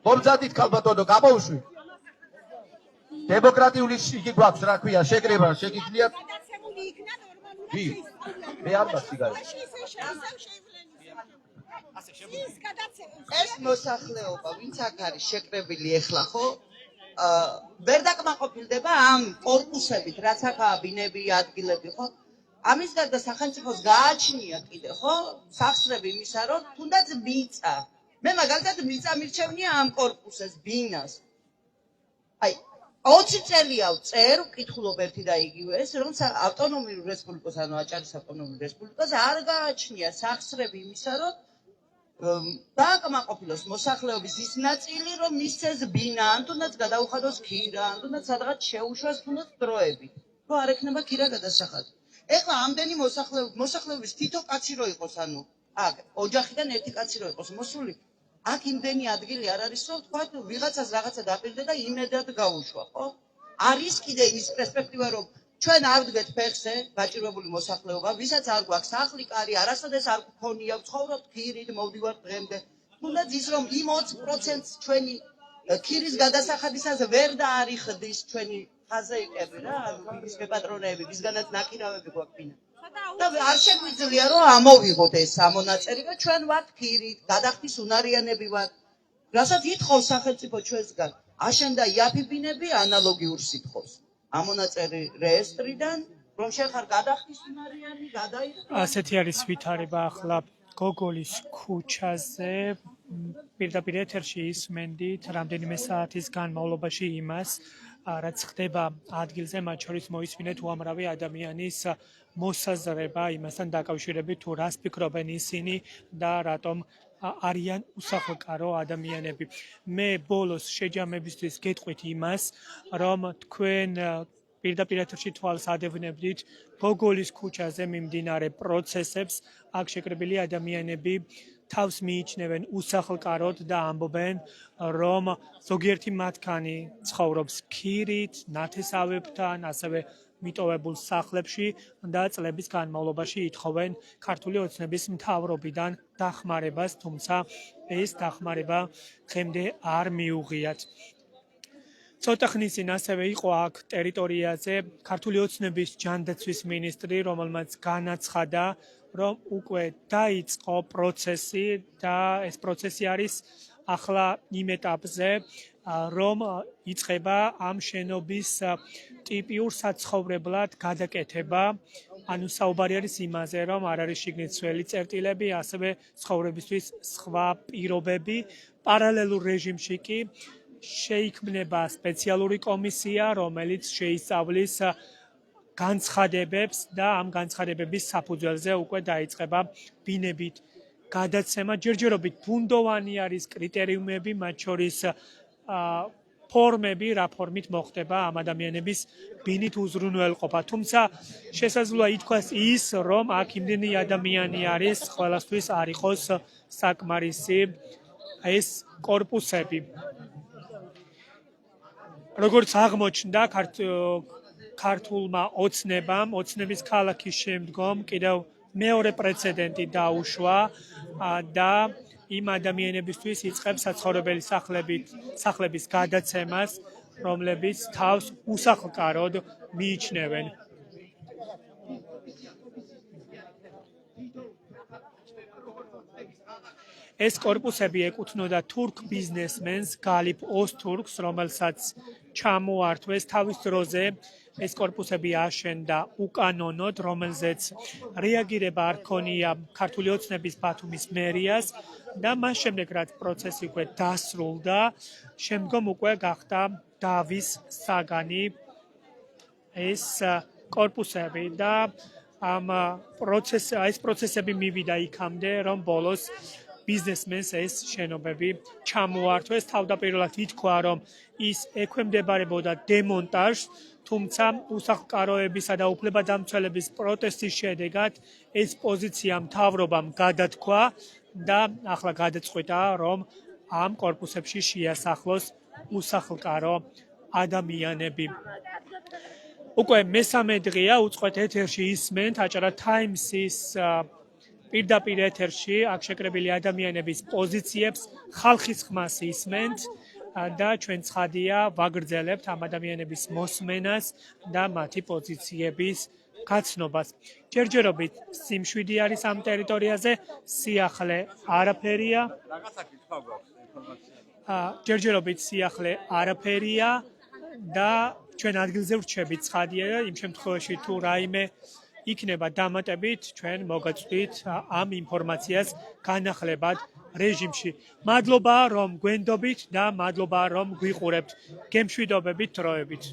მომზადით ქალბატონო, გამოვშვით. დემოკრატიული იგი გვაქვს, რა ქვია, შეკრება, შეგიძლიათ. მე არ მაქვს სიგარეტი. ეს მოსახლეობა, ვინც აქ არის შეკრებილი ეხლა, ხო? ვერ დაკმაყოფილდება ამ კორპუსებით, რაც ახაა ბინები, ადგილები, ხო? ამის გარდა სახელმწიფოს გააჩნია კიდე, ხო? სახსრები იმისა, რომ თუნდაც მიწა. მე მაგალითად მიწა მირჩევნია ამ კორპუსს, ბინას. აი 20 წელია ვწერ, ვკითხულობ ერთი და იგივეს, რომ ავტონომიურ რესპუბლიკას, ანუ აჭარის ავტონომიურ რესპუბლიკას არ გააჩნია სახსრები იმისა, რომ დააკმაყოფილოს მოსახლეობის ის ნაწილი, რომ მისცეს ბინა, ან თუნდაც გადაუხადოს ქირა, ან თუნდაც სადღაც შეუშვას თუნდაც დროებით. რო არ ექნება ქირა გადასახადი. ეხლა ამდენი მოსახლეობის თითო კაცი რო იყოს, ანუ აქ ოჯახიდან ერთი კაცი რო იყოს მოსული, აქ იმდენი ადგილი არ არის, რომ თქვა ვიღაცას რაღაცა დაპირდა და იმედად გაუშვა, ხო? არის კიდე ის პერსპექტივა, რომ ჩვენ არ ვდგეთ ფეხზე, გაჭირვებული მოსახლეობა, ვისაც არ გვაქვს სახლი, კარი, არასოდეს არ გქონია, ვცხოვრობთ ქირით, მოვდივართ დღემდე. თუნდაც ის რომ იმ 20%-ს ჩვენი ქირის გადასახადისას ვერ დაარიხდის ჩვენი ხაზეიკები რა, ის პატრონები, ვისგანაც ნაკირავები გვაქვს. და არ შეგვიძლია რომ ამოვიღოთ ეს ამონაწერი და ჩვენ ვართ ქირით, გადახდის უნარიანები ვართ. რასაც ითხოვს სახელმწიფო ჩვენსგან, აშენდა იაფი ბინები ანალოგიურ სიტყვას. ამონაწერი რეესტრიდან რომ შენ ხარ გადახდის უნარიანი, გადაიხდა. ასეთი არის ვითარება ახლა გოგოლის ქუჩაზე. პირდაპირ ეთერში ისმენდით რამდენიმე საათის განმავლობაში იმას, რაც ხდება ადგილზე, მათ შორის მოისმინეთ უამრავი ადამიანის მოსაზრება იმასთან დაკავშირებით, თუ რას ფიქრობენ ისინი და რატომ არიან უსახლკარო ადამიანები. მე ბოლოს შეჯამებისთვის გეტყვით იმას, რომ თქვენ პირდაპირ ეთერში თვალს ადევნებდით გოგოლის ქუჩაზე მიმდინარე პროცესებს. აქ შეკრებილი ადამიანები თავს მიიჩნევენ უსახლკაროდ და ამბობენ, რომ ზოგიერთი მათგანი ცხოვრობს ქირით, ნათესავებთან, ასევე მიტოვებულ სახლებში და წლების განმავლობაში ითხოვენ ქართული ოცნების მთავრობიდან დახმარებას, თუმცა ეს დახმარება დღემდე არ მიუღიათ. ცოტა ხნის წინ ასევე იყო აქ ტერიტორიაზე ქართული ოცნების ჯანდაცვის მინისტრი, რომელმაც განაცხადა, რომ უკვე დაიწყო პროცესი და ეს პროცესი არის ახლა იმ ეტაპზე, რომ იწყება ამ შენობის ტიპიურ საცხოვრებლად გადაკეთება. ანუ საუბარი არის იმაზე, რომ არ არის შიგნით ძველი წერტილები, ასევე ცხოვრებისთვის სხვა პირობები. პარალელურ რეჟიმში კი შეიქმნება სპეციალური კომისია, რომელიც შეისწავლის განცხადებებს და ამ განცხადებების საფუძველზე უკვე დაიწყება ბინებით გადაცემა. ჯერჯერობით ბუნდოვანი არის კრიტერიუმები, მათ შორის ფორმები, რა ფორმით მოხდება ამ ადამიანების ბინით უზრუნველყოფა. თუმცა შესაძლოა ითქვას ის, რომ აქ იმდენი ადამიანი არის, ყველასთვის არ იყოს საკმარისი ეს კორპუსები. როგორც აღმოჩნდა ქართულმა ოცნებამ, ოცნების ქალაქის შემდგომ კიდევ მეორე პრეცედენტი დაუშვა და იმ ადამიანებისთვის იწყებს საცხოვრებელი სახლების გადაცემას, რომლებიც თავს უსახლკაროდ მიიჩნევენ. ეს კორპუსები ეკუთვნოდა თურქ ბიზნესმენს გალიპ ოზთურქს, რომელსაც ჩამოართვეს თავის დროზე. ეს კორპუსები აშენდა უკანონოდ, რომელზეც რეაგირება არ ჰქონია ქართული ოცნების ბათუმის მერიას და მას შემდეგ, რაც პროცესი უკვე დასრულდა, შემდგომ უკვე გახდა დავის საგანი ეს კორპუსები და ეს პროცესები მივიდა იქამდე, რომ ბოლოს ბიზნესმენს ეს შენობები ჩამოართვეს. თავდაპირველად ითქვა, რომ ის ექვემდებარებოდა დემონტაჟს, თუმცა უსახლკაროებისა და უფლებადამცველების პროტესტის შედეგად ეს პოზიცია მთავრობამ გადათქვა და ახლა გადაწყვიტა, რომ ამ კორპუსებში შეასახლოს უსახლკარო ადამიანები. უკვე მესამე დღეა უწყვეტ ეთერში ისმენთ აჭარა თაიმსის პირდაპირ ეთერში აქ შეკრებილი ადამიანების პოზიციებს, ხალხის ხმას ისმენთ და ჩვენ ცხადია ვაგრძელებთ ამ ადამიანების მოსმენას და მათი პოზიციების გაცნობას. ჯერჯერობით სიმშვიდი არის ამ ტერიტორიაზე, სიახლე არაფერია. ჯერჯერობით სიახლე არაფერია და ჩვენ ადგილზე ვრჩებით, ცხადია და იმ შემთხვევაში თუ რაიმე იქნება დამატებით, ჩვენ მოგაწვდით ამ ინფორმაციას განახლებად რეჟიმში. მადლობა, რომ გვენდობით და მადლობა, რომ გვიყურებთ. გემშვიდობებით დროებით.